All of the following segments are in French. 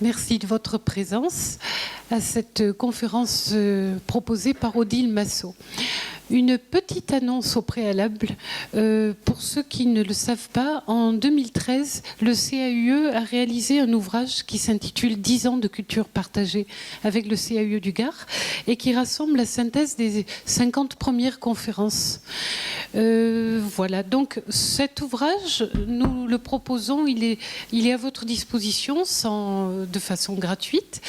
Merci de votre présence à cette conférence proposée par Odile Massot. Une petite annonce au préalable. Pour ceux qui ne le savent pas, en 2013, le CAUE a réalisé un ouvrage qui s'intitule 10 ans de culture partagée avec le CAUE du Gard et qui rassemble la synthèse des 50 premières conférences. Voilà, donc cet ouvrage, nous le proposons, il est à votre disposition de façon gratuite.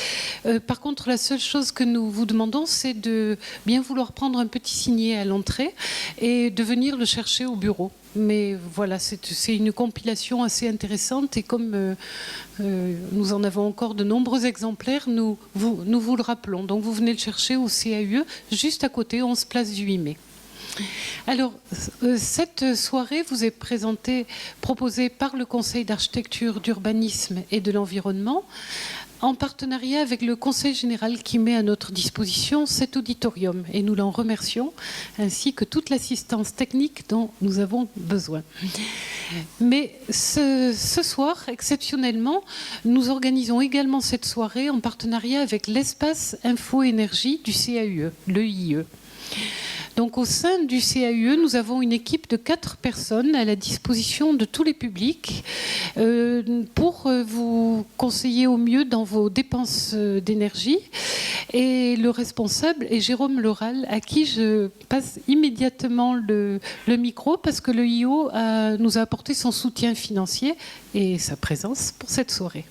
Par contre, la seule chose que nous vous demandons, c'est de bien vouloir prendre un petit signet à l'entrée et de venir le chercher au bureau. Mais voilà, c'est une compilation assez intéressante et comme nous en avons encore de nombreux exemplaires, nous vous le rappelons. Donc vous venez le chercher au CAUE, juste à côté, 11 place du 8 mai. Alors, cette soirée vous est proposée par le Conseil d'architecture, d'urbanisme et de l'environnement, en partenariat avec le Conseil général qui met à notre disposition cet auditorium. Et nous l'en remercions, ainsi que toute l'assistance technique dont nous avons besoin. Mais ce soir, exceptionnellement, nous organisons également cette soirée en partenariat avec l'espace Info-Énergie du CAUE, l'EIE. Donc au sein du CAUE, nous avons une équipe de 4 personnes à la disposition de tous les publics pour vous conseiller au mieux dans vos dépenses d'énergie. Et le responsable est Jérôme Loral, à qui je passe immédiatement le micro parce que le IO nous a apporté son soutien financier et sa présence pour cette soirée.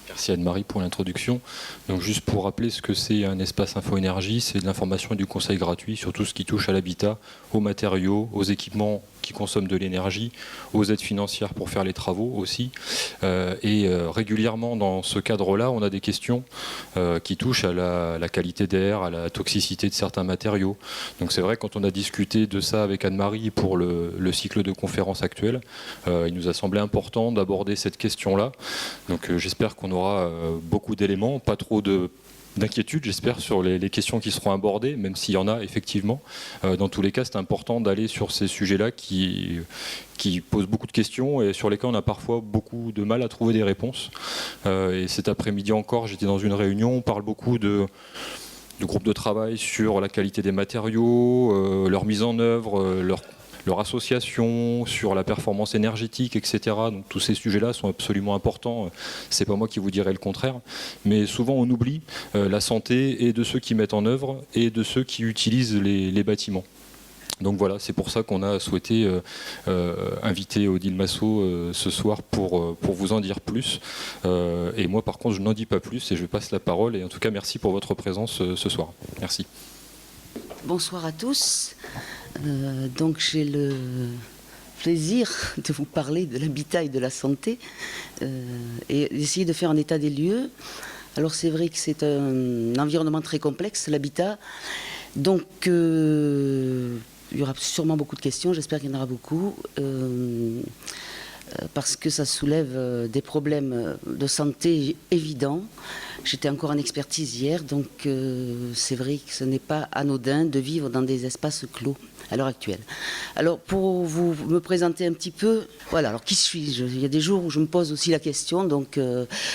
Merci Anne-Marie pour l'introduction. Donc juste pour rappeler ce que c'est un espace info-énergie, c'est de l'information et du conseil gratuit sur tout ce qui touche à l'habitat, aux matériaux, aux équipements qui consomment de l'énergie, aux aides financières pour faire les travaux aussi. Régulièrement dans ce cadre-là, on a des questions qui touchent à la qualité d'air, à la toxicité de certains matériaux. Donc c'est vrai, quand on a discuté de ça avec Anne-Marie pour le cycle de conférences actuel, il nous a semblé important d'aborder cette question-là. Donc j'espère qu'on aura beaucoup d'éléments, pas trop d'inquiétude, j'espère, sur les questions qui seront abordées, même s'il y en a effectivement. Dans tous les cas, c'est important d'aller sur ces sujets-là qui posent beaucoup de questions et sur lesquels on a parfois beaucoup de mal à trouver des réponses. Et cet après-midi encore, j'étais dans une réunion, on parle beaucoup de groupes de travail sur la qualité des matériaux, leur mise en œuvre, leur association, sur la performance énergétique, etc. Donc tous ces sujets-là sont absolument importants. C'est pas moi qui vous dirai le contraire. Mais souvent on oublie la santé et de ceux qui mettent en œuvre et de ceux qui utilisent les bâtiments. Donc voilà, c'est pour ça qu'on a souhaité inviter Odile Massot ce soir pour vous en dire plus. Et moi par contre je n'en dis pas plus et je passe la parole. Et en tout cas merci pour votre présence ce soir. Merci. Bonsoir à tous. Donc j'ai le plaisir de vous parler de l'habitat et de la santé et d'essayer de faire un état des lieux. Alors c'est vrai que c'est un environnement très complexe, l'habitat. Donc il y aura sûrement beaucoup de questions, j'espère qu'il y en aura beaucoup. Parce que ça soulève des problèmes de santé évidents. J'étais encore en expertise hier, donc c'est vrai que ce n'est pas anodin de vivre dans des espaces clos à l'heure actuelle. Alors pour vous me présenter un petit peu, voilà, alors qui suis-je? Il y a des jours où je me pose aussi la question, donc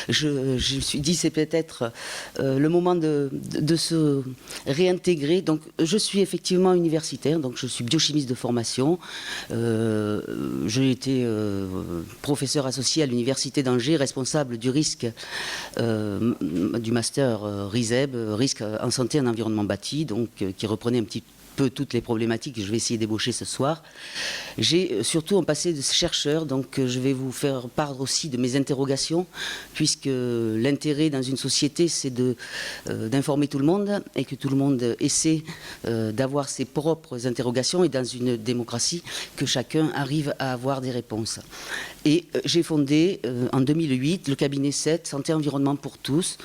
je me suis dit c'est peut-être le moment de se réintégrer. Donc je suis effectivement universitaire, donc je suis biochimiste de formation. J'ai été professeur associé à l'université d'Angers, responsable du risque du master RISEB, risque en santé et en environnement bâti, donc qui reprenait un petit peu toutes les problématiques que je vais essayer d'ébaucher ce soir. J'ai surtout un passé de chercheur, donc je vais vous faire part aussi de mes interrogations, puisque l'intérêt dans une société, c'est d'informer tout le monde et que tout le monde essaie d'avoir ses propres interrogations et dans une démocratie, que chacun arrive à avoir des réponses. Et j'ai fondé en 2008 le cabinet 7, Santé Environnement pour tous,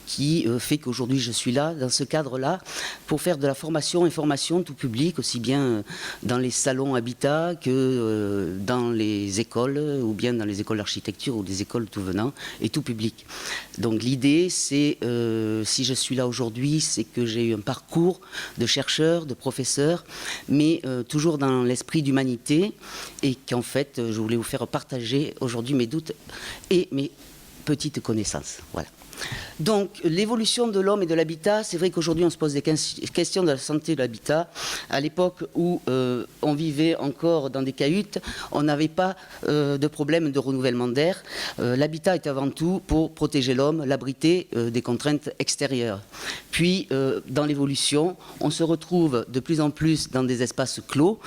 qui fait qu'aujourd'hui je suis là, dans ce cadre-là, pour faire de la formation et formation tout public, aussi bien dans les salons habitat que dans les écoles, ou bien dans les écoles d'architecture ou des écoles tout venant, et tout public. Donc l'idée, c'est, si je suis là aujourd'hui, c'est que j'ai eu un parcours de chercheur, de professeur, mais toujours dans l'esprit d'humanité, et qu'en fait, je voulais vous faire partager aujourd'hui mes doutes et mes petite connaissance. Voilà. Donc, l'évolution de l'homme et de l'habitat, c'est vrai qu'aujourd'hui, on se pose des questions de la santé de l'habitat. À l'époque où on vivait encore dans des cahutes, on n'avait pas de problème de renouvellement d'air. L'habitat est avant tout pour protéger l'homme, l'abriter des contraintes extérieures. Puis, dans l'évolution, on se retrouve de plus en plus dans des espaces clos.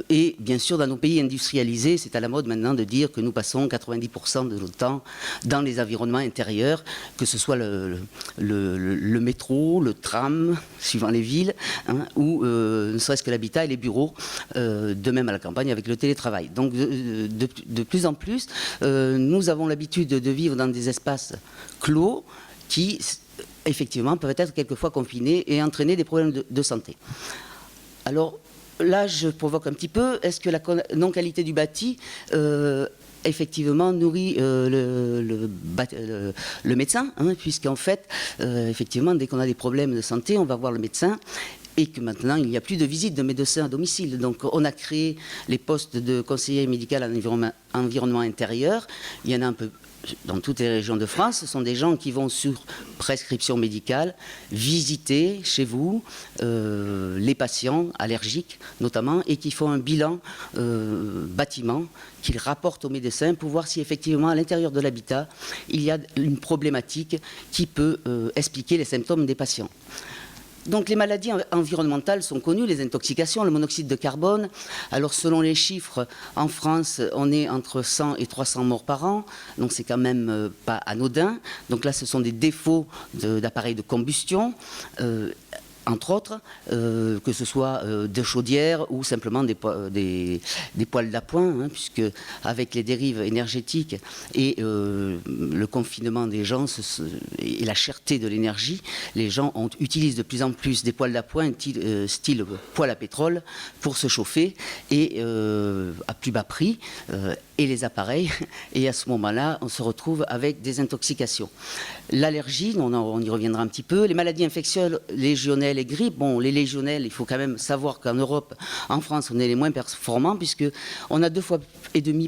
Et bien sûr, dans nos pays industrialisés, c'est à la mode maintenant de dire que nous passons 90% de notre temps dans les environnements intérieurs, que ce soit le métro, le tram, suivant les villes, hein, ou ne serait-ce que l'habitat et les bureaux, de même à la campagne avec le télétravail. Donc de plus en plus, nous avons l'habitude de vivre dans des espaces clos qui, effectivement, peuvent être quelquefois confinés et entraîner des problèmes de santé. Alors, là, je provoque un petit peu, est-ce que la non-qualité du bâti effectivement nourrit le médecin, hein, puisqu'en fait, effectivement, dès qu'on a des problèmes de santé, on va voir le médecin, et que maintenant, il n'y a plus de visite de médecin à domicile. Donc, on a créé les postes de conseiller médical en environnement intérieur. Il y en a un peu dans toutes les régions de France. Ce sont des gens qui vont sur prescription médicale visiter chez vous les patients allergiques notamment, et qui font un bilan bâtiment qu'ils rapportent au médecin pour voir si effectivement à l'intérieur de l'habitat il y a une problématique qui peut expliquer les symptômes des patients. Donc les maladies environnementales sont connues, les intoxications, le monoxyde de carbone. Alors selon les chiffres, en France, on est entre 100 et 300 morts par an, donc c'est quand même pas anodin. Donc là, ce sont des défauts d'appareils de combustion. Entre autres, que ce soit des chaudières ou simplement des poêles d'appoint, hein, puisque avec les dérives énergétiques et le confinement des gens et la cherté de l'énergie, les gens utilisent de plus en plus des poêles d'appoint style poêle à pétrole pour se chauffer et à plus bas prix. Et les appareils, et à ce moment-là, on se retrouve avec des intoxications. L'allergie, on y reviendra un petit peu, les maladies infectieuses légionnelles et grippe. Bon, les légionnelles, il faut quand même savoir qu'en Europe, en France, on est les moins performants, puisqu'on a 2,5 fois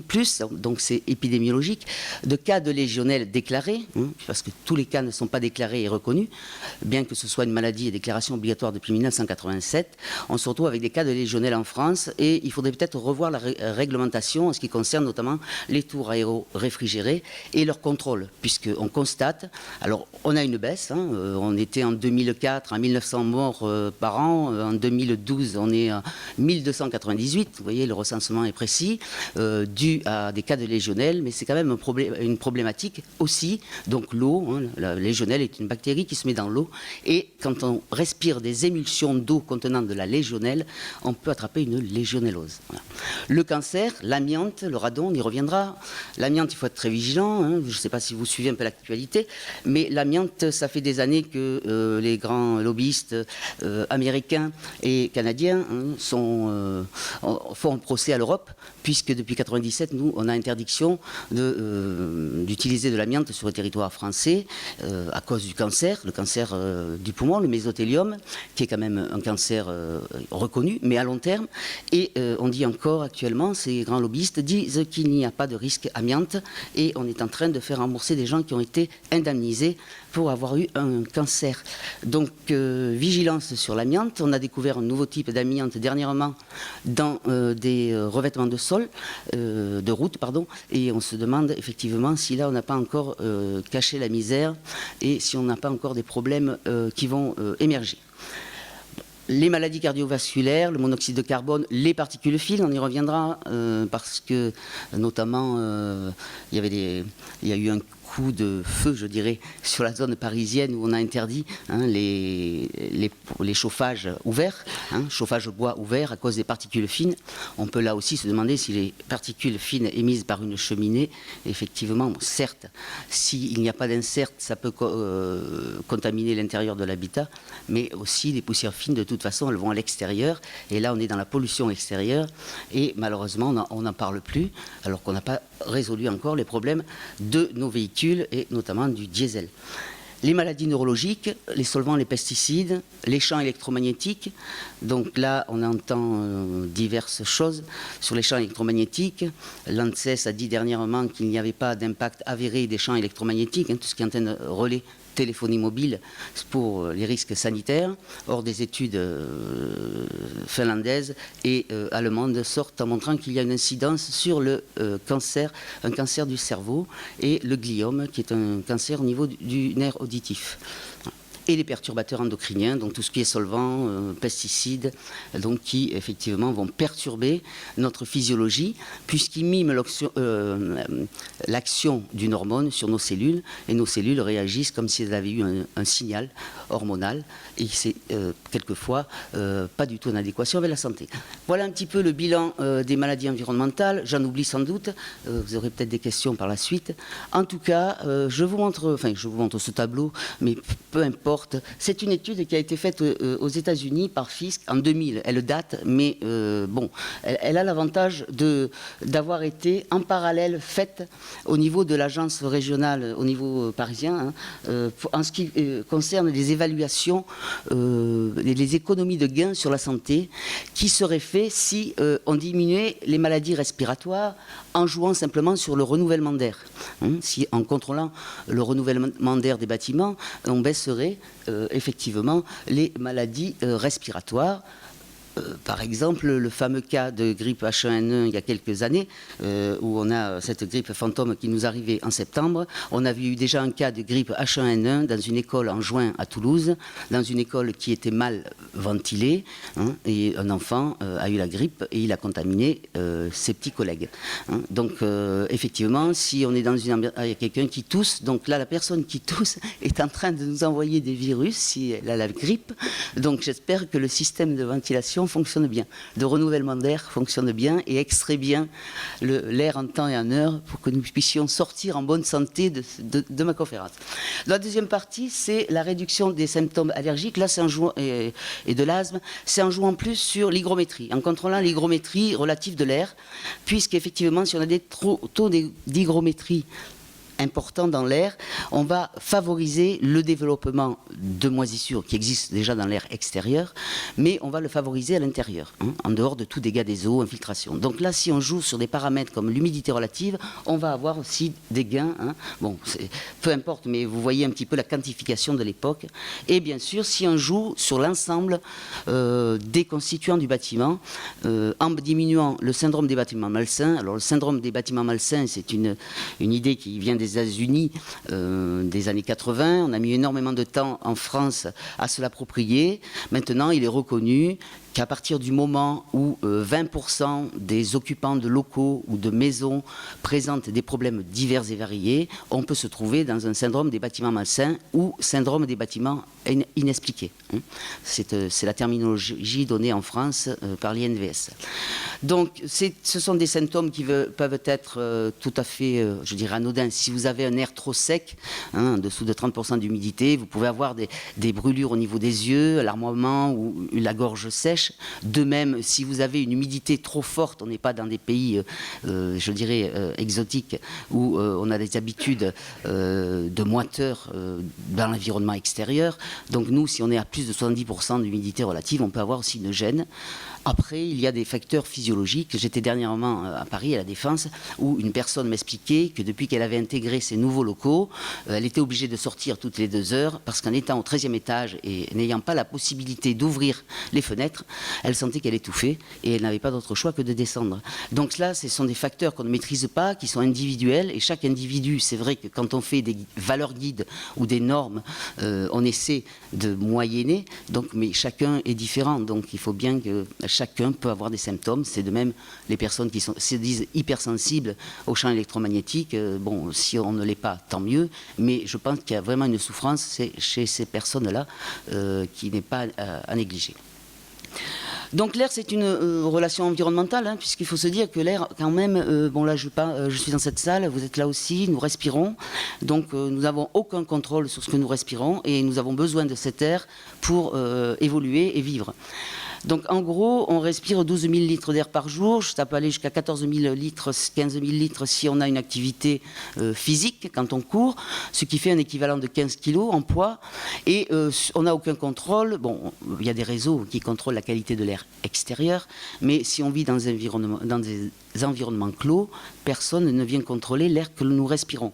plus, donc c'est épidémiologique, de cas de légionnelles déclarés, hein, parce que tous les cas ne sont pas déclarés et reconnus, bien que ce soit une maladie et déclaration obligatoire depuis 1987, on se retrouve avec des cas de légionnelles en France, et il faudrait peut-être revoir la réglementation en ce qui concerne notamment les tours aéro-réfrigérés et leur contrôle, puisqu'on constate, alors on a une baisse, hein, on était en 2004 à 1900 morts par an, en 2012 on est à 1298, vous voyez le recensement est précis, dû à des cas de légionnelle, mais c'est quand même une problématique aussi, donc l'eau, hein, la légionnelle est une bactérie qui se met dans l'eau, et quand on respire des émulsions d'eau contenant de la légionnelle, on peut attraper une légionellose. Voilà. Le cancer, l'amiante, le radon, on y reviendra. L'amiante, il faut être très vigilant. Hein. Je ne sais pas si vous suivez un peu l'actualité, mais l'amiante, ça fait des années que les grands lobbyistes américains et canadiens font procès à l'Europe, puisque depuis 1997, nous, on a interdiction d'utiliser de l'amiante sur le territoire français à cause du cancer, le cancer du poumon, le mésothéliome, qui est quand même un cancer reconnu, mais à long terme. Et on dit encore actuellement, ces grands lobbyistes disent qu'il n'y a pas de risque amiante, et on est en train de faire rembourser des gens qui ont été indemnisés pour avoir eu un cancer. Donc, vigilance sur l'amiante. On a découvert un nouveau type d'amiante dernièrement dans des revêtements de sol, de route, pardon, et on se demande effectivement si là on n'a pas encore caché la misère et si on n'a pas encore des problèmes qui vont émerger. Les maladies cardiovasculaires, le monoxyde de carbone, les particules fines, on y reviendra parce que notamment il y a eu un coup de feu, je dirais, sur la zone parisienne où on a interdit hein, les chauffages ouverts, hein, chauffage bois ouvert à cause des particules fines. On peut là aussi se demander si les particules fines émises par une cheminée, effectivement, certes, s'il n'y a pas d'insert, ça peut contaminer l'intérieur de l'habitat, mais aussi les poussières fines, de toute façon, elles vont à l'extérieur. Et là, on est dans la pollution extérieure. Et malheureusement, on n'en parle plus, alors qu'on n'a pas résolu encore les problèmes de nos véhicules et notamment du diesel. Les maladies neurologiques, les solvants, les pesticides, les champs électromagnétiques. Donc là, on entend diverses choses sur les champs électromagnétiques. L'ANSES a dit dernièrement qu'il n'y avait pas d'impact avéré des champs électromagnétiques, tout ce qui est antenne relais, téléphonie mobile pour les risques sanitaires. Or, des études finlandaises et allemandes sortent en montrant qu'il y a une incidence sur le cancer, un cancer du cerveau, et le gliome, qui est un cancer au niveau du nerf auditif. Et les perturbateurs endocriniens, donc tout ce qui est solvants, pesticides, donc qui effectivement vont perturber notre physiologie, puisqu'ils miment l'action d'une hormone sur nos cellules, et nos cellules réagissent comme si elles avaient eu un signal hormonal, et c'est quelquefois pas du tout en adéquation avec la santé. Voilà un petit peu le bilan des maladies environnementales. J'en oublie sans doute, vous aurez peut-être des questions par la suite. En tout cas, je vous montre ce tableau, mais peu importe. C'est une étude qui a été faite aux États-Unis par Fisk en 2000. Elle date, mais elle a l'avantage d'avoir été en parallèle faite au niveau de l'agence régionale, au niveau parisien, en ce qui concerne les évaluations, les économies de gains sur la santé qui seraient faites si on diminuait les maladies respiratoires en jouant simplement sur le renouvellement d'air. Si en contrôlant le renouvellement d'air des bâtiments, on baisserait effectivement les maladies respiratoires. Par exemple, le fameux cas de grippe H1N1 il y a quelques années, où on a cette grippe fantôme qui nous arrivait en septembre. On avait eu déjà un cas de grippe H1N1 dans une école en juin à Toulouse, dans une école qui était mal ventilée, et un enfant a eu la grippe et il a contaminé ses petits collègues. Donc, effectivement, si on est dans une ambiance, il y a quelqu'un qui tousse, donc là, la personne qui tousse est en train de nous envoyer des virus si elle a la grippe. Donc, j'espère que le système de ventilation fonctionne bien, de renouvellement d'air fonctionne bien et extrait bien l'air en temps et en heure pour que nous puissions sortir en bonne santé de ma conférence. La deuxième partie, c'est la réduction des symptômes allergiques. Là, c'est et de l'asthme, c'est en jouant plus sur l'hygrométrie, en contrôlant l'hygrométrie relative de l'air, puisqu'effectivement, si on a des taux d'hygrométrie important dans l'air, on va favoriser le développement de moisissures qui existent déjà dans l'air extérieur, mais on va le favoriser à l'intérieur, en dehors de tout dégât des eaux, infiltration. Donc là, si on joue sur des paramètres comme l'humidité relative, on va avoir aussi des gains. Bon, peu importe, mais vous voyez un petit peu la quantification de l'époque. Et bien sûr, si on joue sur l'ensemble des constituants du bâtiment, en diminuant le syndrome des bâtiments malsains. Alors, le syndrome des bâtiments malsains, c'est une idée qui vient des États-Unis des années 80. On a mis énormément de temps en France à se l'approprier. Maintenant, il est reconnu qu'à partir du moment où 20% des occupants de locaux ou de maisons présentent des problèmes divers et variés, on peut se trouver dans un syndrome des bâtiments malsains ou syndrome des bâtiments inexpliqués. C'est la terminologie donnée en France par l'INVS. Donc, ce sont des symptômes qui peuvent être tout à fait, je dirais, anodins. Si vous avez un air trop sec, en dessous de 30% d'humidité, vous pouvez avoir des brûlures au niveau des yeux, l'armoiement ou la gorge sèche. De même, si vous avez une humidité trop forte, on n'est pas dans des pays, je dirais, exotiques, où on a des habitudes de moiteur dans l'environnement extérieur. Donc nous, si on est à plus de 70% d'humidité relative, on peut avoir aussi une gêne. Après, il y a des facteurs physiologiques. J'étais dernièrement à Paris, à la Défense, où une personne m'expliquait que depuis qu'elle avait intégré ces nouveaux locaux, elle était obligée de sortir toutes les 2 heures parce qu'en étant au 13e étage et n'ayant pas la possibilité d'ouvrir les fenêtres, elle sentait qu'elle étouffait et elle n'avait pas d'autre choix que de descendre. Donc là, ce sont des facteurs qu'on ne maîtrise pas, qui sont individuels, et chaque individu, c'est vrai que quand on fait des valeurs guides ou des normes, on essaie de moyenner, donc, mais chacun est différent, donc il faut bien que chacun peut avoir des symptômes. C'est de même les personnes qui se disent hypersensibles aux champs électromagnétiques. Bon, si on ne l'est pas, tant mieux. Mais je pense qu'il y a vraiment une souffrance chez ces personnes-là qui n'est pas à négliger. Donc l'air, c'est une relation environnementale, puisqu'il faut se dire que l'air, quand même, bon là je suis dans cette salle, vous êtes là aussi, nous respirons, donc nous n'avons aucun contrôle sur ce que nous respirons et nous avons besoin de cet air pour évoluer et vivre. Donc en gros, on respire 12 000 litres d'air par jour, ça peut aller jusqu'à 14 000 litres, 15 000 litres si on a une activité physique quand on court, ce qui fait un équivalent de 15 kilos en poids. Et on n'a aucun contrôle. Bon, il y a des réseaux qui contrôlent la qualité de l'air extérieur, mais si on vit dans des environnements clos, personne ne vient contrôler l'air que nous respirons.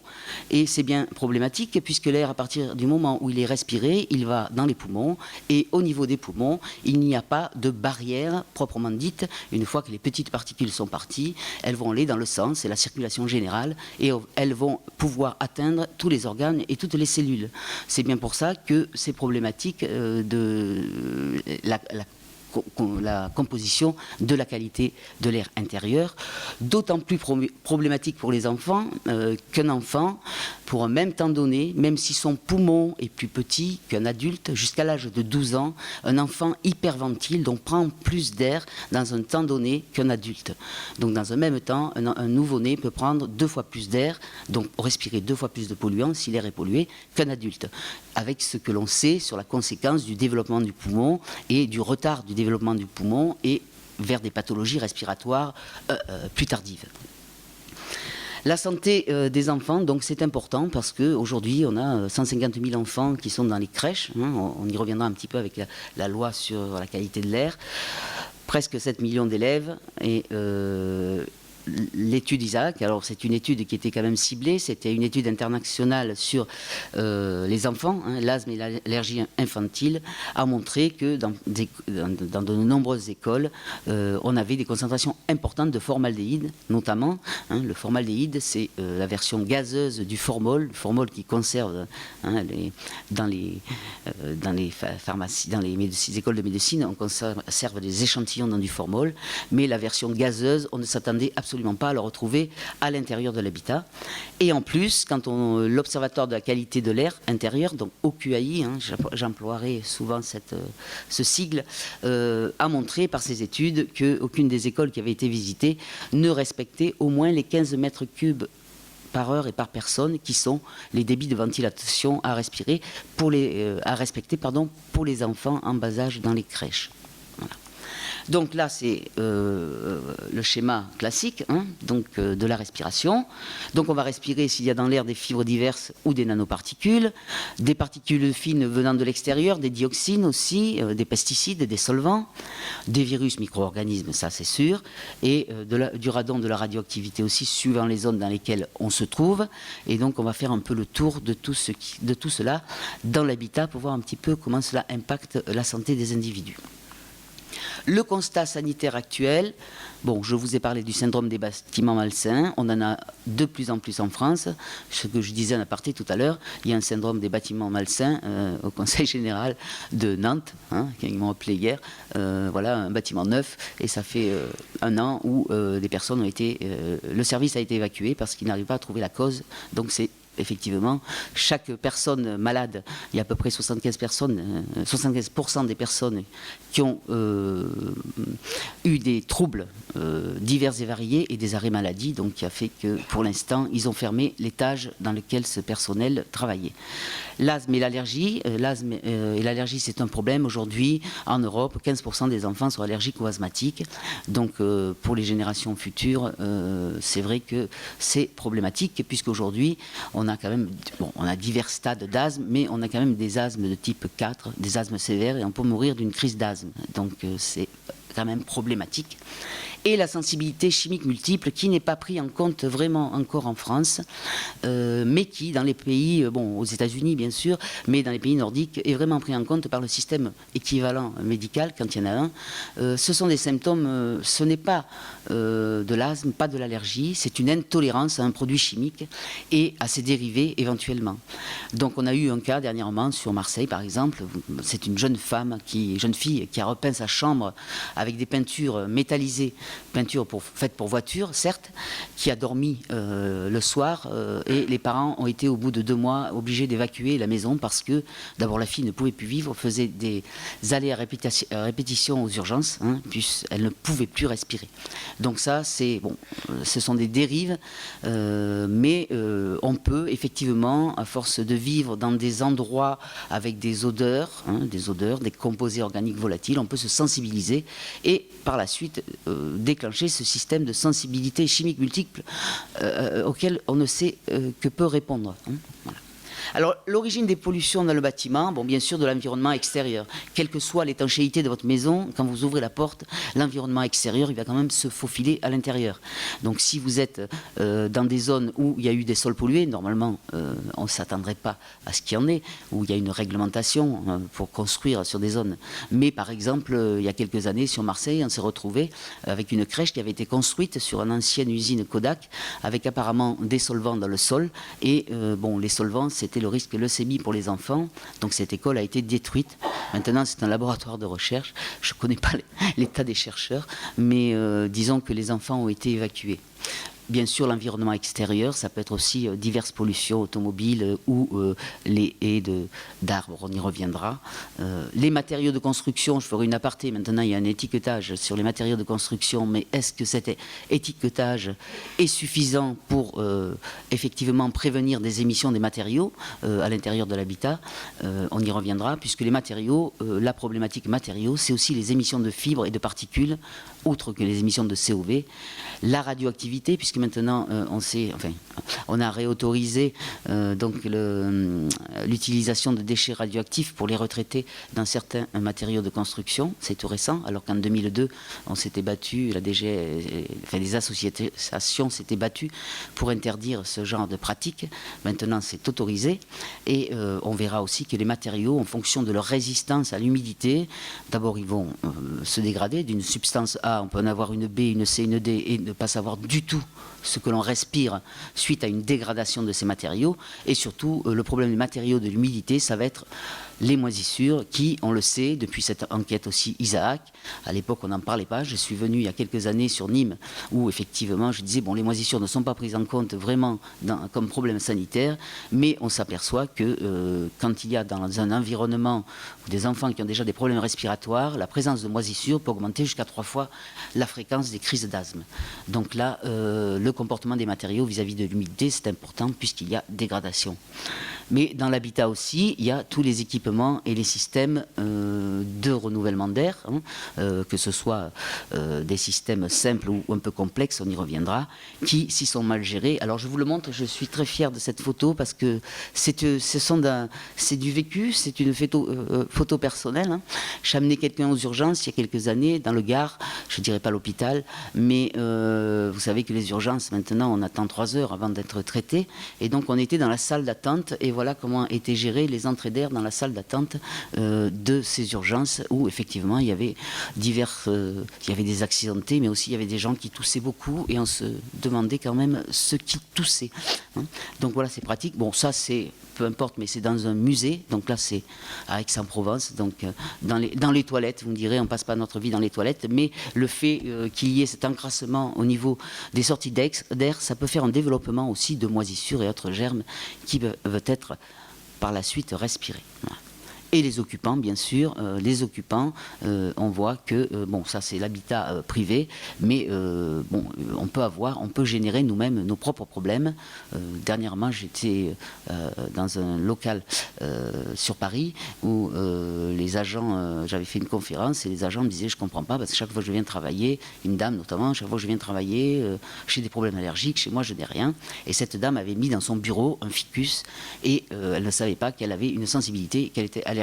Et c'est bien problématique puisque l'air, à partir du moment où il est respiré, il va dans les poumons et au niveau des poumons, il n'y a pas de barrière proprement dite. Une fois que les petites particules sont parties, elles vont aller dans le sang, c'est la circulation générale et elles vont pouvoir atteindre tous les organes et toutes les cellules. C'est bien pour ça que c'est problématique de la composition de la qualité de l'air intérieur, d'autant plus problématique pour les enfants qu'un enfant, pour un même temps donné, même si son poumon est plus petit qu'un adulte, jusqu'à l'âge de 12 ans, un enfant hyperventile, donc prend plus d'air dans un temps donné qu'un adulte. Donc dans un même temps, un nouveau-né peut prendre 2 fois plus d'air, donc respirer 2 fois plus de polluants si l'air est pollué qu'un adulte, avec ce que l'on sait sur la conséquence du développement du poumon et du retard du développement du poumon et vers des pathologies respiratoires plus tardives. La santé des enfants, donc c'est important parce qu'aujourd'hui on a 150 000 enfants qui sont dans les crèches, hein, on y reviendra un petit peu avec la loi sur la qualité de l'air, presque 7 millions d'élèves et l'étude Isaac, alors c'est une étude qui était quand même ciblée, c'était une étude internationale sur les enfants, hein, l'asthme et l'allergie infantile, a montré que dans de nombreuses écoles, on avait des concentrations importantes de formaldéhyde, notamment. Hein, le formaldéhyde, c'est la version gazeuse du formol qui conserve hein, dans les pharmacies, dans les écoles de médecine, on conserve des échantillons dans du formol, mais la version gazeuse, on ne s'attendait absolument pas à le retrouver à l'intérieur de l'habitat. Et en plus, quand l'Observatoire de la qualité de l'air intérieur, donc OQAI, hein, j'emploierai souvent ce sigle, a montré par ses études qu'aucune des écoles qui avaient été visitées ne respectait au moins les 15 mètres cubes par heure et par personne, qui sont les débits de ventilation à respecter pour les enfants en bas âge dans les crèches. Voilà. Donc là, c'est le schéma classique hein, donc, de la respiration. Donc on va respirer s'il y a dans l'air des fibres diverses ou des nanoparticules, des particules fines venant de l'extérieur, des dioxines aussi, des pesticides, des solvants, des virus, micro-organismes, ça c'est sûr, et du radon, de la radioactivité aussi, suivant les zones dans lesquelles on se trouve. Et donc on va faire un peu le tour de tout cela dans l'habitat pour voir un petit peu comment cela impacte la santé des individus. Le constat sanitaire actuel, bon, je vous ai parlé du syndrome des bâtiments malsains, on en a de plus en plus en France. Ce que je disais en aparté tout à l'heure, il y a un syndrome des bâtiments malsains au Conseil général de Nantes, hein, qui m'ont appelé hier, voilà, un bâtiment neuf, et ça fait 1 an où des personnes ont été, le service a été évacué parce qu'il n'arrive pas à trouver la cause, donc c'est effectivement, chaque personne malade, il y a à peu près 75% des personnes qui ont eu des troubles divers et variés et des arrêts maladie, donc qui a fait que pour l'instant, ils ont fermé l'étage dans lequel ce personnel travaillait. L'asthme et l'allergie, c'est un problème aujourd'hui en Europe. 15% des enfants sont allergiques ou asthmatiques. Donc pour les générations futures, c'est vrai que c'est problématique puisqu'aujourd'hui, on a quand même, bon, on a divers stades d'asthme, mais on a quand même des asthmes de type 4, des asthmes sévères, et on peut mourir d'une crise d'asthme. Donc c'est quand même problématique. Et la sensibilité chimique multiple qui n'est pas pris en compte vraiment encore en France, mais qui dans les pays, bon aux États-Unis bien sûr, mais dans les pays nordiques est vraiment pris en compte par le système équivalent médical quand il y en a un. Ce sont des symptômes, ce n'est pas de l'asthme, pas de l'allergie, c'est une intolérance à un produit chimique et à ses dérivés éventuellement. Donc on a eu un cas dernièrement sur Marseille par exemple, c'est une jeune fille qui a repeint sa chambre avec des peintures métallisées peinture faite pour voiture, certes, qui a dormi le soir et les parents ont été au bout de 2 mois obligés d'évacuer la maison parce que d'abord la fille ne pouvait plus vivre, faisait des allées à répétition aux urgences, hein, puisqu'elle ne pouvait plus respirer. Donc ça, c'est bon, ce sont des dérives, mais on peut effectivement, à force de vivre dans des endroits avec des odeurs, hein, des composés organiques volatiles, on peut se sensibiliser et par la suite déclencher ce système de sensibilité chimique multiple auquel on ne sait que peu répondre. Hein, voilà. Alors, l'origine des pollutions dans le bâtiment, bon, bien sûr, de l'environnement extérieur. Quelle que soit l'étanchéité de votre maison, quand vous ouvrez la porte, l'environnement extérieur, il va quand même se faufiler à l'intérieur. Donc, si vous êtes dans des zones où il y a eu des sols pollués, normalement, on ne s'attendrait pas à ce qu'il y en ait, où il y a une réglementation pour construire sur des zones. Mais, par exemple, il y a quelques années, sur Marseille, on s'est retrouvé avec une crèche qui avait été construite sur une ancienne usine Kodak, avec apparemment des solvants dans le sol. Et, bon, les solvants, c'était le risque de leucémie pour les enfants. Donc cette école a été détruite. Maintenant, c'est un laboratoire de recherche. Je ne connais pas l'état des chercheurs, mais disons que les enfants ont été évacués. Bien sûr, l'environnement extérieur, ça peut être aussi diverses pollutions automobiles ou les haies d'arbres, on y reviendra. Les matériaux de construction, je ferai une aparté, maintenant il y a un étiquetage sur les matériaux de construction, mais est-ce que cet étiquetage est suffisant pour effectivement prévenir des émissions des matériaux à l'intérieur de l'habitat? On y reviendra, puisque les matériaux, la problématique matériaux, c'est aussi les émissions de fibres et de particules, autres que les émissions de COV, la radioactivité, puisque maintenant on a réautorisé donc l'utilisation de déchets radioactifs pour les retraités dans certains matériaux de construction. C'est tout récent, alors qu'en 2002 on s'était battu, les associations s'étaient battues pour interdire ce genre de pratique. Maintenant c'est autorisé et on verra aussi que les matériaux, en fonction de leur résistance à l'humidité, d'abord ils vont se dégrader d'une substance A, on peut en avoir une B, une C, une D et ne pas savoir du tout ce que l'on respire suite à une dégradation de ces matériaux. Et surtout, le problème des matériaux, de l'humidité, ça va être les moisissures qui, on le sait, depuis cette enquête aussi Isaac, à l'époque on n'en parlait pas, je suis venu il y a quelques années sur Nîmes où effectivement je disais bon, les moisissures ne sont pas prises en compte vraiment comme problème sanitaire, mais on s'aperçoit que quand il y a dans un environnement des enfants qui ont déjà des problèmes respiratoires, la présence de moisissures peut augmenter jusqu'à 3 fois la fréquence des crises d'asthme. Donc là, le comportement des matériaux vis-à-vis de l'humidité, c'est important puisqu'il y a dégradation. Mais dans l'habitat aussi, il y a tous les équipements et les systèmes de renouvellement d'air, hein, que ce soit des systèmes simples ou un peu complexes, on y reviendra, qui, s'y sont mal gérés. Alors je vous le montre, je suis très fier de cette photo parce que c'est du vécu, c'est une photo personnelle. Hein. J'ai amené quelqu'un aux urgences il y a quelques années, dans le Gard, je ne dirais pas l'hôpital, mais vous savez que les urgences, maintenant, on attend 3 heures avant d'être traité. Et donc on était dans la salle d'attente et voilà comment étaient gérées les entrées d'air dans la salle d'attente de ces urgences où effectivement il y avait il y avait des accidentés, mais aussi il y avait des gens qui toussaient beaucoup et on se demandait quand même ce qui toussait. Hein. Donc voilà, c'est pratique. Bon, ça c'est peu importe, mais c'est dans un musée. Donc là, c'est à Aix-en-Provence. Donc dans les toilettes, vous me direz, on passe pas notre vie dans les toilettes, mais le fait qu'il y ait cet encrassement au niveau des sorties d'air, ça peut faire un développement aussi de moisissures et autres germes qui peuvent être par la suite respirés. Voilà. Et les occupants, bien sûr, on voit que, bon, ça c'est l'habitat privé, mais bon, on peut générer nous-mêmes nos propres problèmes. Dernièrement, j'étais dans un local sur Paris où les agents, j'avais fait une conférence et les agents me disaient, je comprends pas, parce que chaque fois que je viens travailler, une dame notamment, chaque fois que je viens travailler, j'ai des problèmes allergiques, chez moi je n'ai rien. Et cette dame avait mis dans son bureau un ficus et elle ne savait pas qu'elle avait une sensibilité, qu'elle était allergique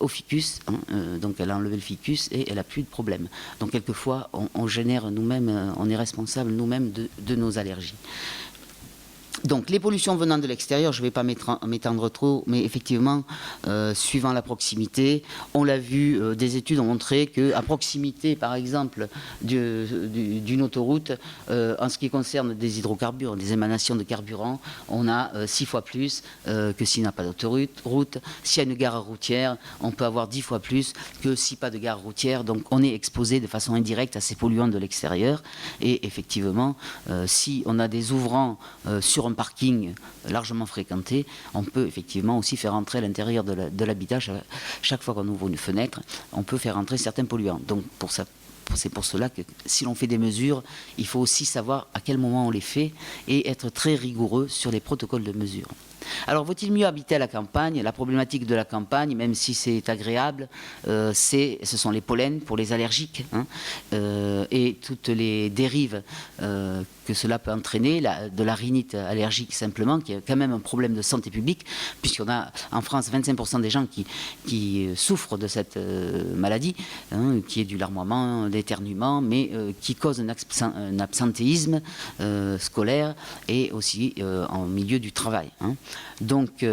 au ficus, hein, donc elle a enlevé le ficus et elle n'a plus de problème. Donc quelquefois on génère nous-mêmes, on est responsable nous-mêmes de nos allergies. Donc les pollutions venant de l'extérieur, je ne vais pas m'étendre trop, mais effectivement, suivant la proximité, on l'a vu, des études ont montré qu'à proximité, par exemple, d'une autoroute, en ce qui concerne des hydrocarbures, des émanations de carburant, on a 6 fois plus que s'il n'y a pas d'autoroute. S'il y a une gare routière, on peut avoir 10 fois plus que s'il n'y a pas de gare routière. Donc on est exposé de façon indirecte à ces polluants de l'extérieur. Et effectivement, si on a des ouvrants sur un parking largement fréquenté, on peut effectivement aussi faire entrer à l'intérieur de l'habitat, chaque fois qu'on ouvre une fenêtre, on peut faire entrer certains polluants. Donc c'est pour cela que si l'on fait des mesures, il faut aussi savoir à quel moment on les fait et être très rigoureux sur les protocoles de mesure. Alors, vaut-il mieux habiter à la campagne? La problématique de la campagne, même si c'est agréable, ce sont les pollens pour les allergiques, hein, et toutes les dérives que cela peut entraîner, de la rhinite allergique simplement, qui est quand même un problème de santé publique, puisqu'on a en France 25% des gens qui souffrent de cette maladie, hein, qui est du larmoiement, d'éternuement, mais qui cause un absentéisme scolaire et aussi en milieu du travail, hein. Donc,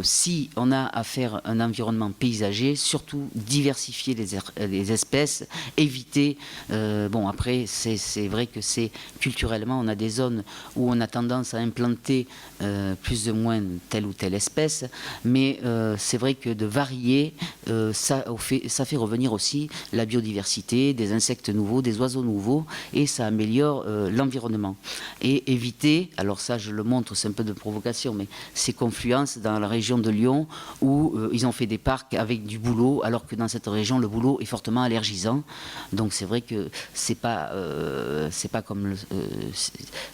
si on a à faire un environnement paysager, surtout diversifier les espèces, éviter. Bon, après, c'est vrai que c'est culturellement, on a des zones où on a tendance à implanter plus ou moins telle ou telle espèce, mais c'est vrai que de varier, ça fait revenir aussi la biodiversité, des insectes nouveaux, des oiseaux nouveaux, et ça améliore l'environnement. Et éviter, alors ça je le montre, c'est un peu de provocation, mais ces confluences dans la région de Lyon où ils ont fait des parcs avec du bouleau, alors que dans cette région le bouleau est fortement allergisant. Donc c'est vrai que c'est pas comme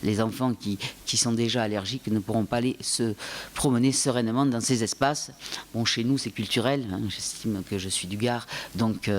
les enfants qui sont déjà allergiques ne pourront pas aller se promener sereinement dans ces espaces. Bon, chez nous c'est culturel, hein, j'estime que je suis du Gard, donc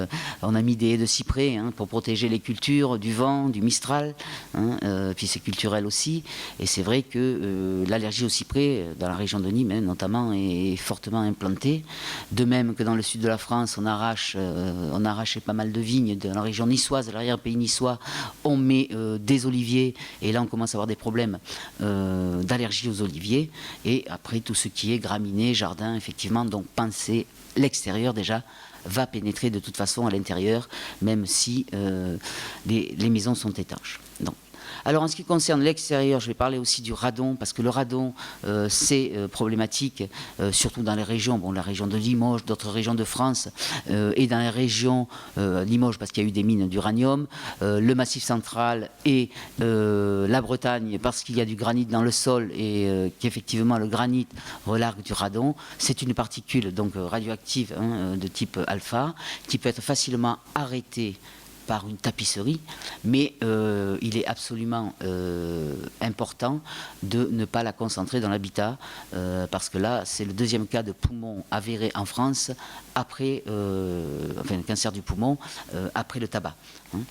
on a mis des haies de cyprès, hein, pour protéger les cultures du vent, du mistral, hein, puis c'est culturel aussi, et c'est vrai que l'allergie au cyprès dans la région de Nîmes, hein, notamment, est fortement implantée. De même que dans le sud de la France, on arrachait pas mal de vignes dans la région niçoise, de l'arrière-pays niçois, on met des oliviers, et là on commence à avoir des problèmes d'allergie aux oliviers, et après tout ce qui est graminées, jardin, effectivement, donc penser l'extérieur déjà va pénétrer de toute façon à l'intérieur, même si les maisons sont étanches. Donc, alors en ce qui concerne l'extérieur, je vais parler aussi du radon, parce que le radon, c'est problématique, surtout dans les régions, bon, la région de Limoges, d'autres régions de France, et dans les régions, Limoges parce qu'il y a eu des mines d'uranium, le Massif central et la Bretagne parce qu'il y a du granit dans le sol et qu'effectivement le granit relargue du radon. C'est une particule donc radioactive, hein, de type alpha, qui peut être facilement arrêtée par une tapisserie, mais il est absolument important de ne pas la concentrer dans l'habitat, parce que là, c'est le deuxième cas de poumon avéré en France, après, enfin, le cancer du poumon, après le tabac. Hein.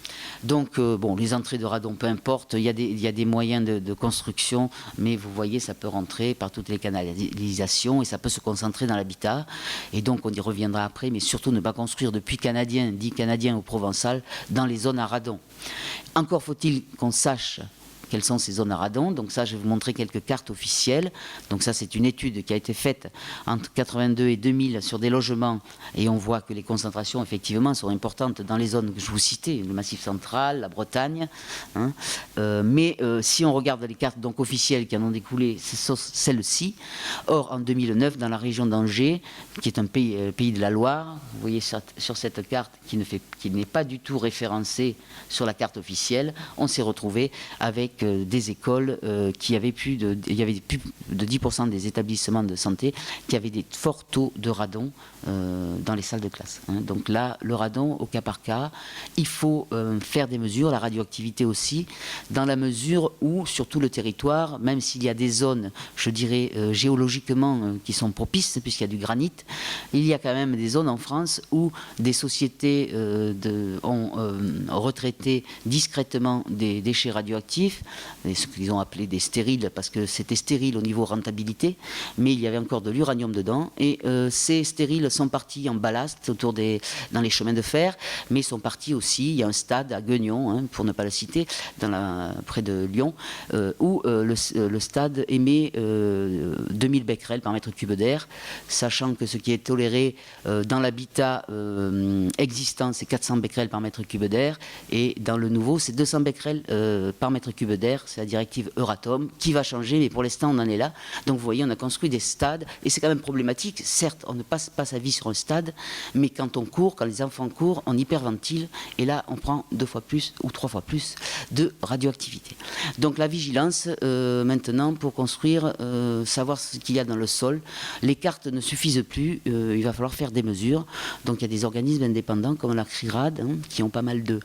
Donc, bon, les entrées de radon, peu importe, il y a des moyens de construction, mais vous voyez, ça peut rentrer par toutes les canalisations et ça peut se concentrer dans l'habitat. Et donc, on y reviendra après, mais surtout ne pas construire de puits canadiens, dit canadien ou provençal, dans les zones à radon. Encore faut-il qu'on sache quelles sont ces zones à radon. Donc ça, je vais vous montrer quelques cartes officielles. Donc ça, c'est une étude qui a été faite entre 82 et 2000 sur des logements. Et on voit que les concentrations, effectivement, sont importantes dans les zones que je vous citais, le Massif central, la Bretagne. Hein. Mais si on regarde les cartes donc, officielles qui en ont découlé, c'est celles-ci. Or, en 2009, dans la région d'Angers, qui est un pays de la Loire, vous voyez sur cette carte qui n'est pas du tout référencée sur la carte officielle, on s'est retrouvé avec des écoles il y avait plus de 10% des établissements de santé qui avaient des forts taux de radon dans les salles de classe. Hein. Donc là, le radon, au cas par cas, il faut faire des mesures, la radioactivité aussi, dans la mesure où, sur tout le territoire, même s'il y a des zones, je dirais, géologiquement qui sont propices, puisqu'il y a du granit, il y a quand même des zones en France où des sociétés ont retraité discrètement des déchets radioactifs ce qu'ils ont appelé des stériles, parce que c'était stérile au niveau rentabilité, mais il y avait encore de l'uranium dedans. Et ces stériles sont partis en ballast dans les chemins de fer, mais sont partis aussi, il y a un stade à Guignon, hein, pour ne pas le citer, près de Lyon, où le stade émet 2000 becquerels par mètre cube d'air, sachant que ce qui est toléré dans l'habitat existant, c'est 400 becquerels par mètre cube d'air, et dans le nouveau, c'est 200 becquerels par mètre cube d'air, c'est la directive Euratom, qui va changer, mais pour l'instant, on en est là. Donc vous voyez, on a construit des stades, et c'est quand même problématique. Certes, on ne passe pas sa vie sur un stade, mais quand on court, quand les enfants courent, on hyperventile, et là, on prend 2 fois plus ou 3 fois plus de radioactivité. Donc la vigilance, maintenant, pour construire, savoir ce qu'il y a dans le sol. Les cartes ne suffisent plus, il va falloir faire des mesures. Donc il y a des organismes indépendants comme la CRIRAD, hein, qui ont pas mal de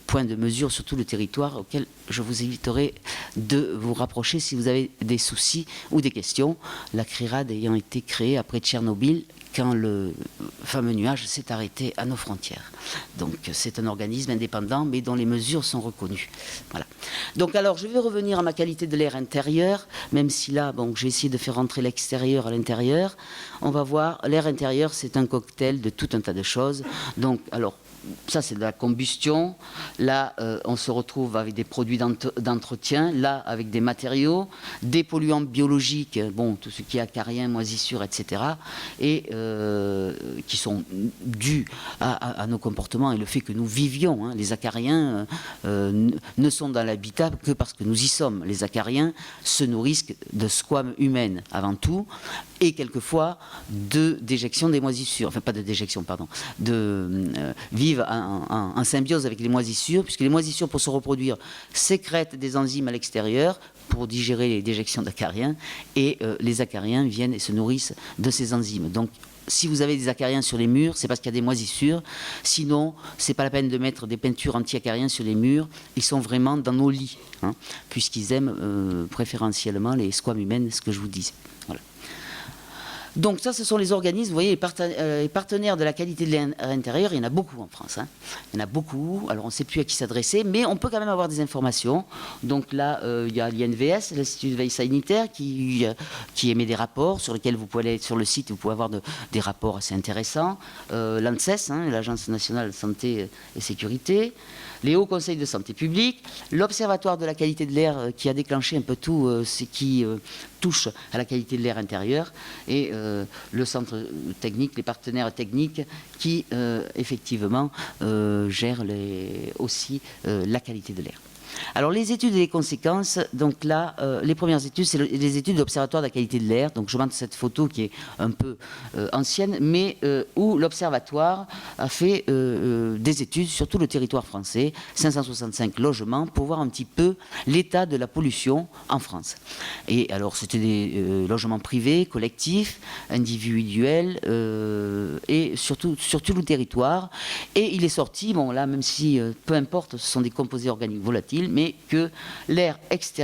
points de mesure sur tout le territoire, auxquels je vous éviterai de vous rapprocher si vous avez des soucis ou des questions. La CRIRAD ayant été créée après Tchernobyl, quand le fameux nuage s'est arrêté à nos frontières. Donc c'est un organisme indépendant, mais dont les mesures sont reconnues. Voilà. Donc alors, je vais revenir à ma qualité de l'air intérieur, même si là, bon, j'ai essayé de faire rentrer l'extérieur à l'intérieur. On va voir, l'air intérieur, c'est un cocktail de tout un tas de choses. Donc, alors, ça, c'est de la combustion. Là, on se retrouve avec des produits d'entretien. Là, avec des matériaux, des polluants biologiques, bon, tout ce qui est acariens, moisissures, etc. Et qui sont dus à nos comportements et le fait que nous vivions. Hein. Les acariens ne sont dans l'habitat que parce que nous y sommes. Les acariens se nourrissent de squames humaines avant tout, et quelquefois de déjection des moisissures. Enfin, pas de déjection, pardon. Vivent en symbiose avec les moisissures, puisque les moisissures, pour se reproduire, sécrètent des enzymes à l'extérieur pour digérer les déjections d'acariens, et les acariens viennent et se nourrissent de ces enzymes. Donc, si vous avez des acariens sur les murs, c'est parce qu'il y a des moisissures. Sinon, c'est pas la peine de mettre des peintures anti-acariens sur les murs. Ils sont vraiment dans nos lits, hein, puisqu'ils aiment préférentiellement les squames humaines, ce que je vous disais. Voilà. Donc ça, ce sont les organismes, vous voyez, les partenaires de la qualité de l'air intérieur, il y en a beaucoup en France. Hein. Il y en a beaucoup, alors on ne sait plus à qui s'adresser, mais on peut quand même avoir des informations. Donc là, il y a l'INVS, l'Institut de veille sanitaire, qui émet des rapports sur lesquels vous pouvez aller sur le site, vous pouvez avoir des rapports assez intéressants. L'ANSES, hein, l'Agence nationale de santé et sécurité, les hauts conseils de santé publique, l'Observatoire de la qualité de l'air qui a déclenché un peu tout ce qui touche à la qualité de l'air intérieur, et le centre technique, les partenaires techniques qui effectivement gèrent aussi la qualité de l'air. Alors les études et les conséquences, donc là, les premières études, c'est les études de l'Observatoire de la qualité de l'air. Donc je montre cette photo qui est un peu ancienne, mais où l'Observatoire a fait des études sur tout le territoire français, 565 logements, pour voir un petit peu l'état de la pollution en France. Et alors c'était des logements privés, collectifs, individuels, et sur tout le territoire. Et il est sorti, bon là, même si peu importe, ce sont des composés organiques volatiles, mais que l'air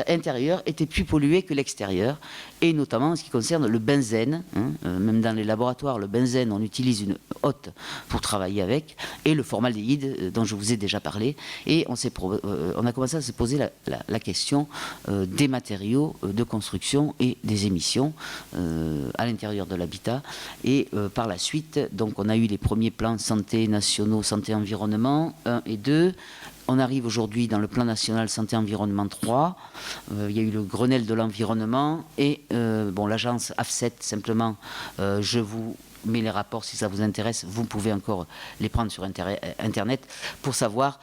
intérieur était plus pollué que l'extérieur, et notamment en ce qui concerne le benzène. Hein, même dans les laboratoires, le benzène, on utilise une hotte pour travailler avec, et le formaldéhyde, dont je vous ai déjà parlé. Et on a commencé à se poser la question des matériaux de construction et des émissions à l'intérieur de l'habitat. Et par la suite, donc, on a eu les premiers plans santé nationaux, santé-environnement 1 et 2. On arrive aujourd'hui dans le plan national santé-environnement 3. Il y a eu le Grenelle de l'environnement et bon, l'agence AFSET, simplement, je vous mets les rapports si ça vous intéresse. Vous pouvez encore les prendre sur Internet pour savoir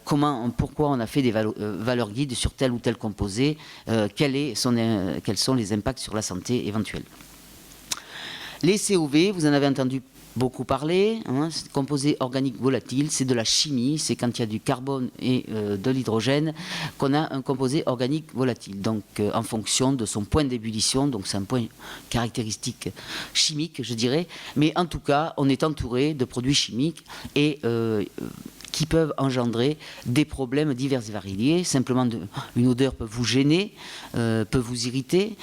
pourquoi on a fait des valeurs guides sur tel ou tel composé, quels sont les impacts sur la santé éventuels. Les COV, vous en avez entendu beaucoup parlé, hein, composés organiques volatiles, c'est de la chimie, c'est quand il y a du carbone et de l'hydrogène qu'on a un composé organique volatile, donc en fonction de son point d'ébullition, donc c'est un point caractéristique chimique, je dirais, mais en tout cas, on est entouré de produits chimiques et qui peuvent engendrer des problèmes divers et variés. Simplement, une odeur peut vous gêner, peut vous irriter.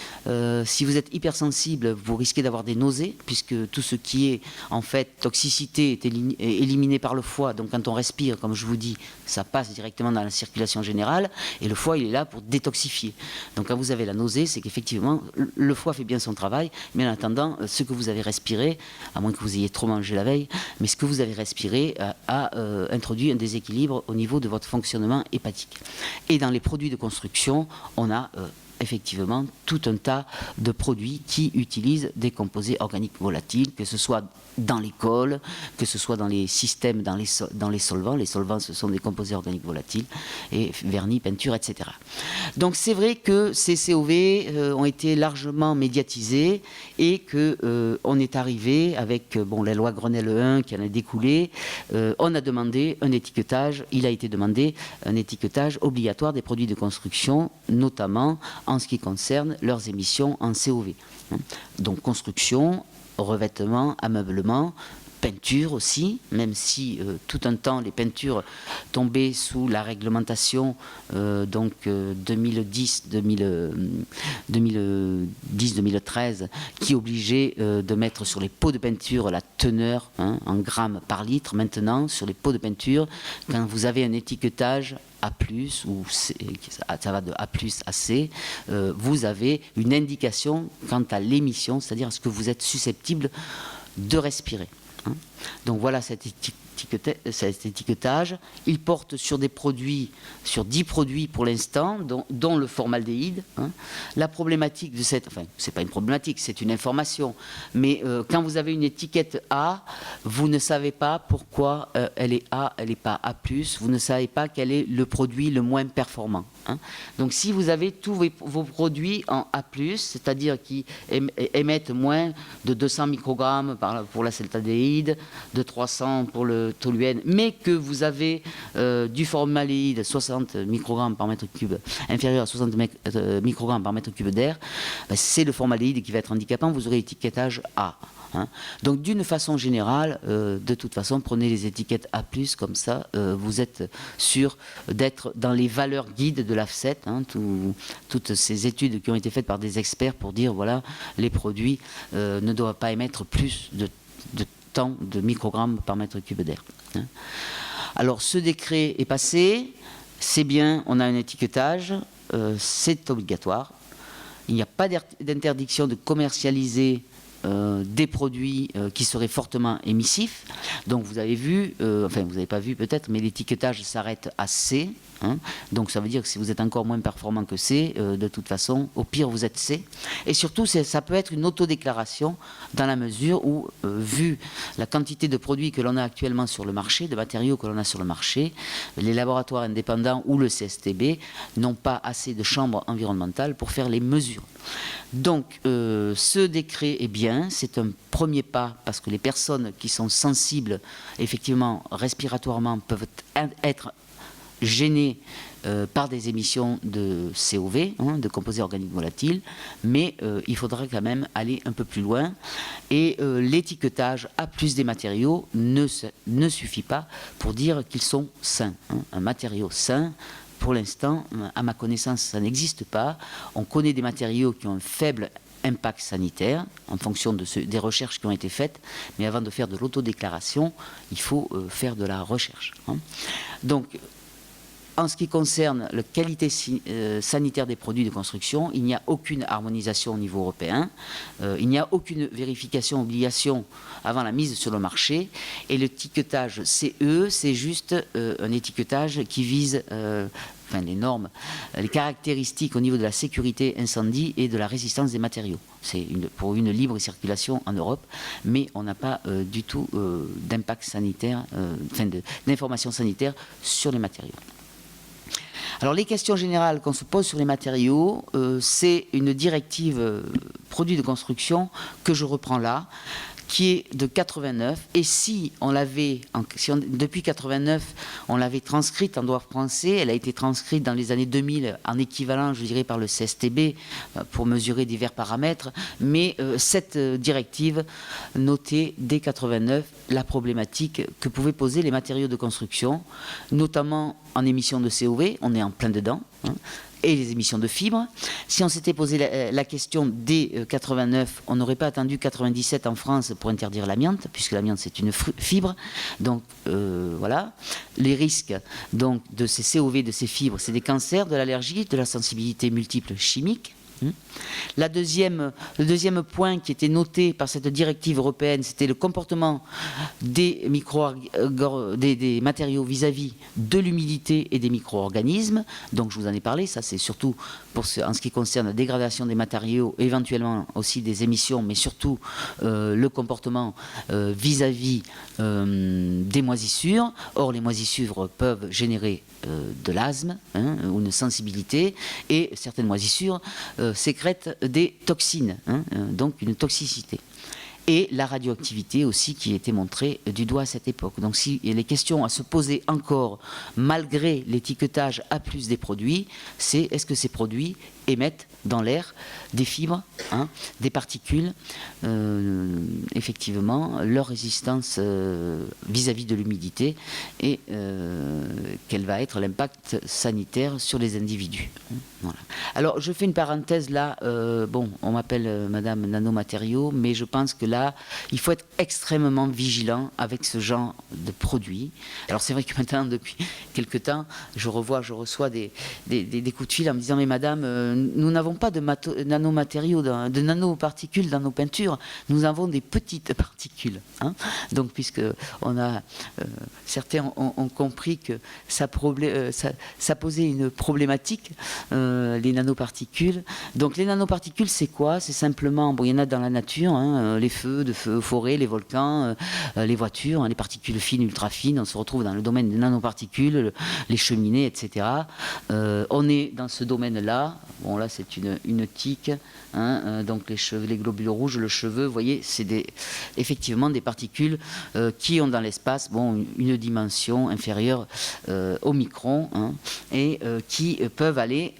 Si vous êtes hypersensible, vous risquez d'avoir des nausées, puisque tout ce qui est en fait toxicité est éliminé par le foie. Donc quand on respire, comme je vous dis, ça passe directement dans la circulation générale, et le foie, il est là pour détoxifier. Donc quand vous avez la nausée, c'est qu'effectivement, le foie fait bien son travail, mais en attendant, ce que vous avez respiré, à moins que vous ayez trop mangé la veille, mais ce que vous avez respiré a introduit un déséquilibre au niveau de votre fonctionnement hépatique. Et dans les produits de construction, on a effectivement tout un tas de produits qui utilisent des composés organiques volatiles, que ce soit dans les cols, que ce soit dans les systèmes, dans les solvants. Les solvants, ce sont des composés organiques volatiles, et vernis, peinture, etc. Donc c'est vrai que ces COV ont été largement médiatisés et qu'on est arrivé avec la loi Grenelle 1 qui en a découlé. On a demandé un étiquetage, il a été demandé un étiquetage obligatoire des produits de construction, notamment en ce qui concerne leurs émissions en COV. Donc construction, revêtement, ameublement, peinture aussi, même si tout un temps les peintures tombaient sous la réglementation 2010-2013 qui obligeait de mettre sur les pots de peinture la teneur en grammes par litre. Maintenant, sur les pots de peinture, quand vous avez un étiquetage A+, ou C, ça va de A+ à C, vous avez une indication quant à l'émission, c'est-à-dire ce que vous êtes susceptible de respirer. Donc voilà cet étiquetage. Il porte sur des produits, sur 10 produits pour l'instant, dont le formaldéhyde. La problématique de cette... Enfin, c'est pas une problématique, c'est une information. Mais quand vous avez une étiquette A, vous ne savez pas pourquoi elle est A, elle n'est pas A+. Vous ne savez pas quel est le produit le moins performant. Donc si vous avez tous vos produits en A+, c'est-à-dire qui émettent moins de 200 microgrammes pour l'acétaldéhyde, de 300 pour le toluène, mais que vous avez du formaldéhyde 60 microgrammes par mètre cube, inférieur à 60 microgrammes par mètre cube d'air, c'est le formaldéhyde qui va être handicapant, vous aurez étiquetage A. Donc d'une façon générale, de toute façon, prenez les étiquettes A+, comme ça, vous êtes sûr d'être dans les valeurs guides de l'AFSET, toutes ces études qui ont été faites par des experts pour dire, voilà, les produits ne doivent pas émettre plus de tant de microgrammes par mètre cube d'air. Alors ce décret est passé, c'est bien, on a un étiquetage, c'est obligatoire. Il n'y a pas d'interdiction de commercialiser des produits qui seraient fortement émissifs. Donc vous avez vu, enfin vous n'avez pas vu peut-être, mais l'étiquetage s'arrête à C. Donc ça veut dire que si vous êtes encore moins performant que C, de toute façon, au pire vous êtes C. Et surtout, ça peut être une autodéclaration dans la mesure où, vu la quantité de produits que l'on a actuellement sur le marché, de matériaux que l'on a sur le marché, les laboratoires indépendants ou le CSTB n'ont pas assez de chambres environnementales pour faire les mesures. Donc ce décret est bien, c'est un premier pas parce que les personnes qui sont sensibles effectivement respiratoirement peuvent être gênées par des émissions de COV, de composés organiques volatiles, mais il faudra quand même aller un peu plus loin. Et l'étiquetage A+ des matériaux ne suffit pas pour dire qu'ils sont sains. Un matériau sain, pour l'instant, à ma connaissance, ça n'existe pas. On connaît des matériaux qui ont un faible impact sanitaire en fonction des recherches qui ont été faites, mais avant de faire de l'autodéclaration, il faut faire de la recherche. Donc, en ce qui concerne la qualité sanitaire des produits de construction, il n'y a aucune harmonisation au niveau européen, il n'y a aucune vérification, obligation avant la mise sur le marché, et l'étiquetage CE, c'est juste un étiquetage qui vise les normes, les caractéristiques au niveau de la sécurité incendie et de la résistance des matériaux. C'est pour une libre circulation en Europe, mais on n'a pas du tout d'impact sanitaire, d'information sanitaire sur les matériaux. Alors les questions générales qu'on se pose sur les matériaux, c'est une directive produits de construction que je reprends là, qui est de 89. Et si on l'avait, depuis 89, on l'avait transcrite en droit français, elle a été transcrite dans les années 2000 en équivalent, je dirais, par le CSTB pour mesurer divers paramètres. Mais cette directive notait dès 89 la problématique que pouvaient poser les matériaux de construction, notamment en émissions de COV, on est en plein dedans, et les émissions de fibres. Si on s'était posé la question dès 89, on n'aurait pas attendu 97 en France pour interdire l'amiante, puisque l'amiante c'est une fibre. Donc voilà. Les risques donc, de ces COV, de ces fibres, c'est des cancers, de l'allergie, de la sensibilité multiple chimique. Le deuxième point qui était noté par cette directive européenne, c'était le comportement des matériaux vis-à-vis de l'humidité et des micro-organismes. Donc je vous en ai parlé, ça c'est surtout en ce qui concerne la dégradation des matériaux, éventuellement aussi des émissions, mais surtout le comportement vis-à-vis des moisissures. Or les moisissures peuvent générer de l'asthme ou une sensibilité, et certaines moisissures sécrètent des toxines, donc une toxicité. Et la radioactivité aussi qui était montrée du doigt à cette époque. Donc si il y a les questions à se poser encore, malgré l'étiquetage A+ des produits, c'est est-ce que ces produits émettent dans l'air des fibres, des particules, effectivement, leur résistance vis-à-vis de l'humidité, et quel va être l'impact sanitaire sur les individus. Voilà. Alors, je fais une parenthèse là, on m'appelle Madame Nanomatériaux, mais je pense que là, il faut être extrêmement vigilant avec ce genre de produits. Alors, c'est vrai que maintenant, depuis quelque temps, je reçois des coups de fil en me disant, mais Madame, nous n'avons pas de nanomatériaux, de nanoparticules dans nos peintures, nous avons des petites particules. Donc, puisque certains ont compris que ça posait une problématique, les nanoparticules. Donc, les nanoparticules, c'est quoi? C'est simplement, il y en a dans la nature, les feux de forêt, les volcans, les voitures, les particules fines, ultra fines. On se retrouve dans le domaine des nanoparticules, les cheminées, etc. On est dans ce domaine-là. Bon, là, c'est une tique. Donc, les globules rouges, le cheveu, vous voyez, c'est effectivement des particules qui ont dans l'espace une dimension inférieure au micron, et qui peuvent aller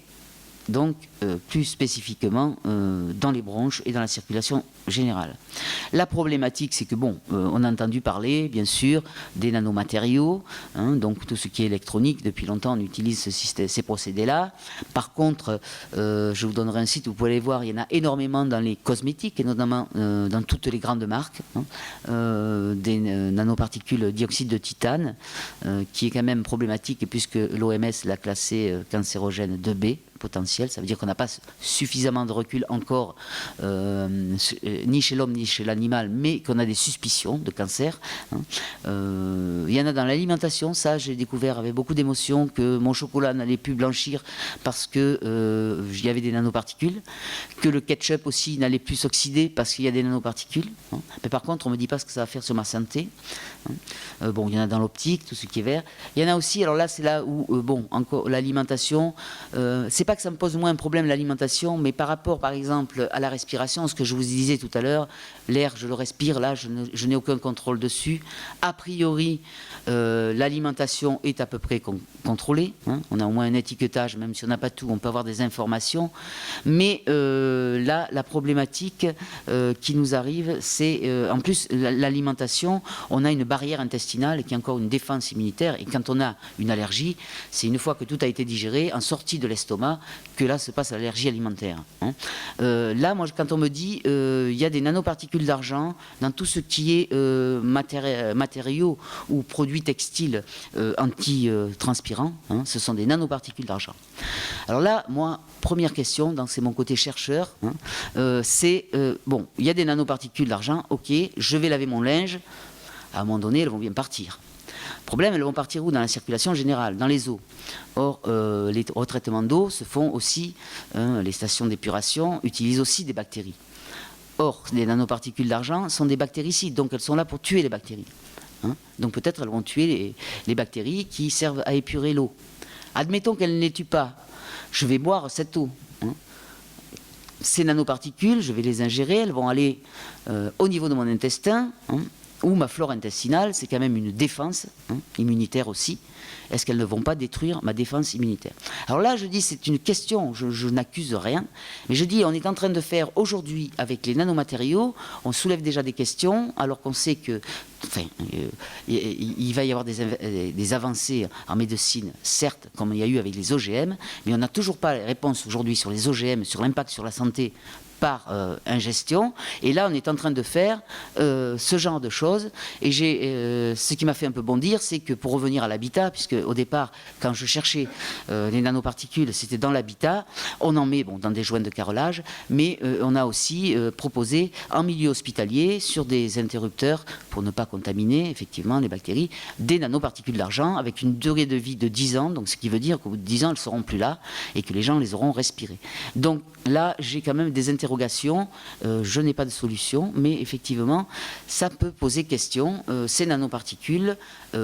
donc plus spécifiquement dans les bronches et dans la circulation générale. La problématique, c'est que on a entendu parler, bien sûr, des nanomatériaux, donc tout ce qui est électronique. Depuis longtemps, on utilise ces procédés-là. Par contre, je vous donnerai un site, vous pouvez aller voir, il y en a énormément dans les cosmétiques, et notamment dans toutes les grandes marques, des nanoparticules dioxyde de titane, qui est quand même problématique, puisque l'OMS l'a classé cancérogène 2B, potentiel. Ça veut dire qu'on n'a pas suffisamment de recul encore, ni chez l'homme ni chez l'animal, mais qu'on a des suspicions de cancer. Il y en a dans l'alimentation. Ça, j'ai découvert avec beaucoup d'émotion que mon chocolat n'allait plus blanchir parce que il y avait des nanoparticules, que le ketchup aussi n'allait plus s'oxyder parce qu'il y a des nanoparticules. Mais par contre, on ne me dit pas ce que ça va faire sur ma santé. Il y en a dans l'optique, tout ce qui est vert. Il y en a aussi, alors là, c'est là où, encore l'alimentation, c'est pas que ça me pose moins un problème l'alimentation, mais par rapport, par exemple, à la respiration, ce que je vous disais tout à l'heure, l'air, je le respire, là, je n'ai aucun contrôle dessus. A priori, l'alimentation est à peu près contrôlée. On a au moins un étiquetage, même si on n'a pas tout, on peut avoir des informations. Mais là, la problématique qui nous arrive, c'est, en plus, l'alimentation, on a une barrière intestinale qui est encore une défense immunitaire. Et quand on a une allergie, c'est une fois que tout a été digéré, en sortie de l'estomac, que là se passe l'allergie alimentaire. Là, moi, quand on me dit il y a des nanoparticules d'argent dans tout ce qui est matériaux ou produits textiles anti-transpirants, ce sont des nanoparticules d'argent. Alors là, moi, première question, c'est mon côté chercheur, c'est, il y a des nanoparticules d'argent, ok, je vais laver mon linge, à un moment donné, elles vont bien partir. Problème, elles vont partir où? Dans la circulation générale, dans les eaux. Or, les retraitements d'eau se font aussi, les stations d'épuration utilisent aussi des bactéries. Or, les nanoparticules d'argent sont des bactéricides, donc elles sont là pour tuer les bactéries. Donc peut-être elles vont tuer les bactéries qui servent à épurer l'eau. Admettons qu'elles ne les tuent pas. Je vais boire cette eau. ces nanoparticules, je vais les ingérer, elles vont aller au niveau de mon intestin, ou ma flore intestinale, c'est quand même une défense immunitaire aussi. Est-ce qu'elles ne vont pas détruire ma défense immunitaire? Alors là, je dis, c'est une question, je n'accuse rien, mais je dis, on est en train de faire aujourd'hui, avec les nanomatériaux, on soulève déjà des questions, alors qu'on sait que, il va y avoir des avancées en médecine, certes, comme il y a eu avec les OGM, mais on n'a toujours pas les réponses aujourd'hui sur les OGM, sur l'impact sur la santé par ingestion, et là on est en train de faire ce genre de choses, et ce qui m'a fait un peu bondir, c'est que pour revenir à l'habitat, puisque au départ quand je cherchais les nanoparticules, c'était dans l'habitat, on en met dans des joints de carrelage, mais on a aussi proposé en milieu hospitalier, sur des interrupteurs pour ne pas contaminer effectivement les bactéries, des nanoparticules d'argent avec une durée de vie de 10 ans, donc ce qui veut dire qu'au bout de 10 ans elles ne seront plus là et que les gens les auront respirées. Donc là j'ai quand même des interrogations. Je n'ai pas de solution, mais effectivement, ça peut poser question. Ces nanoparticules,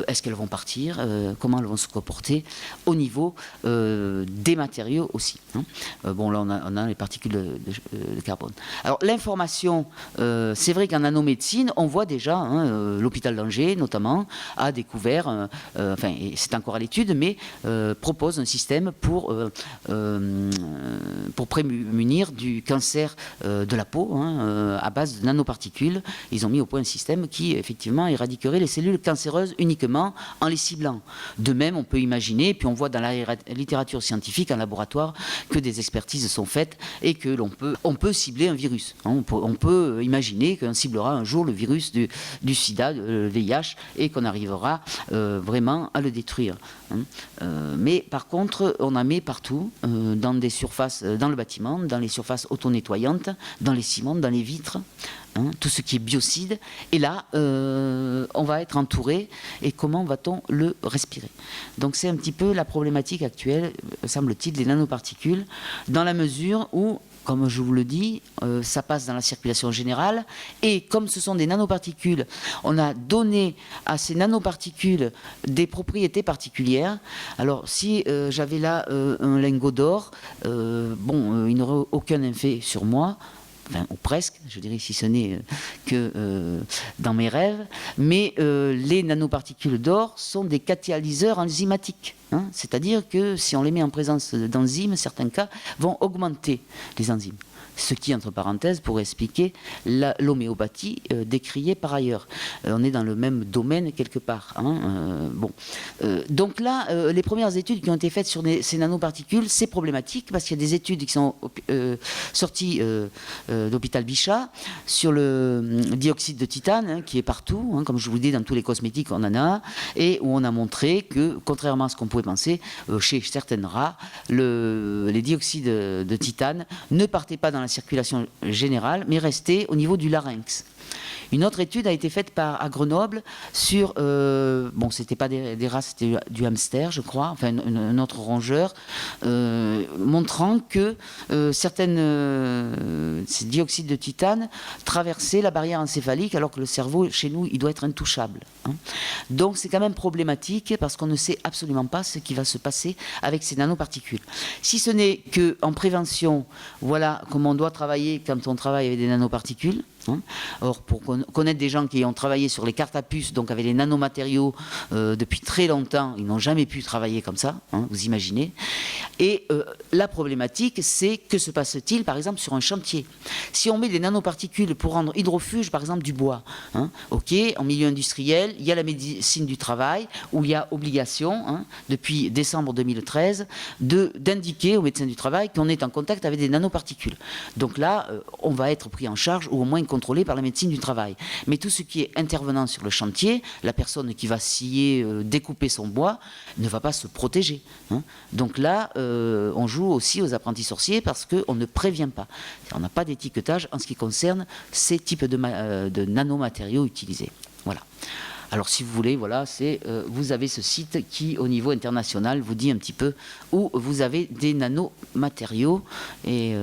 est-ce qu'elles vont partir? Comment elles vont se comporter au niveau des matériaux aussi, bon, là, on a les particules de carbone. Alors, l'information, c'est vrai qu'en nanomédecine, on voit déjà, l'hôpital d'Angers, notamment, a découvert, enfin, c'est encore à l'étude, mais propose un système pour prémunir du cancer de la peau, à base de nanoparticules. Ils ont mis au point un système qui, effectivement, éradiquerait les cellules cancéreuses uniquement en les ciblant. De même, on peut imaginer, puis on voit dans la littérature scientifique, en laboratoire, que des expertises sont faites et que on peut cibler un virus. On peut imaginer qu'on ciblera un jour le virus du sida, le VIH, et qu'on arrivera vraiment à le détruire. Mais par contre, on en met partout, dans des surfaces, dans le bâtiment, dans les surfaces auto-nettoyantes, dans les ciments, dans les vitres, tout ce qui est biocide. Et là, on va être entouré. Et comment va-t-on le respirer? Donc c'est un petit peu la problématique actuelle, semble-t-il, des nanoparticules, dans la mesure où, comme je vous le dis, ça passe dans la circulation générale, et comme ce sont des nanoparticules, on a donné à ces nanoparticules des propriétés particulières. Alors si j'avais là un lingot d'or, il n'aurait aucun effet sur moi, enfin, ou presque, je dirais, si ce n'est que dans mes rêves, mais les nanoparticules d'or sont des catalyseurs enzymatiques. C'est-à-dire que si on les met en présence d'enzymes, certains cas vont augmenter les enzymes. Ce qui, entre parenthèses, pourrait expliquer l'homéopathie décriée par ailleurs. On est dans le même domaine quelque part. Donc là, les premières études qui ont été faites sur ces nanoparticules, c'est problématique parce qu'il y a des études qui sont sorties d'hôpital Bichat sur le dioxyde de titane, qui est partout, comme je vous le dis, dans tous les cosmétiques on en a, et où on a montré que, contrairement à ce qu'on pouvait penser, chez certaines rats, les dioxydes de titane ne partaient pas dans la circulation générale, mais restait au niveau du larynx. Une autre étude a été faite à Grenoble sur, c'était pas des rats, c'était du hamster, je crois, enfin un autre rongeur, montrant que ces dioxydes de titane traversaient la barrière encéphalique, alors que le cerveau, chez nous, il doit être intouchable. Donc c'est quand même problématique parce qu'on ne sait absolument pas ce qui va se passer avec ces nanoparticules. Si ce n'est qu'en prévention, voilà comment on doit travailler quand on travaille avec des nanoparticules. Or, pour connaître des gens qui ont travaillé sur les cartes à puce, donc avec les nanomatériaux depuis très longtemps, ils n'ont jamais pu travailler comme ça, vous imaginez. Et la problématique, c'est que se passe-t-il, par exemple, sur un chantier? Si on met des nanoparticules pour rendre hydrofuge, par exemple, du bois, ok, en milieu industriel, il y a la médecine du travail, où il y a obligation, depuis décembre 2013, d'indiquer aux médecins du travail qu'on est en contact avec des nanoparticules. Donc là, on va être pris en charge, ou au moins contrôlé par la médecine du travail. Mais tout ce qui est intervenant sur le chantier, la personne qui va scier, découper son bois, ne va pas se protéger. Donc là, on joue aussi aux apprentis sorciers parce qu'on ne prévient pas. On n'a pas d'étiquetage en ce qui concerne ces types de nanomatériaux utilisés. Voilà. Alors si vous voulez, voilà, vous avez ce site qui, au niveau international, vous dit un petit peu où vous avez des nanomatériaux et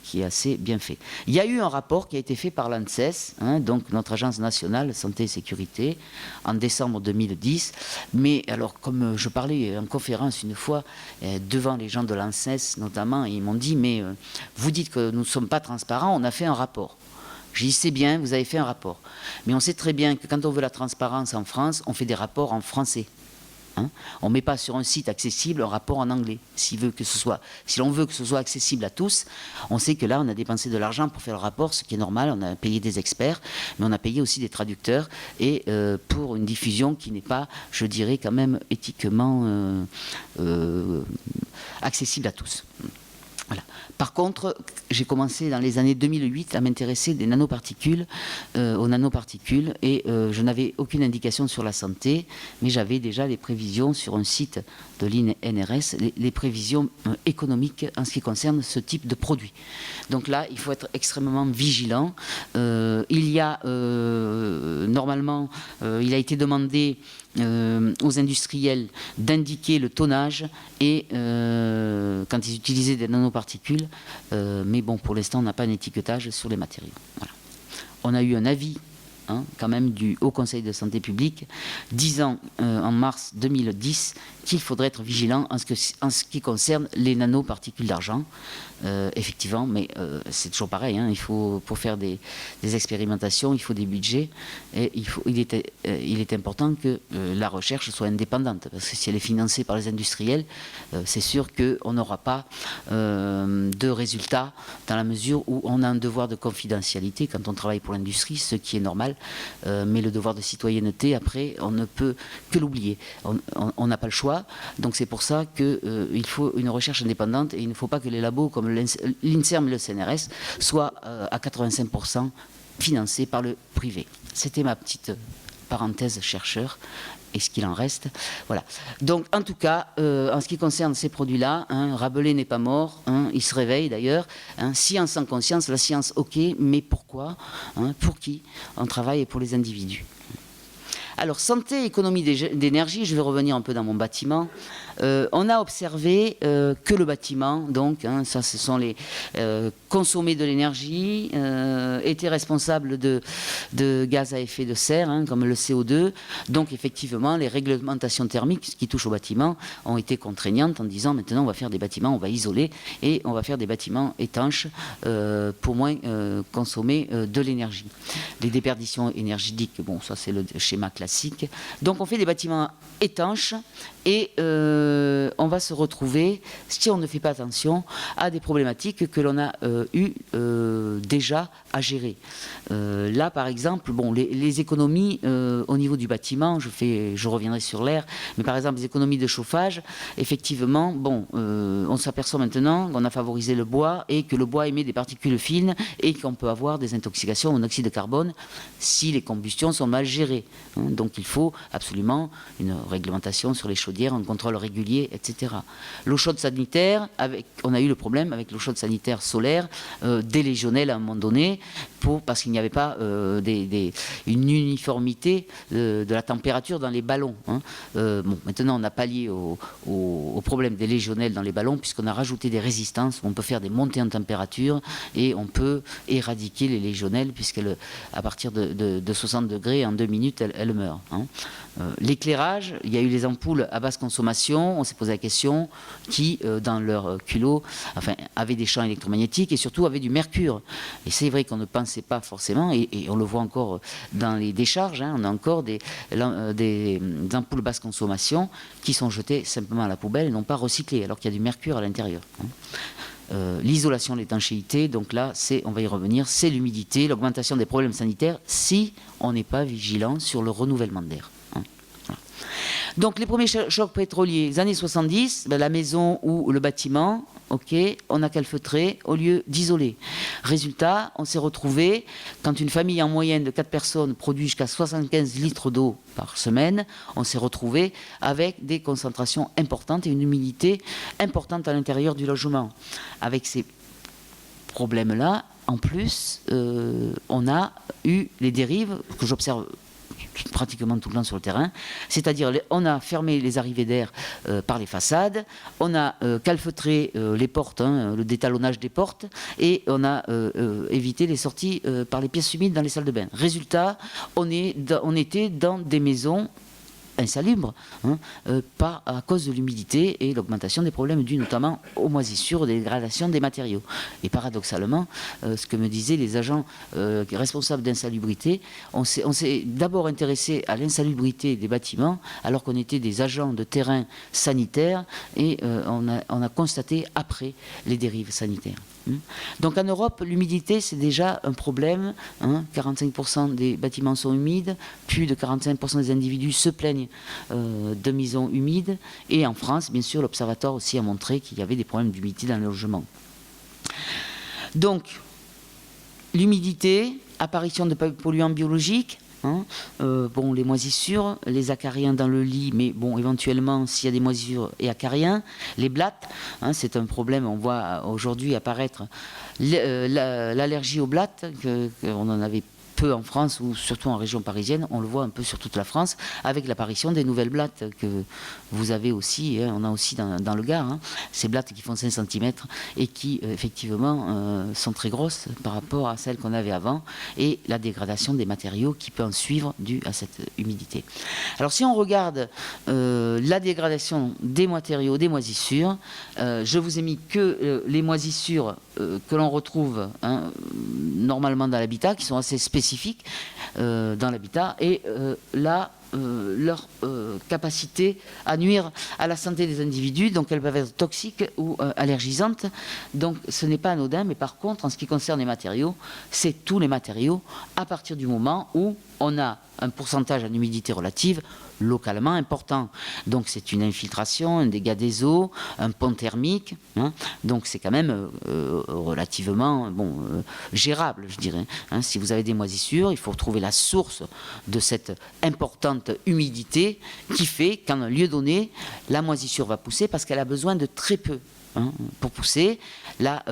qui est assez bien fait. Il y a eu un rapport qui a été fait par l'ANSES, donc notre agence nationale santé et sécurité, en décembre 2010. Mais alors, comme je parlais en conférence une fois devant les gens de l'ANSES notamment, ils m'ont dit, mais vous dites que nous ne sommes pas transparents, on a fait un rapport. J'ai dit, c'est bien, vous avez fait un rapport. Mais on sait très bien que quand on veut la transparence en France, on fait des rapports en français. On ne met pas sur un site accessible un rapport en anglais. Si l'on veut que ce soit accessible à tous, on sait que là, on a dépensé de l'argent pour faire le rapport, ce qui est normal. On a payé des experts, mais on a payé aussi des traducteurs et pour une diffusion qui n'est pas, je dirais, quand même éthiquement accessible à tous. Voilà. Par contre, j'ai commencé dans les années 2008 à m'intéresser aux nanoparticules, et je n'avais aucune indication sur la santé, mais j'avais déjà les prévisions sur un site de l'INRS, les prévisions économiques en ce qui concerne ce type de produit. Donc là, il faut être extrêmement vigilant. Il y a normalement, il a été demandé aux industriels d'indiquer le tonnage et quand ils utilisaient des nanoparticules, mais bon, pour l'instant on n'a pas un étiquetage sur les matériaux. Voilà. On a eu un avis quand même du Haut Conseil de santé publique disant en mars 2010 qu'il faudrait être vigilant en ce qui concerne les nanoparticules d'argent. Effectivement, mais c'est toujours pareil, pour faire des expérimentations, il faut des budgets et il est important que la recherche soit indépendante, parce que si elle est financée par les industriels, c'est sûr qu'on n'aura pas de résultats dans la mesure où on a un devoir de confidentialité quand on travaille pour l'industrie, ce qui est normal, mais le devoir de citoyenneté, après, on ne peut que l'oublier. On n'a pas le choix, donc c'est pour ça qu'il faut une recherche indépendante et il ne faut pas que les labos comme l'INSERM et le CNRS soient à 85% financés par le privé. C'était ma petite parenthèse chercheur et ce qu'il en reste. Voilà. Donc en tout cas, en ce qui concerne ces produits-là, Rabelais n'est pas mort, il se réveille d'ailleurs. Science sans conscience, la science ok, mais pourquoi pour qui? On travaille pour les individus. Alors, santé, économie d'énergie, je vais revenir un peu dans mon bâtiment. On a observé que le bâtiment, donc, ça ce sont les consommer de l'énergie, était responsable de gaz à effet de serre, comme le CO2. Donc, effectivement, les réglementations thermiques qui touchent au bâtiment ont été contraignantes en disant maintenant on va faire des bâtiments, on va isoler et on va faire des bâtiments étanches pour moins consommer de l'énergie. Les déperditions énergétiques, bon, ça c'est le schéma classique. Donc on fait des bâtiments étanches et on va se retrouver, si on ne fait pas attention, à des problématiques que l'on a eu déjà à gérer. Là par exemple, bon, les économies au niveau du bâtiment, je reviendrai sur l'air, mais par exemple les économies de chauffage, effectivement, bon, on s'aperçoit maintenant qu'on a favorisé le bois et que le bois émet des particules fines et qu'on peut avoir des intoxications au monoxyde de carbone si les combustions sont mal gérées. Donc il faut absolument une réglementation sur les chaudières, un contrôle régulier, etc. L'eau chaude sanitaire, on a eu le problème avec l'eau chaude sanitaire solaire, délégionnelle à un moment donné, parce qu'il n'y avait pas une uniformité de la température dans les ballons. Bon, maintenant on a pallié au problème des légionnelles dans les ballons, puisqu'on a rajouté des résistances, on peut faire des montées en température et on peut éradiquer les légionnelles, puisqu'à partir de 60 degrés, en 2 minutes, elles meurent. L'éclairage, il y a eu les ampoules à basse consommation, on s'est posé la question, qui dans leur culot avaient des champs électromagnétiques et surtout avaient du mercure. Et c'est vrai qu'on ne pensait pas forcément, et on le voit encore dans les décharges, on a encore des ampoules basse consommation qui sont jetées simplement à la poubelle et non pas recyclées, alors qu'il y a du mercure à l'intérieur. L'isolation, l'étanchéité, donc là, on va y revenir, c'est l'humidité, l'augmentation des problèmes sanitaires si on n'est pas vigilant sur le renouvellement d'air. Donc les premiers chocs pétroliers, les années 70, la maison ou le bâtiment, ok, on a calfeutré au lieu d'isoler. Résultat, on s'est retrouvé, quand une famille en moyenne de 4 personnes produit jusqu'à 75 litres d'eau par semaine, on s'est retrouvé avec des concentrations importantes et une humidité importante à l'intérieur du logement. Avec ces problèmes-là, en plus, on a eu les dérives que j'observe pratiquement tout le temps sur le terrain, c'est-à-dire on a fermé les arrivées d'air par les façades, on a calfeutré les portes, le détalonnage des portes, et on a évité les sorties par les pièces humides dans les salles de bain. Résultat, on était dans des maisons insalubres, à cause de l'humidité et l'augmentation des problèmes dus notamment aux moisissures, aux dégradations des matériaux. Et paradoxalement, ce que me disaient les agents responsables d'insalubrité, on s'est d'abord intéressé à l'insalubrité des bâtiments alors qu'on était des agents de terrain sanitaires, et on a constaté après les dérives sanitaires. Donc en Europe, l'humidité, c'est déjà un problème. 45% des bâtiments sont humides, plus de 45% des individus se plaignent de maisons humides. Et en France, bien sûr, l'Observatoire aussi a montré qu'il y avait des problèmes d'humidité dans les logements. Donc, l'humidité, apparition de polluants biologiques, les moisissures, les acariens dans le lit, mais bon, éventuellement, s'il y a des moisissures et acariens, les blattes, c'est un problème. On voit aujourd'hui apparaître l'allergie aux blattes, qu'on en avait peu en France, ou surtout en région parisienne. On le voit un peu sur toute la France, avec l'apparition des nouvelles blattes que vous avez aussi, on a aussi dans le Gard, ces blattes qui font 5 cm et qui effectivement sont très grosses par rapport à celles qu'on avait avant, et la dégradation des matériaux qui peut en suivre due à cette humidité. Alors si on regarde la dégradation des matériaux, des moisissures, je vous ai mis que les moisissures que l'on retrouve normalement dans l'habitat, qui sont assez spécifiques dans l'habitat, et leur capacité à nuire à la santé des individus. Donc elles peuvent être toxiques ou allergisantes. Donc ce n'est pas anodin, mais par contre, en ce qui concerne les matériaux, c'est tous les matériaux à partir du moment où on a un pourcentage en humidité relative localement important. Donc c'est une infiltration, un dégât des eaux, un pont thermique. Donc c'est quand même relativement gérable, je dirais. Si vous avez des moisissures, il faut trouver la source de cette importante humidité qui fait qu'à un lieu donné, la moisissure va pousser parce qu'elle a besoin de très peu. Pour pousser, la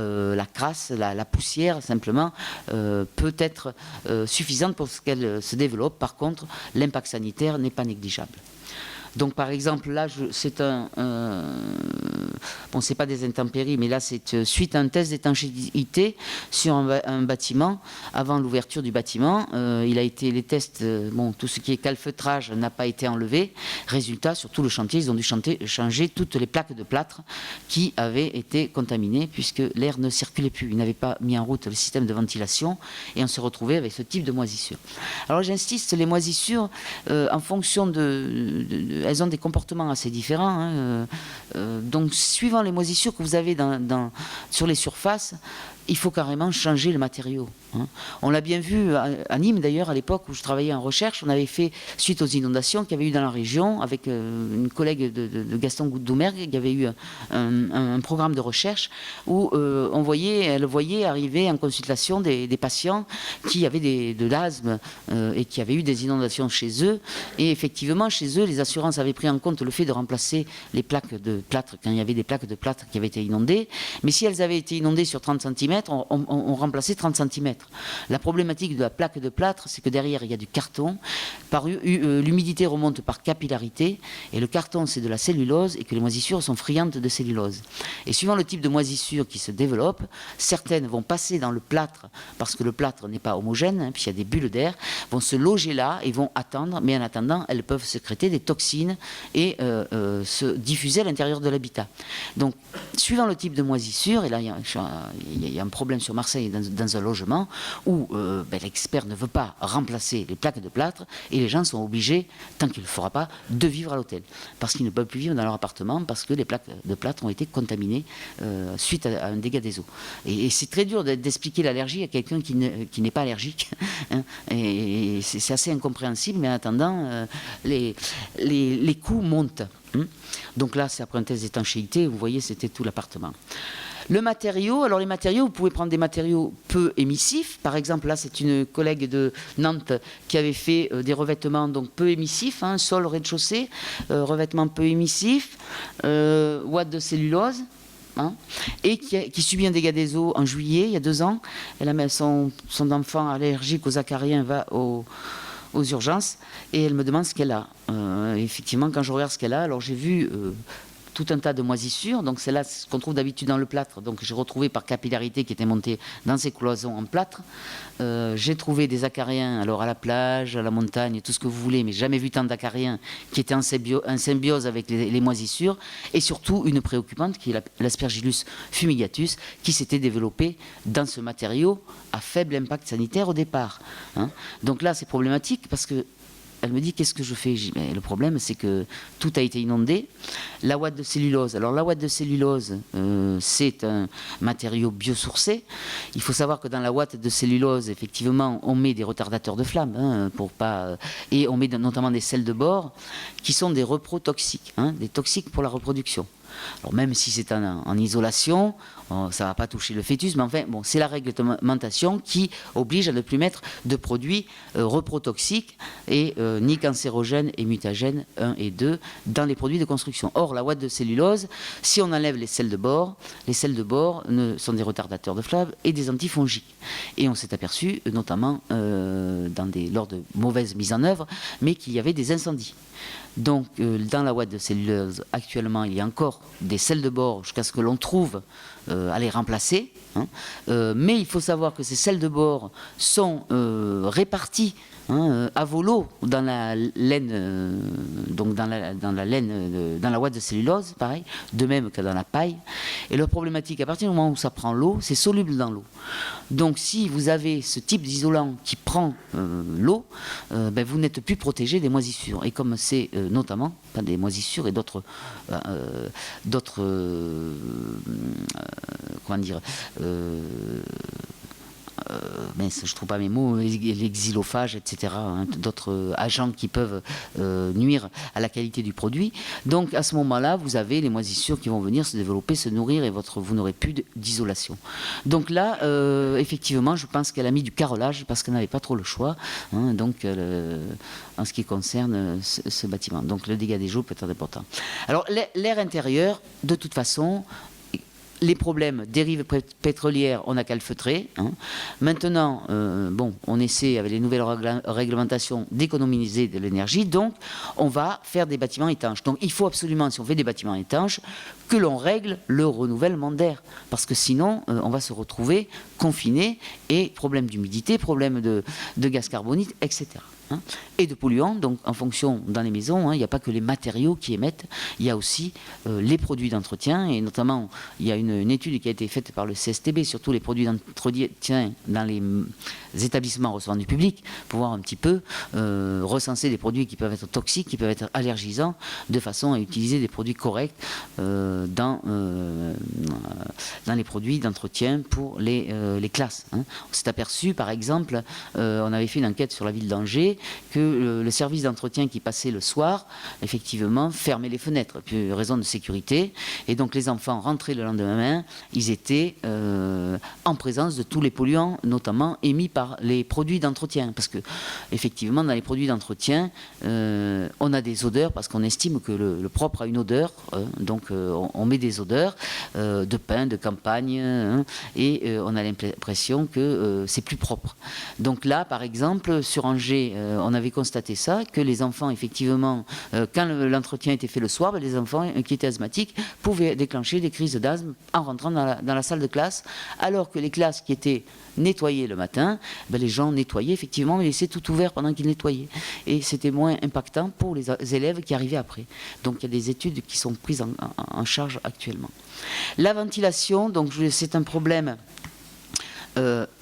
crasse, la poussière simplement peut être suffisante pour qu'elle se développe. Par contre, l'impact sanitaire n'est pas négligeable. Donc par exemple, là, c'est c'est pas des intempéries, mais là, c'est suite à un test d'étanchéité sur un bâtiment, avant l'ouverture du bâtiment. Les tests, tout ce qui est calfeutrage n'a pas été enlevé. Résultat, sur tout le chantier, ils ont dû changer toutes les plaques de plâtre qui avaient été contaminées, puisque l'air ne circulait plus. Ils n'avaient pas mis en route le système de ventilation, et on se retrouvait avec ce type de moisissure. Alors j'insiste, les moisissures, en fonction elles ont des comportements assez différents. Donc, suivant les moisissures que vous avez sur les surfaces, il faut carrément changer le matériau. On l'a bien vu à Nîmes, d'ailleurs, à l'époque où je travaillais en recherche. On avait fait, suite aux inondations qu'il y avait eu dans la région, avec une collègue de Gaston Doumergue, il y avait eu un programme de recherche où elle voyait arriver en consultation des patients qui avaient de l'asthme et qui avaient eu des inondations chez eux. Et effectivement, chez eux, les assurances avaient pris en compte le fait de remplacer les plaques de plâtre quand il y avait des plaques de plâtre qui avaient été inondées. Mais si elles avaient été inondées sur 30 cm, on remplaçait 30 cm. La problématique de la plaque de plâtre, c'est que derrière, il y a du carton. L'humidité remonte par capillarité, et le carton, c'est de la cellulose, et que les moisissures sont friandes de cellulose. Et suivant le type de moisissure qui se développe, certaines vont passer dans le plâtre, parce que le plâtre n'est pas homogène, puis il y a des bulles d'air, vont se loger là et vont attendre, mais en attendant, elles peuvent sécréter des toxines et se diffuser à l'intérieur de l'habitat. Donc, suivant le type de moisissure, et là, il y a un problème sur Marseille dans un logement où l'expert ne veut pas remplacer les plaques de plâtre, et les gens sont obligés, tant qu'il ne le fera pas, de vivre à l'hôtel, parce qu'ils ne peuvent plus vivre dans leur appartement, parce que les plaques de plâtre ont été contaminées suite à un dégât des eaux. Et c'est très dur d'expliquer l'allergie à quelqu'un qui n'est pas allergique, et c'est assez incompréhensible, mais en attendant, les coûts montent. Donc là, c'est après un test d'étanchéité, vous voyez, c'était tout l'appartement. Le matériau, alors les matériaux, vous pouvez prendre des matériaux peu émissifs. Par exemple, là, c'est une collègue de Nantes qui avait fait des revêtements donc peu émissifs, sol, rez-de-chaussée, revêtement peu émissif, ouate de cellulose. Et qui subit un dégât des eaux en juillet, il y a 2 ans. Elle a son enfant allergique aux acariens va aux aux urgences et elle me demande ce qu'elle a. Effectivement, quand je regarde ce qu'elle a, alors j'ai vu tout un tas de moisissures, donc c'est là ce qu'on trouve d'habitude dans le plâtre, donc j'ai retrouvé par capillarité qui était monté dans ces cloisons en plâtre. J'ai trouvé des acariens, alors à la plage, à la montagne, tout ce que vous voulez, mais jamais vu tant d'acariens qui étaient en symbiose avec les moisissures, et surtout une préoccupante qui est l'Aspergillus fumigatus, qui s'était développée dans ce matériau à faible impact sanitaire au départ. Hein. Donc là, c'est problématique parce que elle me dit, qu'est-ce que je fais? Le problème, c'est que tout a été inondé. La ouate de cellulose. Alors, la ouate de cellulose, c'est un matériau biosourcé. Il faut savoir que dans la ouate de cellulose, effectivement, on met des retardateurs de flamme, hein, et on met notamment des sels de bore, qui sont des reprotoxiques, hein, des toxiques pour la reproduction. Alors même si c'est en isolation, ça ne va pas toucher le fœtus, mais enfin, bon, c'est la réglementation qui oblige à ne plus mettre de produits reprotoxiques et ni cancérogènes et mutagènes 1 et 2 dans les produits de construction. Or, la ouate de cellulose, si on enlève les sels de bore sont des retardateurs de flamme et des antifongiques. Et on s'est aperçu, notamment lors de mauvaises mises en œuvre, mais qu'il y avait des incendies. Donc, dans la ouate de cellulose, actuellement, il y a encore des sels de bore jusqu'à ce que l'on trouve à les remplacer. Hein. Mais il faut savoir que ces sels de bore sont répartis à volo dans la laine, donc dans la laine, dans la ouate de cellulose, pareil, de même que dans la paille. Et leur problématique, à partir du moment où ça prend l'eau, c'est soluble dans l'eau. Donc, si vous avez ce type d'isolant qui prend l'eau, vous n'êtes plus protégé des moisissures. Et comme c'est notamment des moisissures et d'autres comment dire, je ne trouve pas mes mots, les xylophages, etc., hein, d'autres agents qui peuvent nuire à la qualité du produit. Donc à ce moment-là, vous avez les moisissures qui vont venir se développer, se nourrir, et vous n'aurez plus d'isolation. Donc là, effectivement, je pense qu'elle a mis du carrelage parce qu'elle n'avait pas trop le choix, hein, donc en ce qui concerne ce bâtiment. Donc le dégât des eaux peut être important. Alors l'air intérieur, de toute façon, les problèmes, dérives pétrolières, on n'a qu'à le feutrer. Hein. Maintenant, on essaie, avec les nouvelles réglementations, d'économiser de l'énergie. Donc, on va faire des bâtiments étanches. Donc, il faut absolument, si on fait des bâtiments étanches, que l'on règle le renouvellement d'air. Parce que sinon, on va se retrouver confiné et problème d'humidité, problème de gaz carbonique, etc. Hein, et de polluants, donc en fonction dans les maisons, il n'y a pas que les matériaux qui émettent, il y a aussi les produits d'entretien, et notamment il y a une étude qui a été faite par le CSTB sur tous les produits d'entretien dans les établissements recevant du public, pour voir un petit peu recenser des produits qui peuvent être toxiques, qui peuvent être allergisants, de façon à utiliser des produits corrects dans les produits d'entretien pour les classes. Hein. On s'est aperçu, par exemple, on avait fait une enquête sur la ville d'Angers, que le service d'entretien qui passait le soir, effectivement, fermait les fenêtres, pour raison de sécurité. Et donc les enfants rentraient le lendemain, ils étaient en présence de tous les polluants, notamment émis par les produits d'entretien. Parce que, effectivement, dans les produits d'entretien, on a des odeurs, parce qu'on estime que le propre a une odeur. Donc on met des odeurs de pain, de campagne, et on a l'impression que c'est plus propre. Donc là, par exemple, sur Angers, on avait constaté ça, que les enfants, effectivement, quand l'entretien était fait le soir, les enfants qui étaient asthmatiques pouvaient déclencher des crises d'asthme en rentrant dans la salle de classe, alors que les classes qui étaient nettoyées le matin, les gens nettoyaient effectivement, mais laissaient tout ouvert pendant qu'ils nettoyaient. Et c'était moins impactant pour les élèves qui arrivaient après. Donc il y a des études qui sont prises en charge actuellement. La ventilation, donc c'est un problème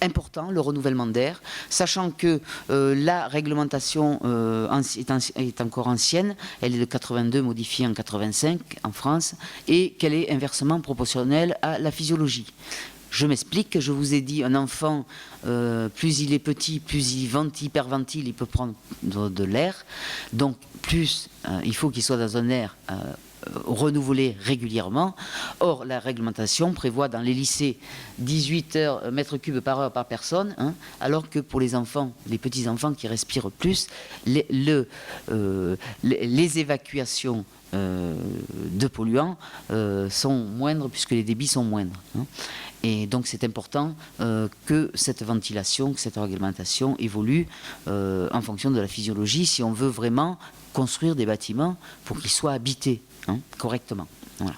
important, le renouvellement d'air, sachant que la réglementation est encore ancienne, elle est de 82, modifiée en 85 en France, et qu'elle est inversement proportionnelle à la physiologie. Je m'explique, je vous ai dit, un enfant, plus il est petit, plus il hyperventile, il peut prendre de l'air, donc plus il faut qu'il soit dans un air renouvelés régulièrement. Or, la réglementation prévoit dans les lycées 18 mètres cubes par heure par personne, hein, alors que pour les enfants, les petits-enfants qui respirent plus, les évacuations de polluants sont moindres puisque les débits sont moindres. Hein. Et donc c'est important que cette ventilation, que cette réglementation évolue en fonction de la physiologie si on veut vraiment construire des bâtiments pour qu'ils soient habités, hein, correctement. Voilà.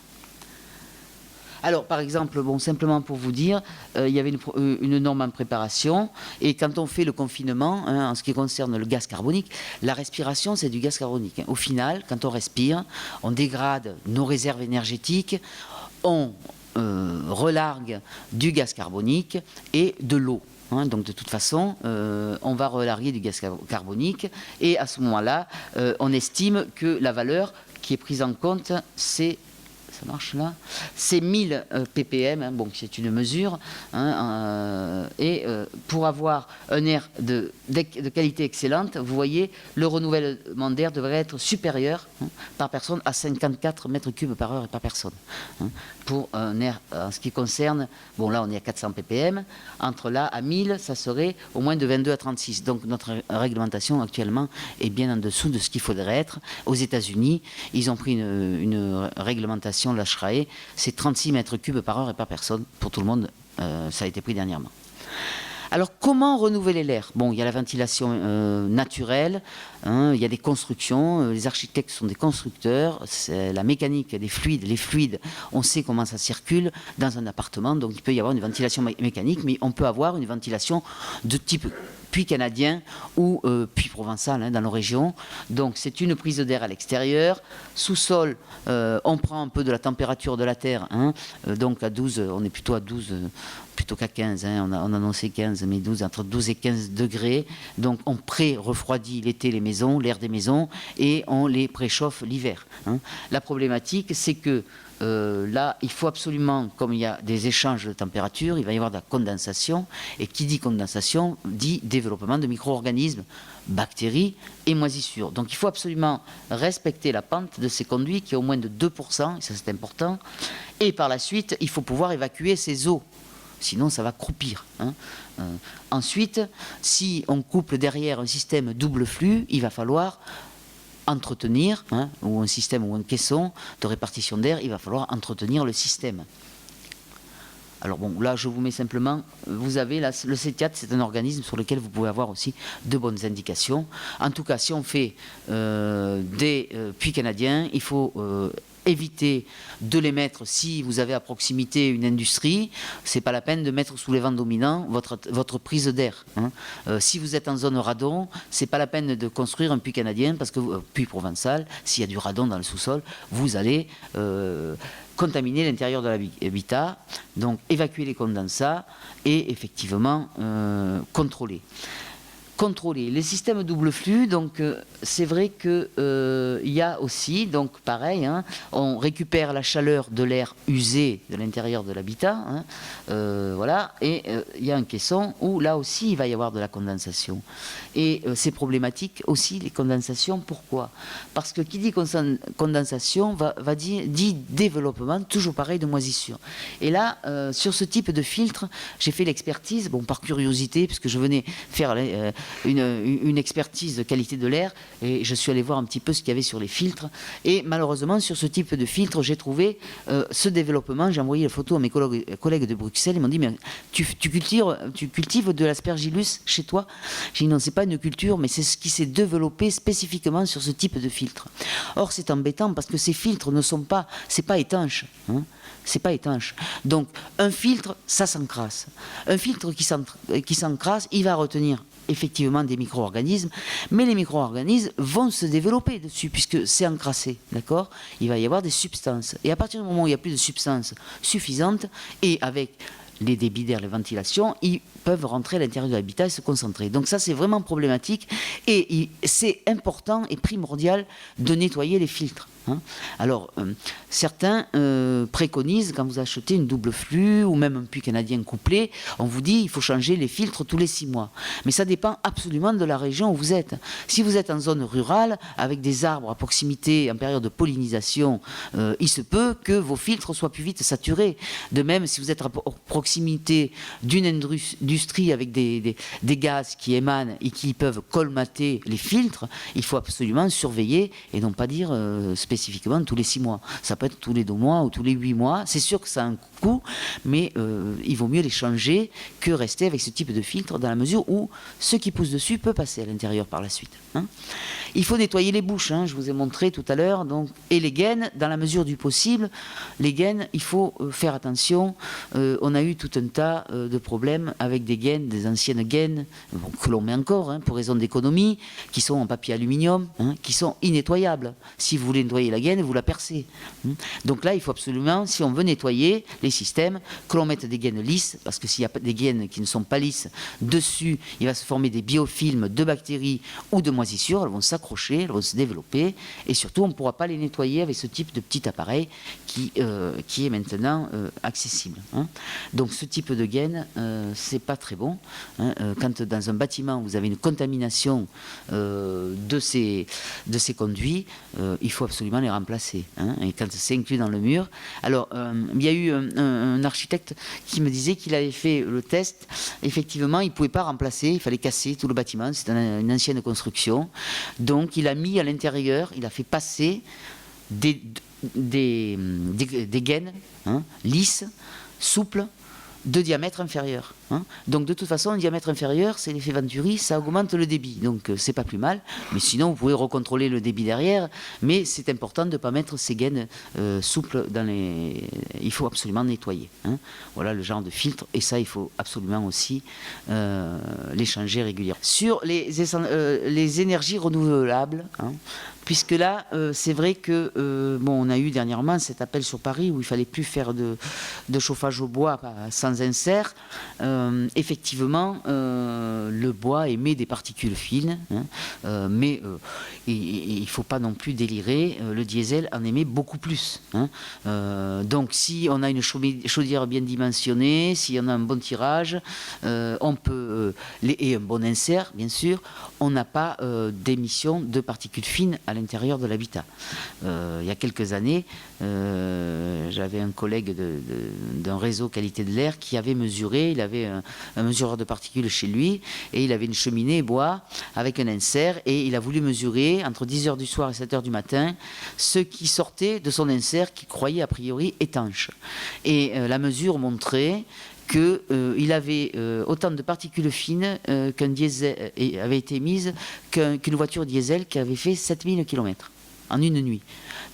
Alors, par exemple, bon, simplement pour vous dire, il y avait une norme en préparation, et quand on fait le confinement, hein, en ce qui concerne le gaz carbonique, la respiration, c'est du gaz carbonique. Hein. Au final, quand on respire, on dégrade nos réserves énergétiques, on relargue du gaz carbonique et de l'eau. Hein, donc de toute façon, on va relarguer du gaz carbonique, et à ce moment-là, on estime que la valeur qui est prise en compte, c'est... Ça marche là. C'est 1000 ppm, hein, bon, c'est une mesure, hein, et pour avoir un air de qualité excellente, vous voyez, le renouvellement d'air devrait être supérieur, hein, par personne à 54 mètres cubes par heure et par personne. Hein, pour un air, en ce qui concerne, bon là on est à 400 ppm, entre là à 1000, ça serait au moins de 22 à 36. Donc notre réglementation actuellement est bien en dessous de ce qu'il faudrait être. Aux États-Unis, ils ont pris une réglementation, la SRAE, c'est 36 mètres cubes par heure et par personne pour tout le monde, ça a été pris dernièrement. Alors, comment renouveler l'air? Bon, il y a la ventilation naturelle, hein, il y a des constructions, les architectes sont des constructeurs, c'est la mécanique des fluides, les fluides, on sait comment ça circule dans un appartement, donc il peut y avoir une ventilation mécanique, mais on peut avoir une ventilation de type puits canadien ou puits provençal, hein, dans nos régions. Donc c'est une prise d'air à l'extérieur. Sous-sol, on prend un peu de la température de la terre, hein, donc à 12, on est plutôt à 12, plutôt qu'à 15, hein, on annonçait 15, mais 12, entre 12 et 15 degrés. Donc on pré-refroidit l'été les maisons, l'air des maisons, et on les préchauffe l'hiver. Hein. La problématique, c'est que là, il faut absolument, comme il y a des échanges de température, il va y avoir de la condensation, et qui dit condensation dit développement de micro-organismes, bactéries et moisissures. Donc il faut absolument respecter la pente de ces conduits qui est au moins de 2%, et ça c'est important, et par la suite, il faut pouvoir évacuer ces eaux. Sinon, ça va croupir. Hein. Ensuite, si on couple derrière un système double flux, il va falloir entretenir, hein, ou un système ou un caisson de répartition d'air, il va falloir entretenir le système. Alors bon, là je vous mets simplement, vous avez là, le CETIAT, c'est un organisme sur lequel vous pouvez avoir aussi de bonnes indications. En tout cas, si on fait des puits canadiens, il faut éviter de les mettre, si vous avez à proximité une industrie, c'est pas la peine de mettre sous les vents dominants votre prise d'air. Hein. Si vous êtes en zone radon, c'est pas la peine de construire un puits canadien, parce que puits provençal, s'il y a du radon dans le sous-sol, vous allez contaminer l'intérieur de l'habitat, donc évacuer les condensats et effectivement contrôler les systèmes double flux. Donc c'est vrai que il y a aussi, donc pareil, hein, on récupère la chaleur de l'air usé de l'intérieur de l'habitat, hein, voilà, et il y a un caisson où là aussi il va y avoir de la condensation, et c'est problématique aussi les condensations. Pourquoi? Parce que qui dit condensation va dit développement, toujours pareil, de moisissure. Et là sur ce type de filtre, j'ai fait l'expertise, bon, par curiosité, puisque je venais faire une expertise de qualité de l'air, et je suis allé voir un petit peu ce qu'il y avait sur les filtres, et malheureusement sur ce type de filtre j'ai trouvé ce développement. J'ai envoyé la photo à mes collègues de Bruxelles, ils m'ont dit mais tu cultives de l'aspergillus chez toi? J'ai dit non, c'est pas une culture, mais c'est ce qui s'est développé spécifiquement sur ce type de filtre. Or c'est embêtant parce que ces filtres ne sont pas, c'est pas étanche, hein. C'est pas étanche. Donc un filtre, ça s'encrasse. Un filtre qui s'encrasse, il va retenir effectivement des micro-organismes, mais les micro-organismes vont se développer dessus puisque c'est encrassé, d'accord? Il va y avoir des substances. Et à partir du moment où il n'y a plus de substances suffisantes, et avec les débits d'air, les ventilations, ils peuvent rentrer à l'intérieur de l'habitat et se concentrer. Donc ça, c'est vraiment problématique, et c'est important et primordial de nettoyer les filtres. hein. Alors, certains préconisent, quand vous achetez une double flux ou même un puits canadien couplé, on vous dit il faut changer les filtres tous les 6 mois. Mais ça dépend absolument de la région où vous êtes. Si vous êtes en zone rurale, avec des arbres à proximité en période de pollinisation, il se peut que vos filtres soient plus vite saturés. De même, si vous êtes à proximité d'une industrie avec des gaz qui émanent et qui peuvent colmater les filtres, il faut absolument surveiller et non pas dire spécifiquement tous les 6 mois. Ça peut être tous les 2 mois ou tous les 8 mois. C'est sûr que ça a un coût, mais il vaut mieux les changer que rester avec ce type de filtre dans la mesure où ce qui pousse dessus peut passer à l'intérieur par la suite, hein. Il faut nettoyer les bouches, hein, je vous ai montré tout à l'heure, et les gaines, dans la mesure du possible. Les gaines, il faut faire attention. On a eu tout un tas de problèmes avec des gaines, des anciennes gaines, bon, que l'on met encore, hein, pour raison d'économie, qui sont en papier aluminium, hein, qui sont innettoyables. Si vous voulez nettoyer la gaine, vous la percez, hein. Donc là, il faut absolument, si on veut nettoyer les systèmes, que l'on mette des gaines lisses, parce que s'il y a des gaines qui ne sont pas lisses, dessus, il va se former des biofilms de bactéries ou de moisissures, elles vont s'accrocher, elles vont se développer, et surtout, on ne pourra pas les nettoyer avec ce type de petit appareil qui est maintenant accessible, hein. Donc ce type de gaine, c'est pas très bon, hein. Quand dans un bâtiment, vous avez une contamination de ces conduits, il faut absolument les remplacer, hein. Et quand c'est inclus dans le mur, alors il y a eu un architecte qui me disait qu'il avait fait le test. Effectivement, il ne pouvait pas remplacer, il fallait casser tout le bâtiment, c'est une ancienne construction. Donc il a mis à l'intérieur, il a fait passer des gaines, hein, lisses, souples, de diamètre inférieur, hein. Donc de toute façon, un diamètre inférieur, c'est l'effet Venturi, ça augmente le débit, donc c'est pas plus mal, mais sinon vous pouvez recontrôler le débit derrière, mais c'est important de ne pas mettre ces gaines souples dans les... Il faut absolument nettoyer, hein. Voilà le genre de filtre, et ça il faut absolument aussi les changer régulièrement. Sur les énergies renouvelables, hein, puisque là, c'est vrai que, bon, on a eu dernièrement cet appel sur Paris où il fallait plus faire de chauffage au bois sans insert. Effectivement, le bois émet des particules fines, hein, mais il ne faut pas non plus délirer. Le diesel en émet beaucoup plus, hein. Donc, si on a une chaudière bien dimensionnée, si on a un bon tirage, on peut, et un bon insert, bien sûr, on n'a pas d'émission de particules fines à l'intérieur de l'habitat. Il y a quelques années, j'avais un collègue d'un réseau qualité de l'air qui avait mesuré, il avait un mesureur de particules chez lui, et il avait une cheminée bois avec un insert, et il a voulu mesurer entre 10h du soir et 7h du matin ce qui sortait de son insert qu'il croyait a priori étanche. Et la mesure montrait qu'il avait autant de particules fines qu'un diesel avait été émise qu'une voiture diesel qui avait fait 7000 km en une nuit.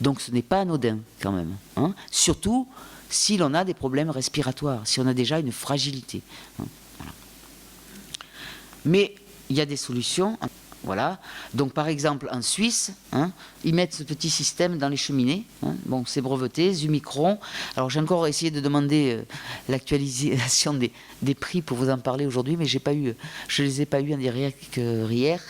Donc ce n'est pas anodin quand même, hein. Surtout si l'on a des problèmes respiratoires, si on a déjà une fragilité, hein. Voilà. Mais il y a des solutions. Voilà. Donc par exemple en Suisse, hein, ils mettent ce petit système dans les cheminées, hein. Bon, c'est breveté, Zumicron. Alors j'ai encore essayé de demander l'actualisation des prix pour vous en parler aujourd'hui, mais je ne les ai pas eu en direct hier.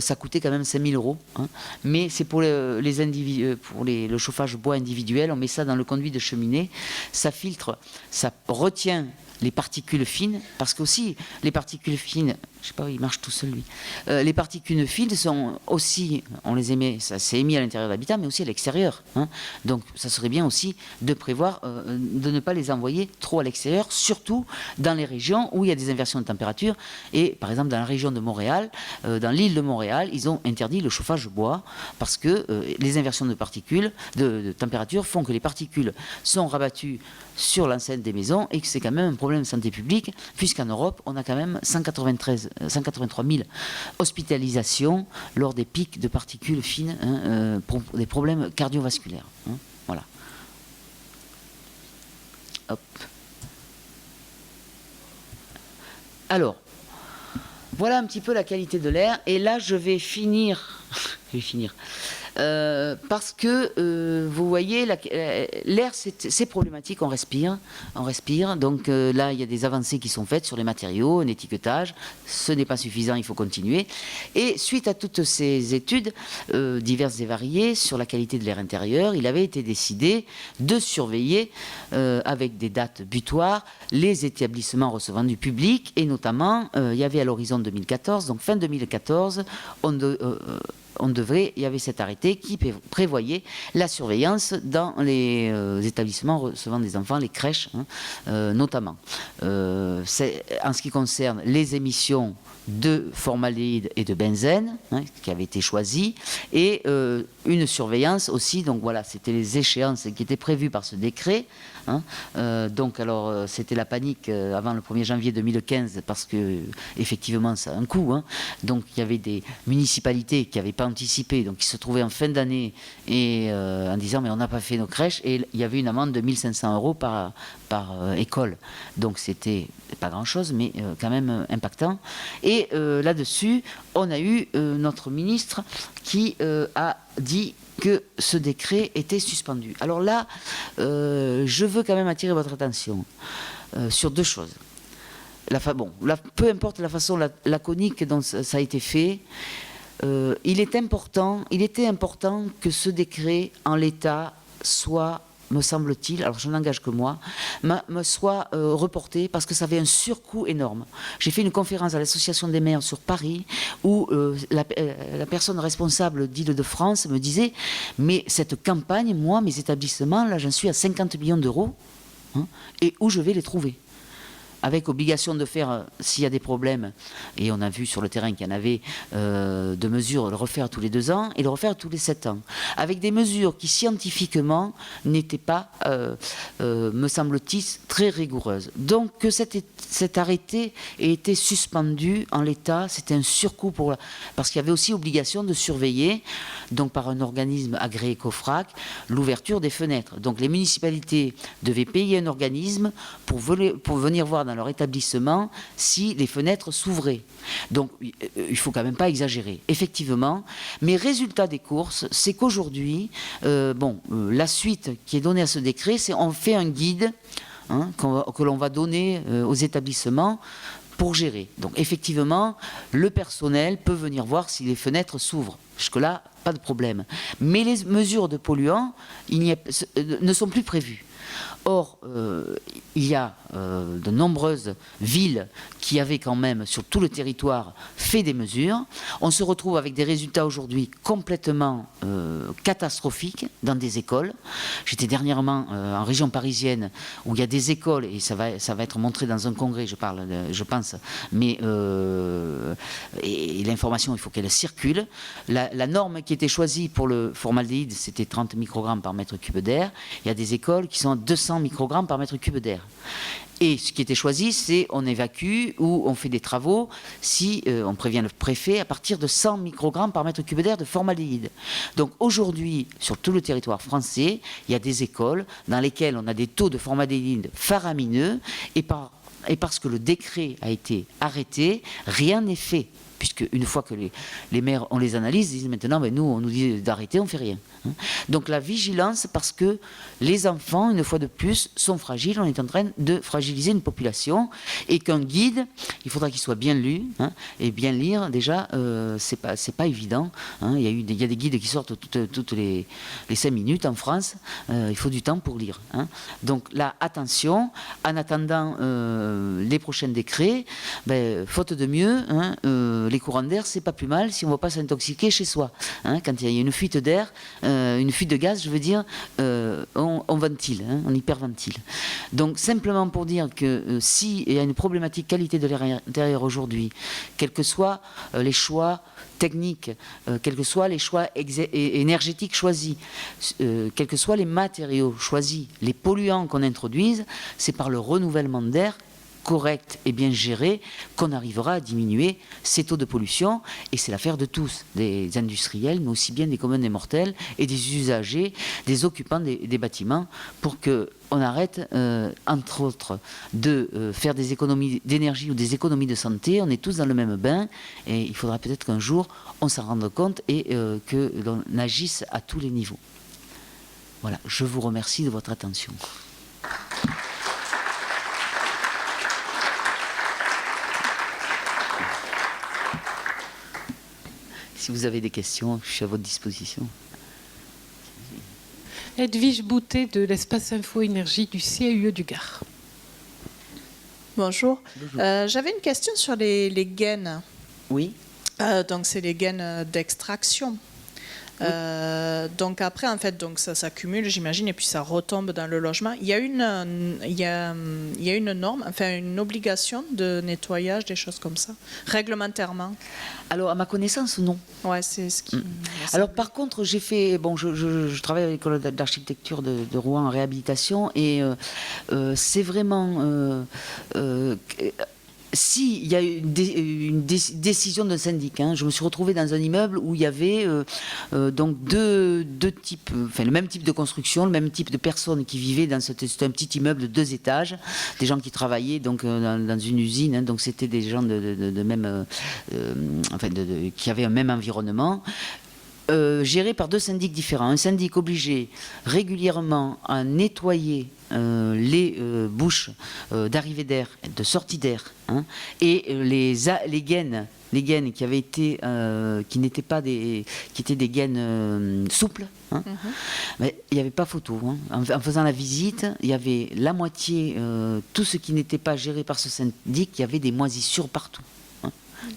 Ça coûtait quand même 5 000 €, hein. Mais c'est pour le chauffage bois individuel. On met ça dans le conduit de cheminée, ça filtre, ça retient les particules fines, parce qu'aussi les particules fines, je sais pas, il marche tout seul lui. Les particules fines sont aussi, on les émet, ça s'est émis à l'intérieur de l'habitat, mais aussi à l'extérieur, hein. Donc ça serait bien aussi de prévoir de ne pas les envoyer trop à l'extérieur, surtout dans les régions où il y a des inversions de température. Et par exemple dans la région de Montréal, dans l'île de Montréal, ils ont interdit le chauffage bois parce que les inversions de particules, de température font que les particules sont rabattues sur l'enceinte des maisons, et que c'est quand même un problème de santé publique, puisqu'en Europe, on a quand même 183 000 hospitalisations lors des pics de particules fines, hein, pour des problèmes cardiovasculaires, hein. Voilà. Hop. Alors, voilà un petit peu la qualité de l'air, et là je vais finir Parce que, vous voyez, l'air, c'est problématique, on respire. Donc là, il y a des avancées qui sont faites sur les matériaux, un étiquetage. Ce n'est pas suffisant, il faut continuer. Et suite à toutes ces études diverses et variées sur la qualité de l'air intérieur, il avait été décidé de surveiller avec des dates butoirs les établissements recevant du public, et notamment, il y avait à l'horizon 2014, donc fin 2014, il y avait cet arrêté qui prévoyait la surveillance dans les établissements recevant des enfants, les crèches notamment. En ce qui concerne les émissions de formaldéhyde et de benzène, qui avaient été choisies, et une surveillance aussi, donc voilà, c'était les échéances qui étaient prévues par ce décret. Donc alors c'était la panique avant le 1er janvier 2015 parce que effectivement ça a un coût. Donc il y avait des municipalités qui n'avaient pas anticipé, donc qui se trouvaient en fin d'année et en disant mais on n'a pas fait nos crèches, et il y avait une amende de 1 500 € par école. Donc c'était pas grand chose mais quand même impactant. Et là-dessus on a eu notre ministre qui a dit que ce décret était suspendu. Alors là, je veux quand même attirer votre attention sur deux choses. Peu importe la façon laconique dont ça a été fait, il était important que ce décret, en l'état, soit, me semble-t-il, alors je n'engage que moi, me soit reporté parce que ça avait un surcoût énorme. J'ai fait une conférence à l'Association des maires sur Paris où la personne responsable d'Île-de-France me disait « Mais cette campagne, moi, mes établissements, là j'en suis à 50 millions d'euros, et où je vais les trouver ?» Avec obligation de faire, s'il y a des problèmes, et on a vu sur le terrain qu'il y en avait, de mesures, le refaire tous les 2 ans et le refaire tous les 7 ans. Avec des mesures qui scientifiquement n'étaient pas, me semble-t-il, très rigoureuses. Donc que cet arrêté ait été suspendu en l'état, c'était un surcoût parce qu'il y avait aussi obligation de surveiller, donc par un organisme agréé COFRAC, l'ouverture des fenêtres. Donc les municipalités devaient payer un organisme pour venir voir dans leur établissement si les fenêtres s'ouvraient. Donc il ne faut quand même pas exagérer, effectivement. Mais résultat des courses, c'est qu'aujourd'hui, la suite qui est donnée à ce décret, c'est on fait un guide que l'on va donner aux établissements pour gérer. Donc effectivement, le personnel peut venir voir si les fenêtres s'ouvrent. Jusque-là, pas de problème. Mais les mesures de polluants ne sont plus prévues. Or, il y a de nombreuses villes qui avaient quand même, sur tout le territoire, fait des mesures. On se retrouve avec des résultats aujourd'hui complètement catastrophiques dans des écoles. J'étais dernièrement en région parisienne où il y a des écoles, et ça va être montré dans un congrès, je pense, mais et l'information, il faut qu'elle circule. La norme qui était choisie pour le formaldéhyde, c'était 30 microgrammes par mètre cube d'air. Il y a des écoles qui sont à 200 microgrammes par mètre cube d'air. Et ce qui était choisi, c'est on évacue ou on fait des travaux si on prévient le préfet à partir de 100 microgrammes par mètre cube d'air de formaldéhyde. Donc aujourd'hui, sur tout le territoire français, il y a des écoles dans lesquelles on a des taux de formaldéhyde faramineux, et parce que le décret a été arrêté, rien n'est fait. Puisque une fois que les maires, on les analyse, ils disent maintenant, nous, on nous dit d'arrêter, on ne fait rien. Donc la vigilance, parce que les enfants, une fois de plus, sont fragiles. On est en train de fragiliser une population, et qu'un guide, il faudra qu'il soit bien lu, et bien lire. Déjà, c'est pas évident. Il y a des guides qui sortent toutes les 5 minutes en France. Il faut du temps pour lire. Donc là, attention. En attendant les prochains décrets, faute de mieux, les courants d'air, c'est pas plus mal si on ne va pas s'intoxiquer chez soi. Quand il y a une fuite d'air, une fuite de gaz, je veux dire, on ventile, on hyperventile. Donc simplement pour dire que s'il y a une problématique qualité de l'air intérieur aujourd'hui, quels que soient les choix techniques, quels que soient les choix énergétiques choisis, quels que soient les matériaux choisis, les polluants qu'on introduise, c'est par le renouvellement d'air correcte et bien gérée qu'on arrivera à diminuer ces taux de pollution. Et c'est l'affaire de tous, des industriels, mais aussi bien des communs des mortels et des usagers, des occupants des bâtiments, pour qu'on arrête, entre autres, de faire des économies d'énergie ou des économies de santé. On est tous dans le même bain et il faudra peut-être qu'un jour on s'en rende compte et que l'on agisse à tous les niveaux. Voilà, je vous remercie de votre attention. Si vous avez des questions, je suis à votre disposition. Edwige Boutet de l'espace Info Énergie du CAUE du Gard. Bonjour. Bonjour. J'avais une question sur les gaines. Oui. Donc, c'est les gaines d'extraction. Donc après, en fait, donc ça s'accumule, j'imagine, et puis ça retombe dans le logement. Il y a une norme, enfin une obligation de nettoyage, des choses comme ça, réglementairement. Alors, à ma connaissance, non. Ouais, c'est ce qui. Alors, par contre, j'ai fait. Bon, je travaille à l'école d'architecture de Rouen en réhabilitation, et c'est vraiment. Si il y a une décision d'un syndic, je me suis retrouvée dans un immeuble où il y avait donc deux types, enfin le même type de construction, le même type de personnes qui vivaient dans c'était un petit immeuble de 2 étages, des gens qui travaillaient donc dans une usine, donc c'était des gens de même, enfin qui avaient un même environnement. Géré par 2 syndics différents. Un syndic obligé régulièrement à nettoyer les bouches d'arrivée d'air, de sortie d'air, et les gaines qui avaient été, qui n'étaient pas qui étaient des gaines souples. Mais il n'y avait pas photo. En faisant la visite, il y avait la moitié, tout ce qui n'était pas géré par ce syndic, il y avait des moisissures partout.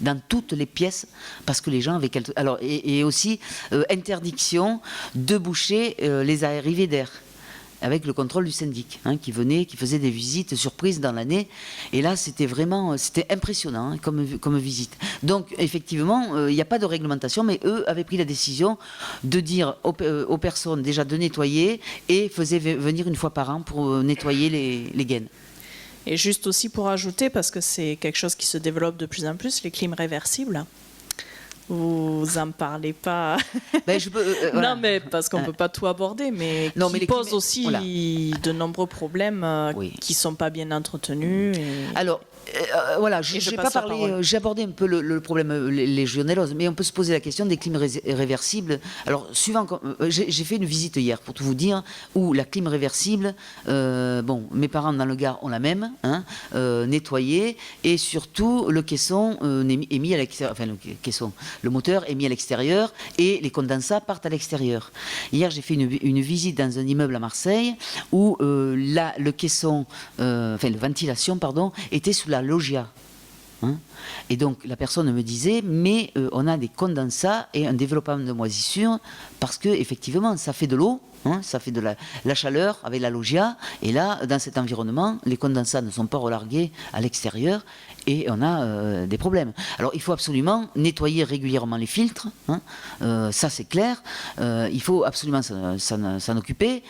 Dans toutes les pièces, parce que les gens avaient alors et aussi interdiction de boucher les arrivées d'air, avec le contrôle du syndic, qui faisait des visites surprises dans l'année. Et là, c'était impressionnant comme visite. Donc, effectivement, il n'y a pas de réglementation, mais eux avaient pris la décision de dire aux personnes déjà de nettoyer, et faisaient venir une fois par an pour nettoyer les gaines. Et juste aussi pour ajouter, parce que c'est quelque chose qui se développe de plus en plus, les clims réversibles. Vous en parlez pas. Ben, voilà. Non, mais parce qu'on peut pas tout aborder, mais qui posent aussi de nombreux problèmes qui sont pas bien entretenus. Alors, voilà, j'ai pas parlé. J'ai abordé un peu le problème légionellose, mais on peut se poser la question des clim réversibles. Alors, suivant, j'ai fait une visite hier, pour tout vous dire, où la clim réversible, bon, mes parents dans le Gard ont la même, nettoyée, et surtout le caisson est mis à l'extérieur, enfin le moteur est mis à l'extérieur et les condensats partent à l'extérieur. Hier, j'ai fait une visite dans un immeuble à Marseille où le caisson, enfin la ventilation, pardon, était sous la loggia. Et donc la personne me disait, mais on a des condensats et un développement de moisissures parce que effectivement ça fait de l'eau, ça fait de la chaleur avec la loggia, et là dans cet environnement les condensats ne sont pas relargués à l'extérieur et on a des problèmes. Alors il faut absolument nettoyer régulièrement les filtres, ça c'est clair, il faut absolument s'en occuper.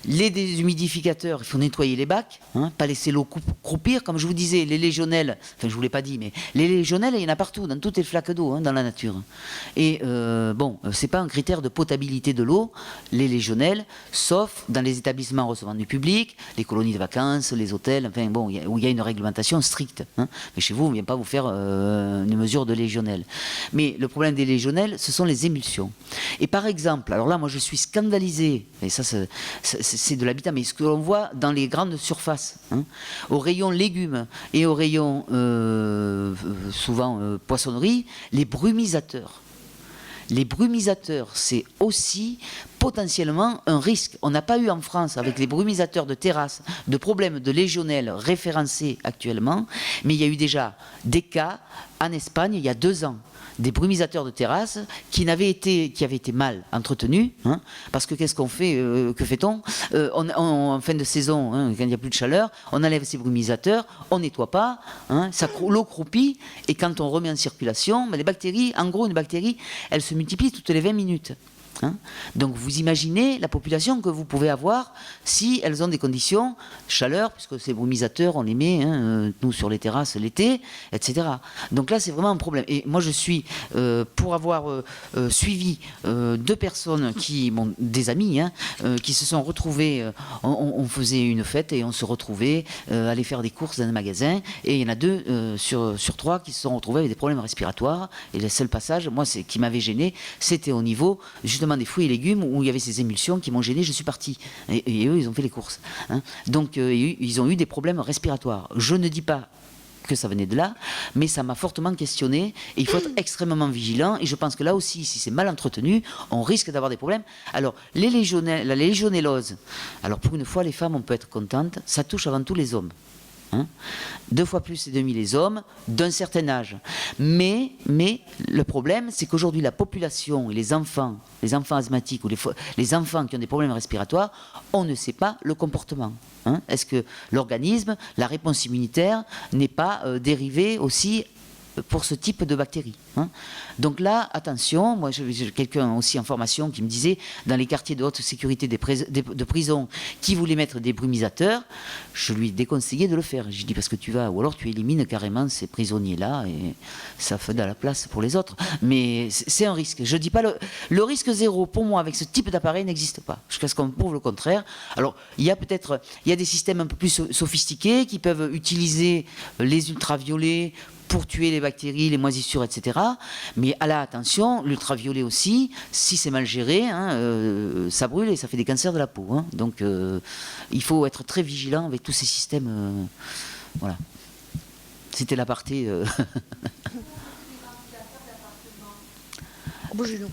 Les déshumidificateurs, il faut nettoyer les bacs, pas laisser l'eau croupir. Comme je vous disais, les légionnelles, enfin je ne vous l'ai pas dit, mais les légionnelles, il y en a partout, dans toutes les flaques d'eau, dans la nature. Et bon, ce n'est pas un critère de potabilité de l'eau, les légionnelles, sauf dans les établissements recevant du public, les colonies de vacances, les hôtels, enfin bon, où il y a une réglementation stricte. Mais chez vous, on ne vient pas vous faire une mesure de légionnelle. Mais le problème des légionnelles, ce sont les émulsions. Et par exemple, alors là, moi je suis scandalisé, et ça c'est de l'habitat, mais ce que l'on voit dans les grandes surfaces, au rayon légumes et au rayon souvent poissonnerie, les brumisateurs. Les brumisateurs, c'est aussi potentiellement un risque. On n'a pas eu en France, avec les brumisateurs de terrasse, de problèmes de légionnelle référencés actuellement, mais il y a eu déjà des cas en Espagne il y a 2 ans. Des brumisateurs de terrasse qui avaient été mal entretenus, parce que qu'est-ce qu'on fait, que fait-on en fin de saison, quand il n'y a plus de chaleur, on enlève ces brumisateurs, on nettoie pas, l'eau croupit, et quand on remet en circulation, les bactéries, en gros une bactérie, elle se multiplie toutes les 20 minutes. Hein. Donc vous imaginez la population que vous pouvez avoir si elles ont des conditions chaleur, puisque ces brumisateurs on les met, nous sur les terrasses l'été, etc. Donc là c'est vraiment un problème. Et moi je suis pour avoir suivi 2 personnes des amis, qui se sont retrouvés, on faisait une fête et on se retrouvait aller faire des courses dans un magasin, et il y en a 2 sur 3 qui se sont retrouvés avec des problèmes respiratoires, et le seul passage, moi qui m'avait gêné, c'était au niveau justement des fruits et légumes où il y avait ces émulsions qui m'ont gêné, je suis parti. Et eux, ils ont fait les courses. Hein. Donc, ils ont eu des problèmes respiratoires. Je ne dis pas que ça venait de là, mais ça m'a fortement questionné, et il faut être extrêmement vigilant, et je pense que là aussi, si c'est mal entretenu, on risque d'avoir des problèmes. Alors, la légionellose, alors pour une fois, les femmes, on peut être contentes, ça touche avant tout les hommes. 2 fois plus et demi les hommes d'un certain âge. Mais le problème, c'est qu'aujourd'hui, la population et les enfants asthmatiques ou les enfants qui ont des problèmes respiratoires, on ne sait pas le comportement. Est-ce que l'organisme, la réponse immunitaire n'est pas dérivée aussi pour ce type de bactéries. Donc là, attention, moi j'ai quelqu'un aussi en formation qui me disait, dans les quartiers de haute sécurité de prison, qui voulait mettre des brumisateurs, je lui ai déconseillé de le faire. J'ai dit parce que ou alors tu élimines carrément ces prisonniers-là, et ça fait de la place pour les autres. Mais c'est un risque. Je dis pas le risque zéro, pour moi, avec ce type d'appareil n'existe pas. Jusqu'à ce qu'on prouve le contraire. Alors, il y a des systèmes un peu plus sophistiqués qui peuvent utiliser les ultraviolets pour tuer les bactéries, les moisissures, etc. Mais à la attention, l'ultraviolet aussi, si c'est mal géré, ça brûle et ça fait des cancers de la peau. Donc il faut être très vigilant avec tous ces systèmes. Voilà. C'était l'aparté.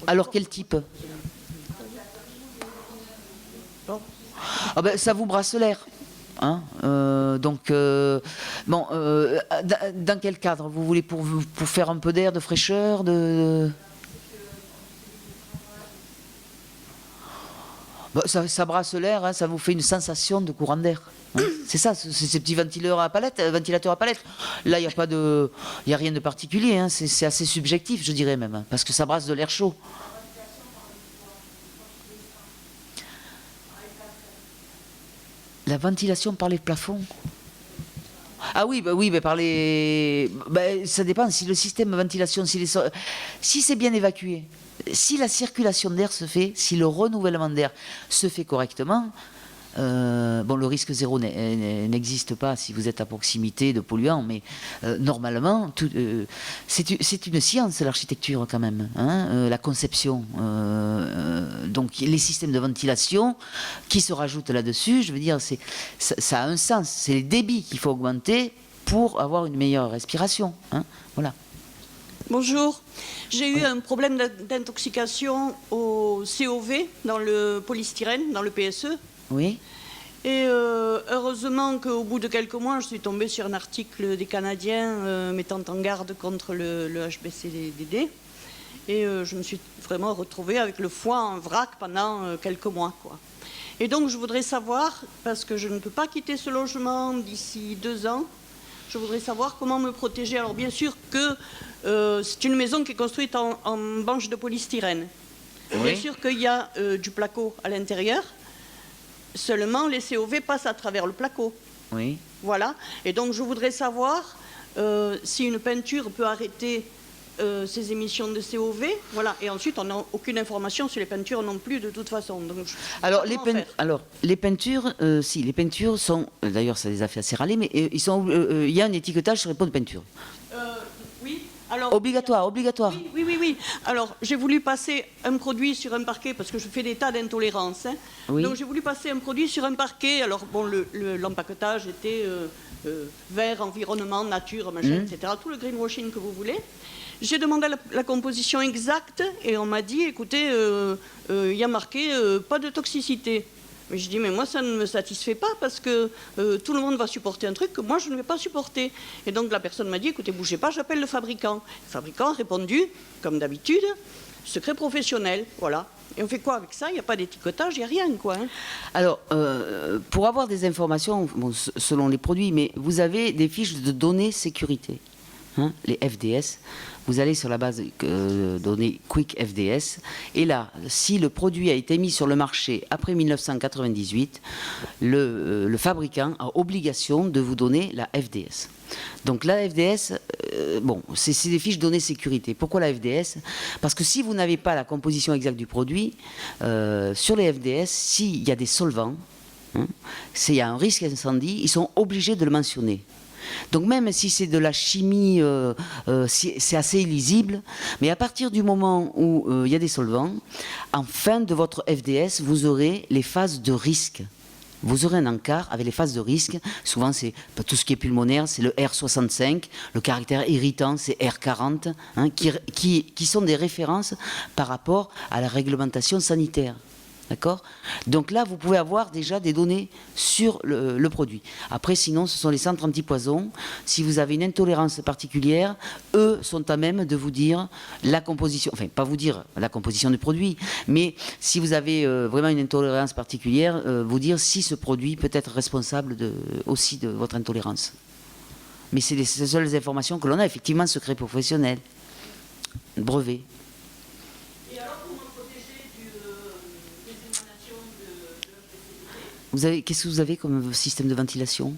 Alors quel type? Ça vous brasse l'air. Dans quel cadre vous voulez, pour faire un peu d'air, de fraîcheur, ça brasse l'air, ça vous fait une sensation de courant d'air. C'est ça, ces petits ventilateurs à palette. Là, il n'y a rien de particulier. C'est assez subjectif, je dirais même, parce que ça brasse de l'air chaud. La ventilation par les plafonds. Ah oui, par les. Ça dépend si le système de ventilation, si c'est bien évacué, si la circulation d'air se fait, si le renouvellement d'air se fait correctement. Le risque zéro n'existe pas si vous êtes à proximité de polluants, mais normalement, c'est une science, l'architecture quand même, la conception. Donc les systèmes de ventilation qui se rajoutent là-dessus, je veux dire, ça a un sens. C'est les débits qu'il faut augmenter pour avoir une meilleure respiration. Voilà. Bonjour, j'ai eu un problème d'intoxication au COV, dans le polystyrène, dans le PSE. Oui. Et heureusement qu'au bout de quelques mois, je suis tombée sur un article des Canadiens mettant en garde contre le HBCDD. Et je me suis vraiment retrouvée avec le foie en vrac pendant quelques mois, quoi. Et donc je voudrais savoir, parce que je ne peux pas quitter ce logement d'ici 2 ans, je voudrais savoir comment me protéger. Alors bien sûr que c'est une maison qui est construite en banche de polystyrène. Oui. Bien sûr qu'il y a du placo à l'intérieur. Seulement, les COV passent à travers le placo. Oui. Voilà. Et donc, je voudrais savoir si une peinture peut arrêter ces émissions de COV. Voilà. Et ensuite, on n'a aucune information sur les peintures non plus, de toute façon. Donc, les peintures, si, les peintures sont... D'ailleurs, ça les a fait assez râler, mais il y a un étiquetage sur les pots de peinture. Oui. Alors, obligatoire. Oui. Alors, j'ai voulu passer un produit sur un parquet parce que je fais des tas d'intolérances. Oui. Donc, j'ai voulu passer un produit sur un parquet. Alors, bon, l'empaquetage était vert, environnement, nature, machin, etc. Tout le greenwashing que vous voulez. J'ai demandé la composition exacte et on m'a dit, écoutez, il y a marqué pas de toxicité. Mais je dis, mais moi, ça ne me satisfait pas parce que tout le monde va supporter un truc que moi, je ne vais pas supporter. Et donc, la personne m'a dit, écoutez, bougez pas, j'appelle le fabricant. Le fabricant a répondu, comme d'habitude, secret professionnel, voilà. Et on fait quoi avec ça? Il n'y a pas d'étiquetage, il n'y a rien, quoi. Alors, pour avoir des informations, selon les produits, mais vous avez des fiches de données sécurité. hein, les FDS, vous allez sur la base de données Quick FDS, et là, si le produit a été mis sur le marché après 1998, le fabricant a obligation de vous donner la FDS. Donc la FDS, bon, c'est des fiches données sécurité. Pourquoi la FDS? Parce que si vous n'avez pas la composition exacte du produit, sur les FDS, s'il y a des solvants, hein, s'il y a un risque incendie, ils sont obligés de le mentionner. Donc même si c'est de la chimie, c'est assez illisible, mais à partir du moment où il y a des solvants, en fin de votre FDS, vous aurez les phases de risque. Vous aurez un encart avec les phases de risque. Souvent, c'est tout ce qui est pulmonaire, c'est le R65. Le caractère irritant, c'est R40, hein, qui sont des références par rapport à la réglementation sanitaire. D'accord? Donc là, vous pouvez avoir déjà des données sur le produit. Après, sinon, ce sont les centres antipoison. Si vous avez une intolérance particulière, eux sont à même de vous dire la composition, enfin, pas vous dire la composition du produit, mais si vous avez vraiment une intolérance particulière, vous dire si ce produit peut être responsable aussi de votre intolérance. Mais c'est les seules informations que l'on a, effectivement, secret professionnel, brevet. Qu'est-ce que vous avez comme système de ventilation?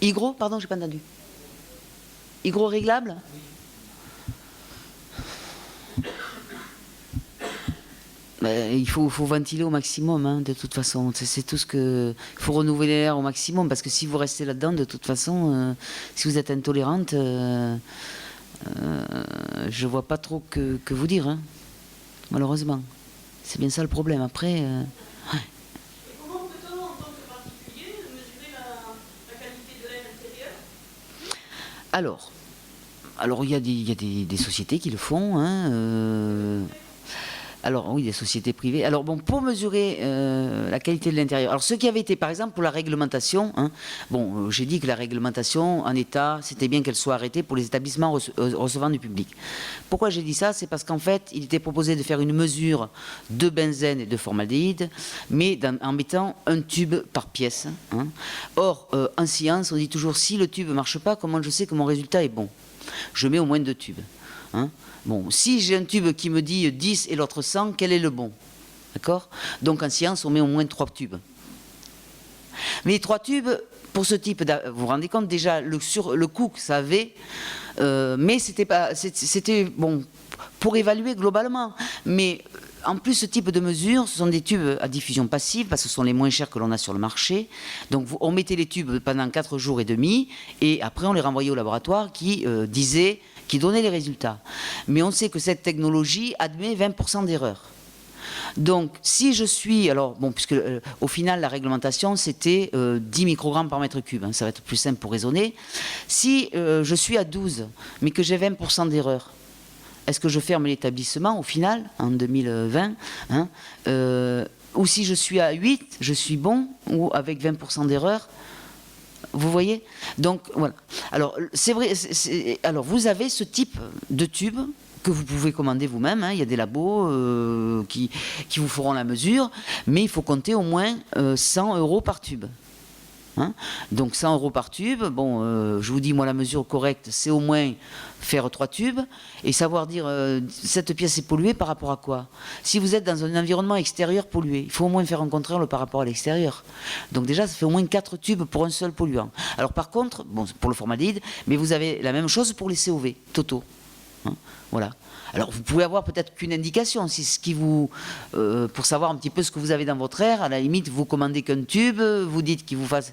Hygro, pardon, j'ai pas entendu. Hygro réglable? Il faut ventiler au maximum, hein, de toute façon. C'est tout ce que... Il faut renouveler l'air au maximum, parce que si vous restez là-dedans, de toute façon, si vous êtes intolérante, je vois pas trop que vous dire, hein. Malheureusement. C'est bien ça le problème. Après... Et comment peut-on, en tant que particulier, mesurer la qualité de l'air intérieur? Alors il y a des sociétés qui le font, hein, alors oui, des sociétés privées. Alors bon, pour mesurer la qualité de l'intérieur, alors ce qui avait été par exemple pour la réglementation, hein, bon, j'ai dit que la réglementation en état, c'était bien qu'elle soit arrêtée pour les établissements recevant du public. Pourquoi j'ai dit ça? C'est parce qu'en fait, il était proposé de faire une mesure de benzène et de formaldéhyde, mais en mettant un tube par pièce, hein. Or, en science, on dit toujours, si le tube ne marche pas, comment je sais que mon résultat est bon? Je mets au moins 2 tubes, hein. Bon, si j'ai un tube qui me dit 10 et l'autre 100, quel est le bon? D'accord? Donc en science, on met au moins 3 tubes. Mais les 3 tubes, pour ce type, vous vous rendez compte déjà le coût que ça avait, mais c'était bon pour évaluer globalement. Mais en plus, ce type de mesures, ce sont des tubes à diffusion passive, parce que ce sont les moins chers que l'on a sur le marché. Donc on mettait les tubes pendant 4 jours et demi, et après on les renvoyait au laboratoire qui donnait les résultats. Mais on sait que cette technologie admet 20% d'erreur. Donc, si je suis... Alors, bon, puisque au final, la réglementation, c'était 10 microgrammes par mètre cube. Hein, ça va être plus simple pour raisonner. Si je suis à 12, mais que j'ai 20% d'erreur, est-ce que je ferme l'établissement, au final, en 2020, hein, ou si je suis à 8, je suis bon, ou avec 20% d'erreur? Vous voyez? Donc, voilà. Alors, c'est vrai... Alors, vous avez ce type de tube que vous pouvez commander vous-même, hein. Il y a des labos qui vous feront la mesure, mais il faut compter au moins 100 € par tube. Hein? Donc 100 € par tube, bon, je vous dis, moi, la mesure correcte, c'est au moins faire 3 tubes, et savoir dire, cette pièce est polluée par rapport à quoi? Si vous êtes dans un environnement extérieur pollué, il faut au moins faire un contrôle par rapport à l'extérieur. Donc déjà, ça fait au moins 4 tubes pour un seul polluant. Alors par contre, bon, pour le formaldéhyde, mais vous avez la même chose pour les COV, totaux. Hein? Voilà. Alors vous pouvez avoir peut-être qu'une indication, si ce qui vous, pour savoir un petit peu ce que vous avez dans votre air, à la limite vous commandez qu'un tube, vous dites qu'il vous fasse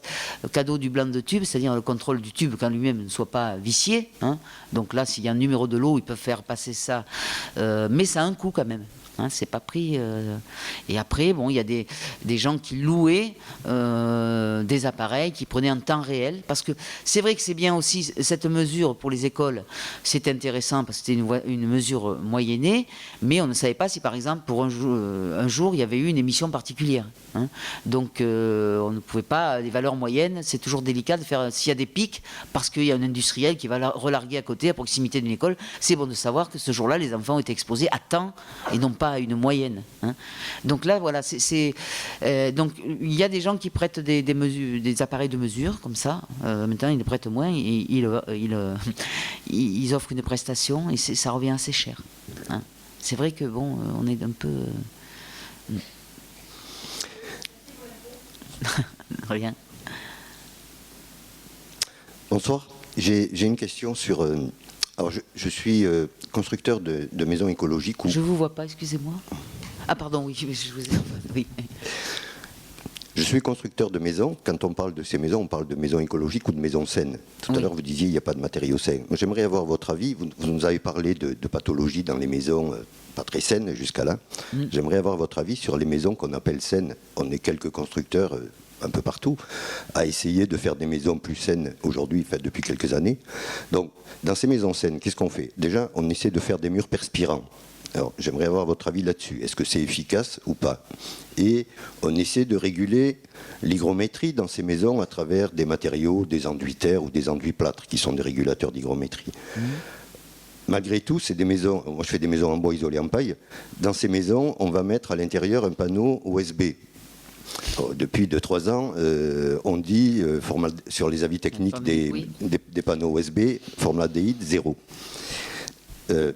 cadeau du blanc de tube, c'est-à-dire le contrôle du tube quand lui-même ne soit pas vicié, hein. Donc là s'il y a un numéro de lot, ils peuvent faire passer ça, mais ça a un coût quand même. Hein, c'est pas pris. Et après, bon, il y a des gens qui louaient des appareils, qui prenaient en temps réel, parce que c'est vrai que c'est bien aussi cette mesure pour les écoles. C'est intéressant parce que c'était une mesure moyennée, mais on ne savait pas si, par exemple, pour un jour, il y avait eu une émission particulière. Hein. Donc, on ne pouvait pas. Les valeurs moyennes, c'est toujours délicat de faire. S'il y a des pics, parce qu'il y a un industriel qui va relarguer à côté, à proximité d'une école, c'est bon de savoir que ce jour-là, les enfants ont été exposés à temps et non pas à une moyenne. Hein. Donc là, voilà, donc il y a des gens qui prêtent des appareils de mesure, comme ça. Maintenant, ils ne prêtent moins, ils offrent une prestation et ça revient assez cher. Hein. C'est vrai que, bon, on est un peu... Rien. Bonsoir. J'ai une question sur... alors, je suis constructeur de maisons écologiques. Je ne vous vois pas, excusez-moi. Ah, pardon, oui, je vous ai... Oui. Je suis constructeur de maisons. Quand on parle de ces maisons, on parle de maisons écologiques ou de maisons saines. Tout à l'heure, vous disiez qu'il n'y a pas de matériaux sains. J'aimerais avoir votre avis. Vous nous avez parlé de pathologies dans les maisons pas très saines jusqu'à là. J'aimerais avoir votre avis sur les maisons qu'on appelle saines. On est quelques constructeurs un peu partout à essayer de faire des maisons plus saines aujourd'hui, faites depuis quelques années. Donc, dans ces maisons saines, qu'est-ce qu'on fait? Déjà, on essaie de faire des murs perspirants. Alors, j'aimerais avoir votre avis là-dessus. Est-ce que c'est efficace ou pas? Et on essaie de réguler l'hygrométrie dans ces maisons à travers des matériaux, des enduits terre ou des enduits plâtre, qui sont des régulateurs d'hygrométrie. Malgré tout, c'est des maisons, moi je fais des maisons en bois isolé en paille. Dans ces maisons, on va mettre à l'intérieur un panneau OSB. Depuis 2-3 ans, on dit sur les avis techniques des panneaux OSB, formaldéhyde 0.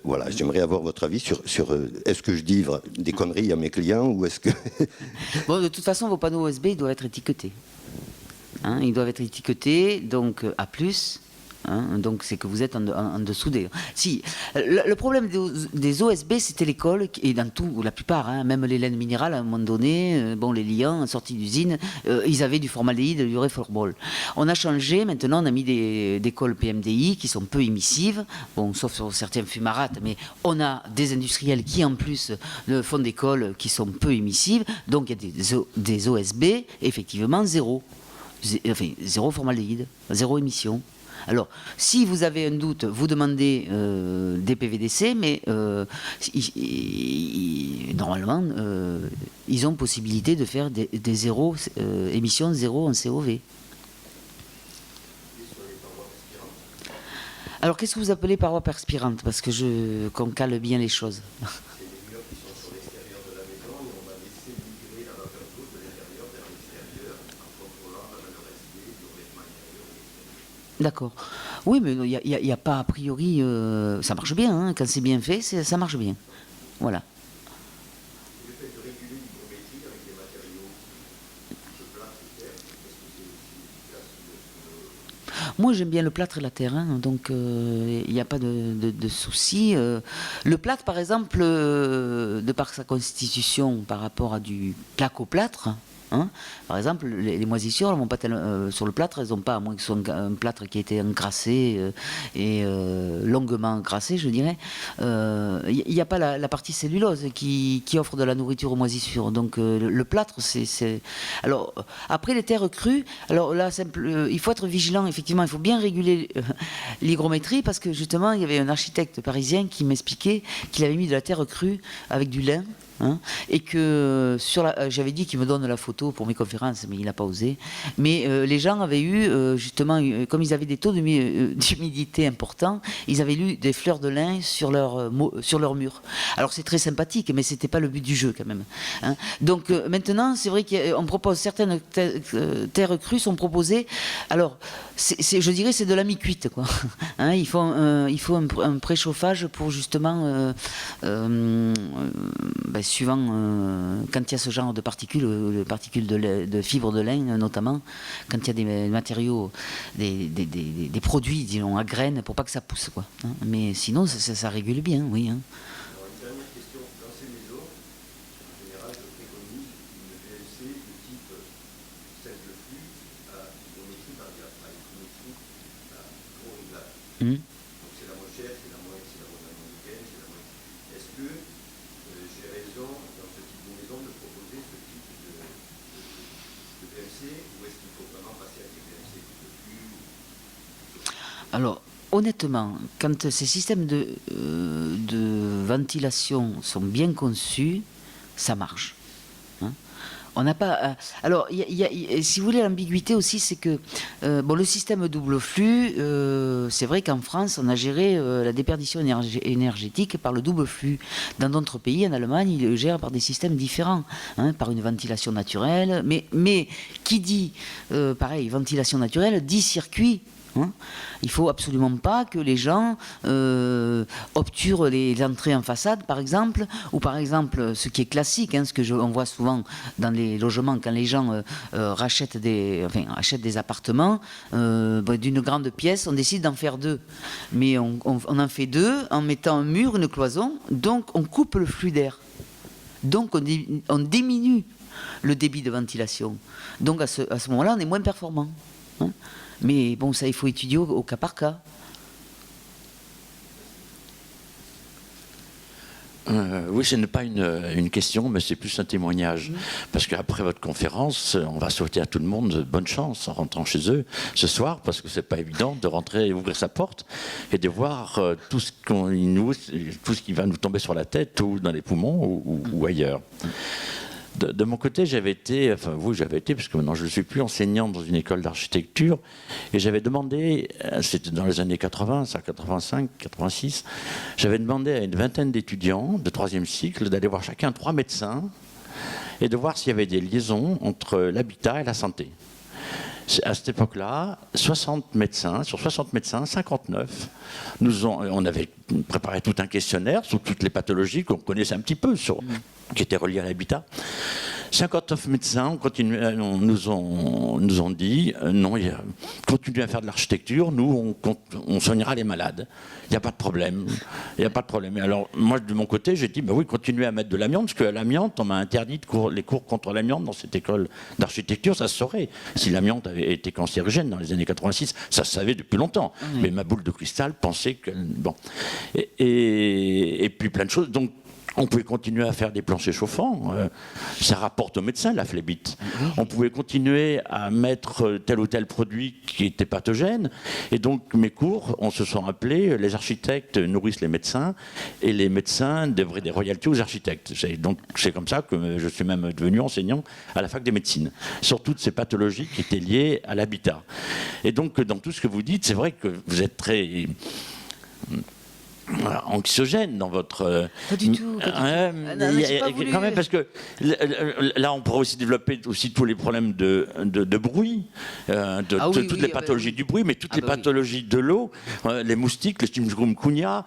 Voilà, j'aimerais avoir votre avis sur est-ce que je dis des conneries à mes clients ou est-ce que... Bon, de toute façon, vos panneaux OSB, ils doivent être étiquetés. Hein, ils doivent être étiquetés, donc A+. Hein, donc c'est que vous êtes en dessous des... Si, le problème des OSB, c'était l'école, et dans tout, la plupart, hein, même les laines minérales, à un moment donné, bon, les liants, en sortie d'usine, ils avaient du formaldéhyde, du réformol. On a changé, maintenant on a mis des cols PMDI qui sont peu émissives, bon, sauf sur certains fumarates, mais on a des industriels qui en plus font des cols qui sont peu émissives, donc il y a des OSB, effectivement zéro formaldéhyde, zéro émission. Alors, si vous avez un doute, vous demandez des PVDC, mais normalement, ils ont possibilité de faire des émissions zéro en COV. Alors, qu'est-ce que vous appelez parois perspirantes? Parce que qu'on cale bien les choses. D'accord. Oui, mais il n'y a pas a priori... ça marche bien, hein, quand c'est bien fait, ça marche bien. Voilà. Le fait de réguler l'hygrométrie avec des matériaux de plâtre et terre, est-ce que c'est aussi efficace? Moi, j'aime bien le plâtre et la terre, hein, donc il n'y a pas de souci. Le plâtre, par exemple, de par sa constitution par rapport à du placo-plâtre, hein, par exemple, les moisissures elles vont pas sur le plâtre, elles n'ont pas, à moins que ce soit un plâtre qui a été encrassé et longuement encrassé, je dirais. Il n'y a pas la partie cellulose qui offre de la nourriture aux moisissures. Donc le plâtre, c'est... Alors, après les terres crues, alors là, il faut être vigilant, effectivement, il faut bien réguler l'hygrométrie, parce que justement, il y avait un architecte parisien qui m'expliquait qu'il avait mis de la terre crue avec du lin. Hein, et que j'avais dit qu'il me donne la photo pour mes conférences, mais il n'a pas osé. Mais les gens avaient eu, justement, comme ils avaient des taux d'humidité importants, ils avaient eu des fleurs de lin sur leur mur. Alors c'est très sympathique, mais c'était pas le but du jeu quand même. Hein. Donc maintenant, c'est vrai qu'on propose certaines terres crues sont proposées. Alors, je dirais, c'est de la mi-cuite, quoi. Hein, il faut un préchauffage pour justement. Suivant quand il y a ce genre de particules de fibres de lin notamment, quand il y a des matériaux, des produits, disons, à graines, pour pas que ça pousse, quoi. Hein. Mais sinon, ça régule bien, oui. Hein. Alors, une dernière question. Dans ces maisons, en général, je préconise une PLC de type simple flux à hygrométrie variable, à hygrométrie micro-réglable. Donc c'est la moins chère, c'est la moins américaine, c'est la moins... Est-ce que j'ai raison dans ce type de maison de proposer ce type de PLC, ou est-ce qu'il faut vraiment passer à des PLC de flux? Alors, honnêtement, quand ces systèmes de ventilation sont bien conçus, ça marche. Hein. On n'a pas. Alors, si vous voulez, l'ambiguïté aussi, c'est que le système double flux, c'est vrai qu'en France, on a géré la déperdition énergétique par le double flux. Dans d'autres pays, en Allemagne, ils le gèrent par des systèmes différents, par une ventilation naturelle. Mais qui dit, pareil, ventilation naturelle, dit circuit. Il ne faut absolument pas que les gens obturent les entrées en façade, par exemple, ou par exemple, ce qui est classique, ce que on voit souvent dans les logements, quand les gens achètent des appartements, d'une grande pièce, on décide d'en faire 2. Mais on en fait 2 en mettant un mur, une cloison, donc on coupe le flux d'air. Donc on diminue le débit de ventilation. Donc à ce moment-là, on est moins performant. Mais bon, ça, il faut étudier au cas par cas. Oui, ce n'est pas une question, mais c'est plus un témoignage. Parce qu'après votre conférence, on va souhaiter à tout le monde bonne chance en rentrant chez eux ce soir, parce que c'est pas évident de rentrer et ouvrir sa porte et de voir tout ce qui va nous tomber sur la tête ou dans les poumons ou ailleurs. De mon côté, j'avais été, parce que maintenant je ne suis plus enseignant dans une école d'architecture, et j'avais demandé, c'était dans les années 80, 85, 86, j'avais demandé à une vingtaine d'étudiants de 3e cycle d'aller voir chacun 3 médecins et de voir s'il y avait des liaisons entre l'habitat et la santé. À cette époque-là, 60 médecins, sur 60 médecins, 59, on avait préparé tout un questionnaire sur toutes les pathologies qu'on connaissait un petit peu, qui étaient reliées à l'habitat. 59 médecins nous ont dit non, continuez à faire de l'architecture, nous on soignera les malades. Il n'y a pas de problème. Il n'y a pas de problème. Et alors moi de mon côté j'ai dit oui, continuez à mettre de l'amiante, parce que l'amiante, on m'a interdit les cours contre l'amiante dans cette école d'architecture, ça se saurait. Si l'amiante avait été cancérigène dans les années 86, ça se savait depuis longtemps. Mais ma boule de cristal pensait que et puis plein de choses. Donc on pouvait continuer à faire des planchers chauffants, ça rapporte aux médecins la phlébite. On pouvait continuer à mettre tel ou tel produit qui était pathogène. Et donc mes cours, on se sont appelés, les architectes nourrissent les médecins et les médecins devraient des royalties aux architectes. Donc c'est comme ça que je suis même devenu enseignant à la fac des médecines, sur toutes ces pathologies qui étaient liées à l'habitat. Et donc dans tout ce que vous dites, c'est vrai que vous êtes très anxiogène dans votre... Pas du tout. Quand même, parce que là, on pourrait aussi développer aussi tous les problèmes de bruit, toutes les pathologies du bruit, mais toutes les pathologies de l'eau, les moustiques, le chikungunya,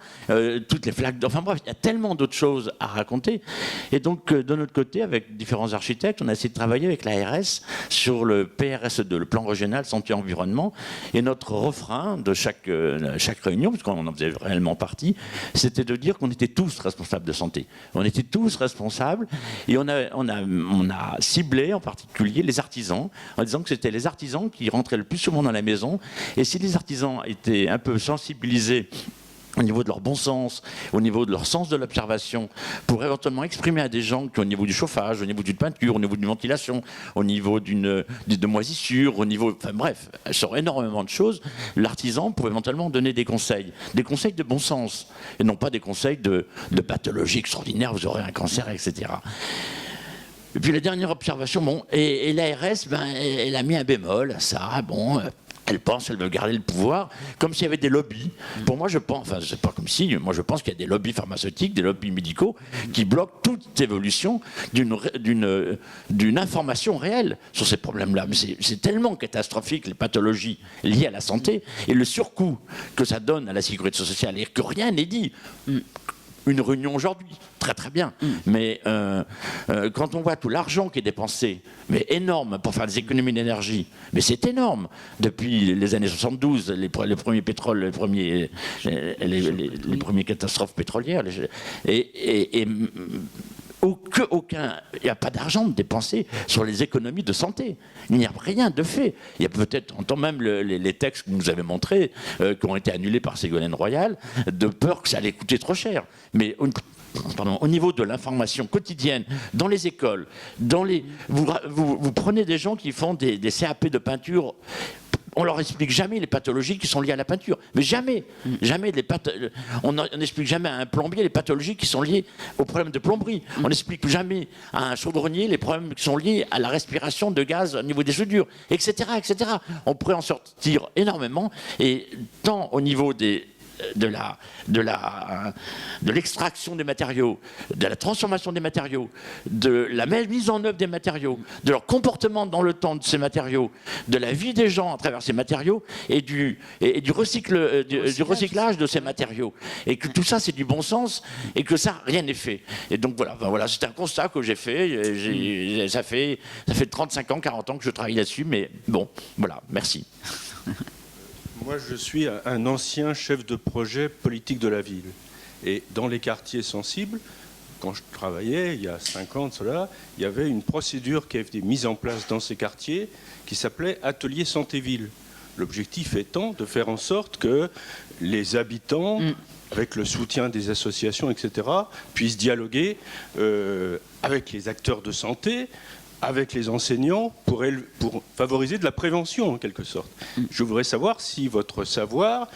toutes les flaques. Enfin bref, il y a tellement d'autres choses à raconter. Et donc, de notre côté, avec différents architectes, on a essayé de travailler avec l'ARS sur le PRS2, le plan régional santé-environnement. Et notre refrain de chaque réunion, parce qu'on en faisait réellement partie, c'était de dire qu'on était tous responsables de santé. On était tous responsables et on a ciblé en particulier les artisans en disant que c'était les artisans qui rentraient le plus souvent dans la maison. Et si les artisans étaient un peu sensibilisés au niveau de leur bon sens, au niveau de leur sens de l'observation, pour éventuellement exprimer à des gens qu'au niveau du chauffage, au niveau d'une peinture, au niveau d'une ventilation, au niveau de moisissure, au niveau... Enfin bref, sur énormément de choses, l'artisan pouvait éventuellement donner des conseils de bon sens, et non pas des conseils de pathologie extraordinaire, vous aurez un cancer, etc. Et puis la dernière observation, et l'ARS, elle a mis un bémol à ça, elle veut garder le pouvoir, comme s'il y avait des lobbies. Pour moi, je pense, c'est pas comme si, moi je pense qu'il y a des lobbies pharmaceutiques, des lobbies médicaux, qui bloquent toute évolution d'une information réelle sur ces problèmes-là. Mais c'est tellement catastrophique, les pathologies liées à la santé, et le surcoût que ça donne à la sécurité sociale, et que rien n'est dit. Une réunion aujourd'hui, très très bien. Mais quand on voit tout l'argent qui est dépensé, mais énorme, pour faire des économies d'énergie, mais c'est énorme. Depuis les années 72, les premiers pétroles, les premières catastrophes pétrolières, il n'y a pas d'argent de dépenser sur les économies de santé. Il n'y a rien de fait. Il y a peut-être, entend même les textes que vous avez montrés, qui ont été annulés par Ségolène Royal, de peur que ça allait coûter trop cher. Mais au niveau de l'information quotidienne, dans les écoles, vous prenez des gens qui font des CAP de peinture on leur explique jamais les pathologies qui sont liées à la peinture. Mais jamais. On n'explique jamais à un plombier les pathologies qui sont liées aux problèmes de plomberie. On n'explique jamais à un chaudronnier les problèmes qui sont liés à la respiration de gaz au niveau des soudures, etc., etc. On pourrait en sortir énormément, et tant au niveau de l'extraction des matériaux, de la transformation des matériaux, de la mise en œuvre des matériaux, de leur comportement dans le temps de ces matériaux, de la vie des gens à travers ces matériaux et du recyclage de ces matériaux. Et que tout ça, c'est du bon sens et que ça, rien n'est fait. Et donc voilà, c'est un constat que j'ai fait. Ça fait 35 ans, 40 ans que je travaille là-dessus, mais bon, voilà, merci. Moi, je suis un ancien chef de projet politique de la ville. Et dans les quartiers sensibles, quand je travaillais, il y a 5 ans de cela, il y avait une procédure qui avait été mise en place dans ces quartiers qui s'appelait Atelier Santé-Ville. L'objectif étant de faire en sorte que les habitants, avec le soutien des associations, etc., puissent dialoguer avec les acteurs de santé, avec les enseignants pour favoriser de la prévention en quelque sorte. Je voudrais savoir si votre savoir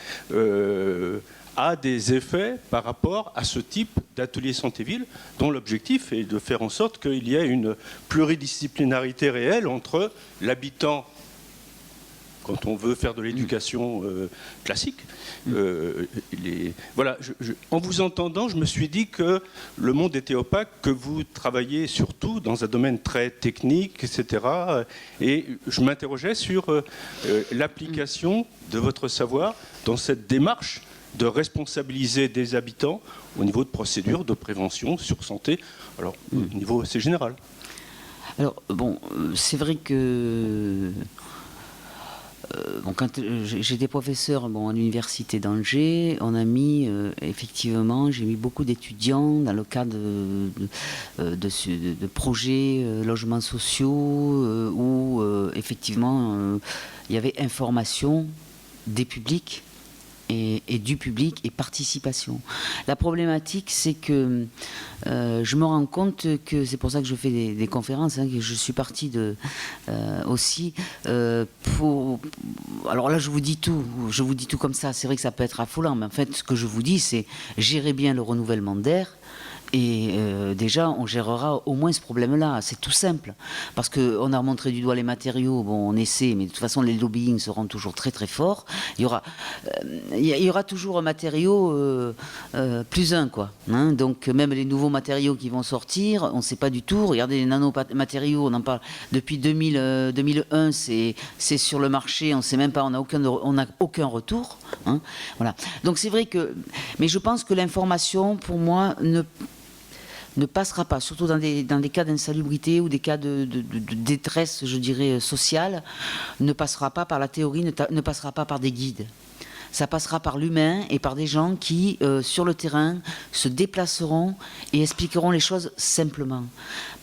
a des effets par rapport à ce type d'atelier santé-ville dont l'objectif est de faire en sorte qu'il y ait une pluridisciplinarité réelle entre l'habitant, quand on veut faire de l'éducation classique. Voilà, en vous entendant, je me suis dit que le monde était opaque, que vous travaillez surtout dans un domaine très technique, etc. Et je m'interrogeais sur l'application de votre savoir dans cette démarche de responsabiliser des habitants au niveau de procédures de prévention sur santé, alors au niveau assez général. Alors, bon, c'est vrai que... quand j'étais professeur à l'université d'Angers, on a mis, effectivement, j'ai mis beaucoup d'étudiants dans le cadre de projets logements sociaux où, effectivement, il y avait information des publics et du public et participation. La problématique, c'est que je me rends compte que c'est pour ça que je fais des conférences, que je suis partie aussi pour... Alors là, je vous dis tout comme ça. C'est vrai que ça peut être affolant, mais en fait, ce que je vous dis, c'est gérer bien le renouvellement d'air. Et déjà, on gérera au moins ce problème-là. C'est tout simple. Parce qu'on a montré du doigt les matériaux. Bon, on essaie, mais de toute façon, les lobbying seront toujours très très forts. Il y aura toujours un matériau plus un, quoi. Donc, même les nouveaux matériaux qui vont sortir, on ne sait pas du tout. Regardez les nanomatériaux, on en parle depuis 2001, c'est sur le marché. On ne sait même pas, on n'a aucun retour. Voilà. Donc, c'est vrai que... Mais je pense que l'information, pour moi, ne passera pas, surtout dans des cas d'insalubrité ou des cas de détresse, je dirais, sociale, ne passera pas par la théorie, ne passera pas par des guides. Ça passera par l'humain et par des gens qui, sur le terrain, se déplaceront et expliqueront les choses simplement.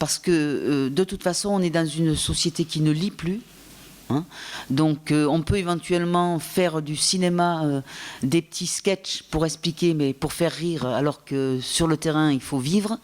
Parce que, de toute façon, on est dans une société qui ne lit plus. Donc on peut éventuellement faire du cinéma, des petits sketchs pour expliquer, mais pour faire rire, alors que sur le terrain il faut vivre.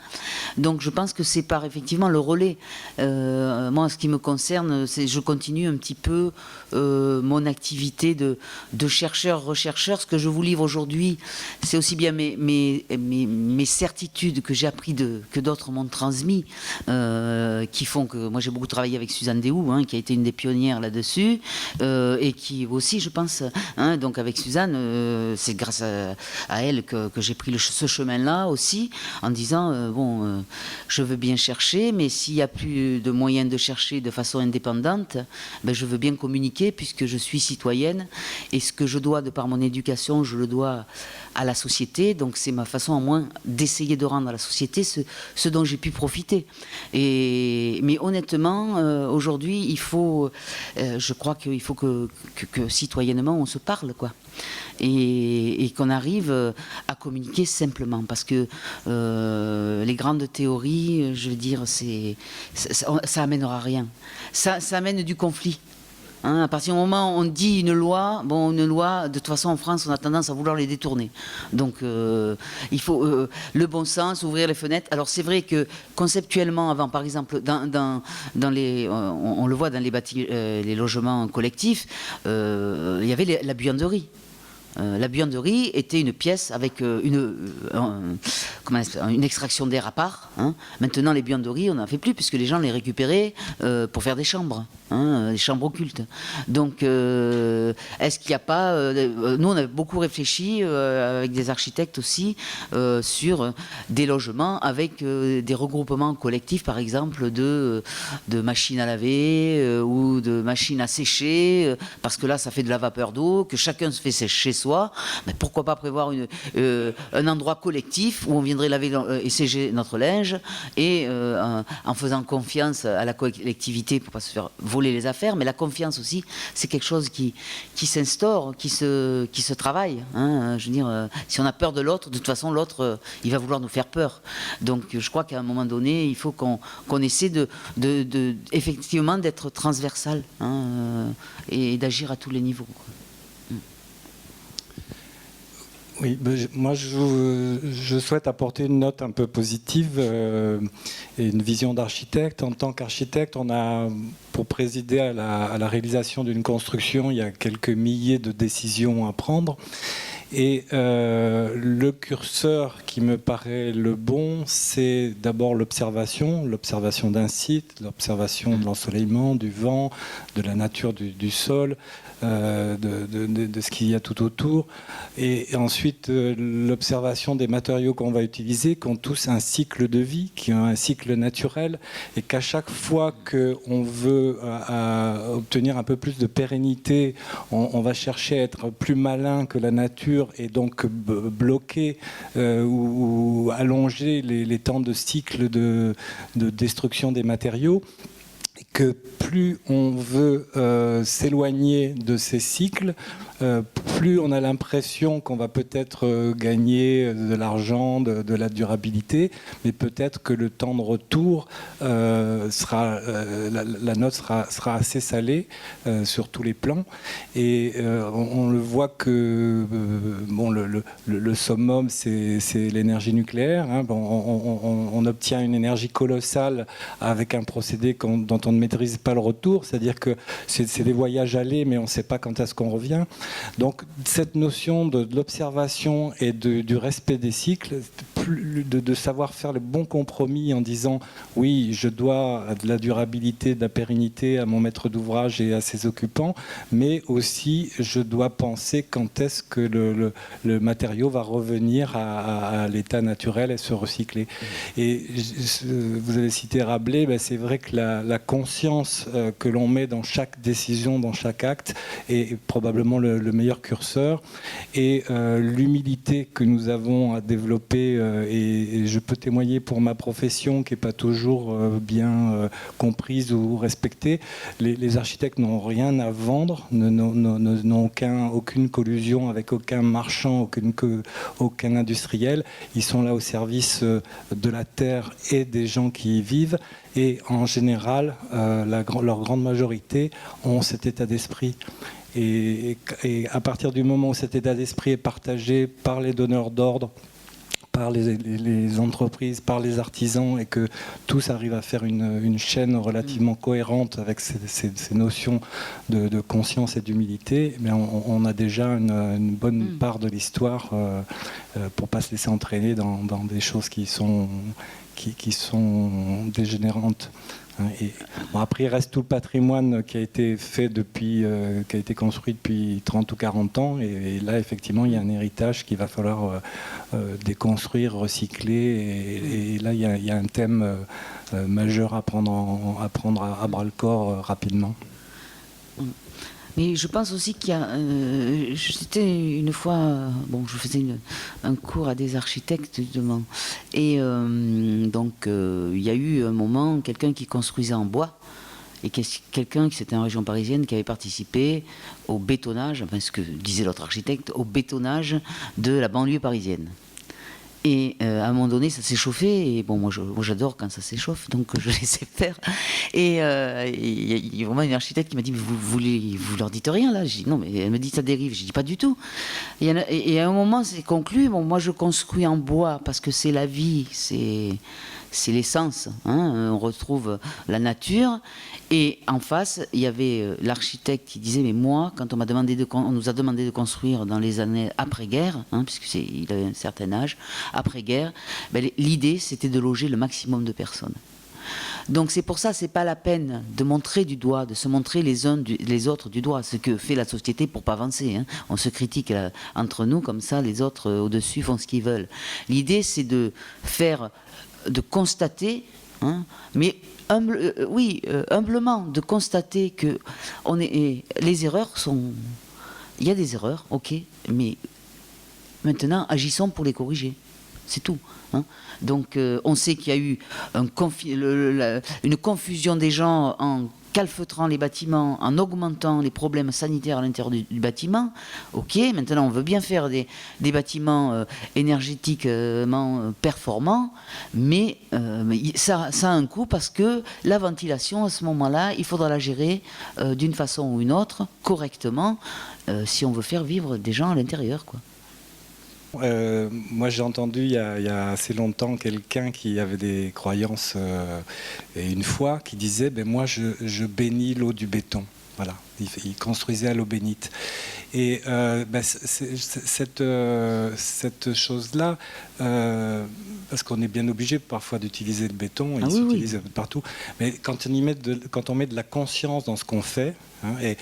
Donc je pense que c'est par effectivement le relais. Moi, en ce qui me concerne, je continue un petit peu mon activité de chercheur-rechercheur. Ce que je vous livre aujourd'hui, c'est aussi bien mes certitudes que j'ai appris que d'autres m'ont transmis, qui font que moi j'ai beaucoup travaillé avec Suzanne Déhoux, qui a été une des pionnières là-dessus, et qui aussi, je pense, donc avec Suzanne, c'est grâce à elle que j'ai pris ce chemin-là aussi, en disant, je veux bien chercher, mais s'il n'y a plus de moyens de chercher de façon indépendante, je veux bien communiquer puisque je suis citoyenne, et ce que je dois de par mon éducation, je le dois à la société, donc c'est ma façon au moins d'essayer de rendre à la société ce dont j'ai pu profiter. Mais honnêtement, aujourd'hui, il faut... je crois qu'il faut que citoyennement on se parle, quoi, et qu'on arrive à communiquer simplement, parce que les grandes théories, je veux dire, ça amènera rien. Ça amène du conflit. Hein, à partir du moment où on dit une loi, une loi, de toute façon en France, on a tendance à vouloir les détourner. Donc il faut le bon sens, ouvrir les fenêtres. Alors c'est vrai que conceptuellement, avant, par exemple, dans les, on le voit dans les logements collectifs, il y avait la buanderie. La buanderie était une pièce avec une extraction d'air à part. Hein. Maintenant, les buanderies, on n'en fait plus puisque les gens les récupéraient pour faire des chambres, des chambres occultes. Donc, est-ce qu'il n'y a pas... nous, on a beaucoup réfléchi avec des architectes aussi sur des logements avec des regroupements collectifs, par exemple, de machines à laver ou de machines à sécher, parce que là, ça fait de la vapeur d'eau, que chacun se fait sécher soi. Mais pourquoi pas prévoir un endroit collectif où on viendrait laver et sécher notre linge et en faisant confiance à la collectivité pour ne pas se faire voler les affaires. Mais la confiance aussi, c'est quelque chose qui s'instaure, qui se travaille. Hein. Je veux dire, si on a peur de l'autre, de toute façon, l'autre, il va vouloir nous faire peur. Donc je crois qu'à un moment donné, il faut qu'on essaie effectivement d'être transversal, hein, et d'agir à tous les niveaux. Oui, moi je souhaite apporter une note un peu positive et une vision d'architecte. En tant qu'architecte, on a, pour présider à la réalisation d'une construction, il y a quelques milliers de décisions à prendre. Et le curseur qui me paraît le bon, c'est d'abord l'observation d'un site, l'observation de l'ensoleillement, du vent, de la nature du sol, de ce qu'il y a tout autour, et ensuite l'observation des matériaux qu'on va utiliser, qui ont tous un cycle de vie, qui ont un cycle naturel, et qu'à chaque fois qu'on veut obtenir un peu plus de pérennité, on va chercher à être plus malin que la nature et donc bloquer ou allonger les temps de cycle de destruction des matériaux. Que plus on veut s'éloigner de ces cycles, plus on a l'impression qu'on va peut-être gagner de l'argent, de la durabilité, mais peut-être que le temps de retour sera, la note sera assez salée sur tous les plans. Et on le voit que bon, le summum, c'est l'énergie nucléaire. Hein. Bon, on obtient une énergie colossale avec un procédé dont on ne maîtrise pas le retour, c'est-à-dire que c'est des voyages allés, mais on ne sait pas quand est-ce qu'on revient. Donc cette notion de l'observation et du respect des cycles, de savoir faire le bon compromis en disant oui, je dois de la durabilité, de la pérennité à mon maître d'ouvrage et à ses occupants, mais aussi je dois penser quand est-ce que le matériau va revenir à l'état naturel et se recycler. Et vous avez cité Rabelais, ben c'est vrai que la conscience que l'on met dans chaque décision, dans chaque acte, est probablement le meilleur curseur, et l'humilité que nous avons à développer, et je peux témoigner pour ma profession qui n'est pas toujours bien comprise ou respectée. Les architectes n'ont rien à vendre, n'ont aucune collusion avec aucun marchand, aucun industriel. Ils sont là au service de la terre et des gens qui y vivent. Et en général, leur grande majorité ont cet état d'esprit. Et à partir du moment où cet état d'esprit est partagé par les donneurs d'ordre, par les entreprises, par les artisans, et que tous arrivent à faire une chaîne relativement cohérente avec ces notions de conscience et d'humilité, mais on a déjà une bonne part de l'histoire pour ne pas se laisser entraîner dans des choses qui sont dégénérantes. Et, bon, après, il reste tout le patrimoine qui a été fait qui a été construit depuis 30 ou 40 ans. Et là, effectivement, il y a un héritage qu'il va falloir déconstruire, recycler. Et là, il y a un thème majeur à prendre à bras-le-corps rapidement. Mais je pense aussi qu'il y a... C'était une fois... je faisais un cours à des architectes, justement. Et donc, il y a eu un moment, quelqu'un qui construisait en bois, et quelqu'un qui était en région parisienne, qui avait participé au bétonnage, enfin ce que disait l'autre architecte, au bétonnage de la banlieue parisienne. Et à un moment donné, ça s'est chauffé. Et bon, moi j'adore quand ça s'échauffe, donc je laissais faire. Et il y a vraiment une architecte qui m'a dit, mais vous leur dites rien là? J'ai dit non, mais elle me dit ça dérive. J'ai dit pas du tout. Et à un moment, c'est conclu. Bon, moi je construis en bois parce que c'est la vie, c'est l'essence. Hein, on retrouve la nature. Et en face, il y avait l'architecte qui disait, mais moi, quand on nous a demandé de construire dans les années après-guerre, hein, puisqu'il avait un certain âge, après-guerre, ben, l'idée c'était de loger le maximum de personnes. Donc c'est pour ça, c'est pas la peine de montrer du doigt, de se montrer les uns les autres du doigt, ce que fait la société pour pas avancer. Hein. On se critique entre nous, comme ça les autres au-dessus font ce qu'ils veulent. L'idée c'est de constater, hein, mais humblement, de constater que les erreurs sont... Il y a des erreurs, ok, mais maintenant, agissons pour les corriger. C'est tout. Hein. Donc, on sait qu'il y a eu une confusion des gens en calfeutrant les bâtiments, en augmentant les problèmes sanitaires à l'intérieur du bâtiment. Ok, maintenant on veut bien faire des bâtiments énergétiquement performants, mais ça a un coût parce que la ventilation, à ce moment-là, il faudra la gérer d'une façon ou une autre, correctement, si on veut faire vivre des gens à l'intérieur, quoi. Moi j'ai entendu il y a assez longtemps quelqu'un qui avait des croyances et une foi qui disait ben moi je bénis l'eau du béton. Voilà, il construisait à l'eau bénite. Et cette chose-là, parce qu'on est bien obligé parfois d'utiliser le béton, il s'utilise partout, mais quand on met de la conscience dans ce qu'on fait, hein, et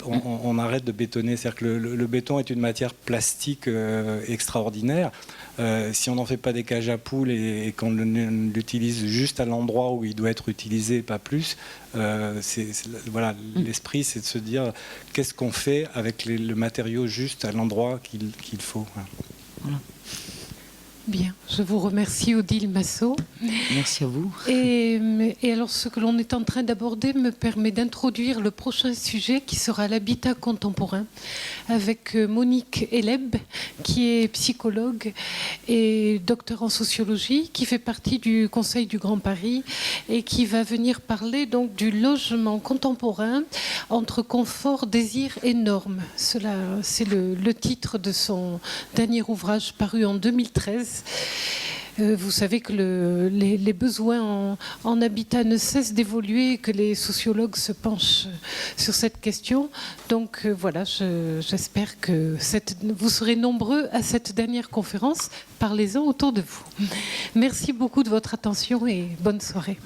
on arrête de bétonner, c'est-à-dire que le béton est une matière plastique extraordinaire. Si on n'en fait pas des cages à poules et qu'on l'utilise juste à l'endroit où il doit être utilisé, pas plus, voilà, l'esprit c'est de se dire qu'est-ce qu'on fait avec le matériau juste à l'endroit qu'il faut. Voilà. Bien, je vous remercie Odile Massot. Merci à vous. Et alors ce que l'on est en train d'aborder me permet d'introduire le prochain sujet qui sera l'habitat contemporain avec Monique Eleb qui est psychologue et docteur en sociologie, qui fait partie du Conseil du Grand Paris et qui va venir parler donc du logement contemporain entre confort, désir et normes. C'est le titre de son dernier ouvrage paru en 2013. Vous savez que les besoins en habitat ne cessent d'évoluer et que les sociologues se penchent sur cette question. Donc voilà, j'espère que vous serez nombreux à cette dernière conférence. Parlez-en autour de vous. Merci beaucoup de votre attention et bonne soirée.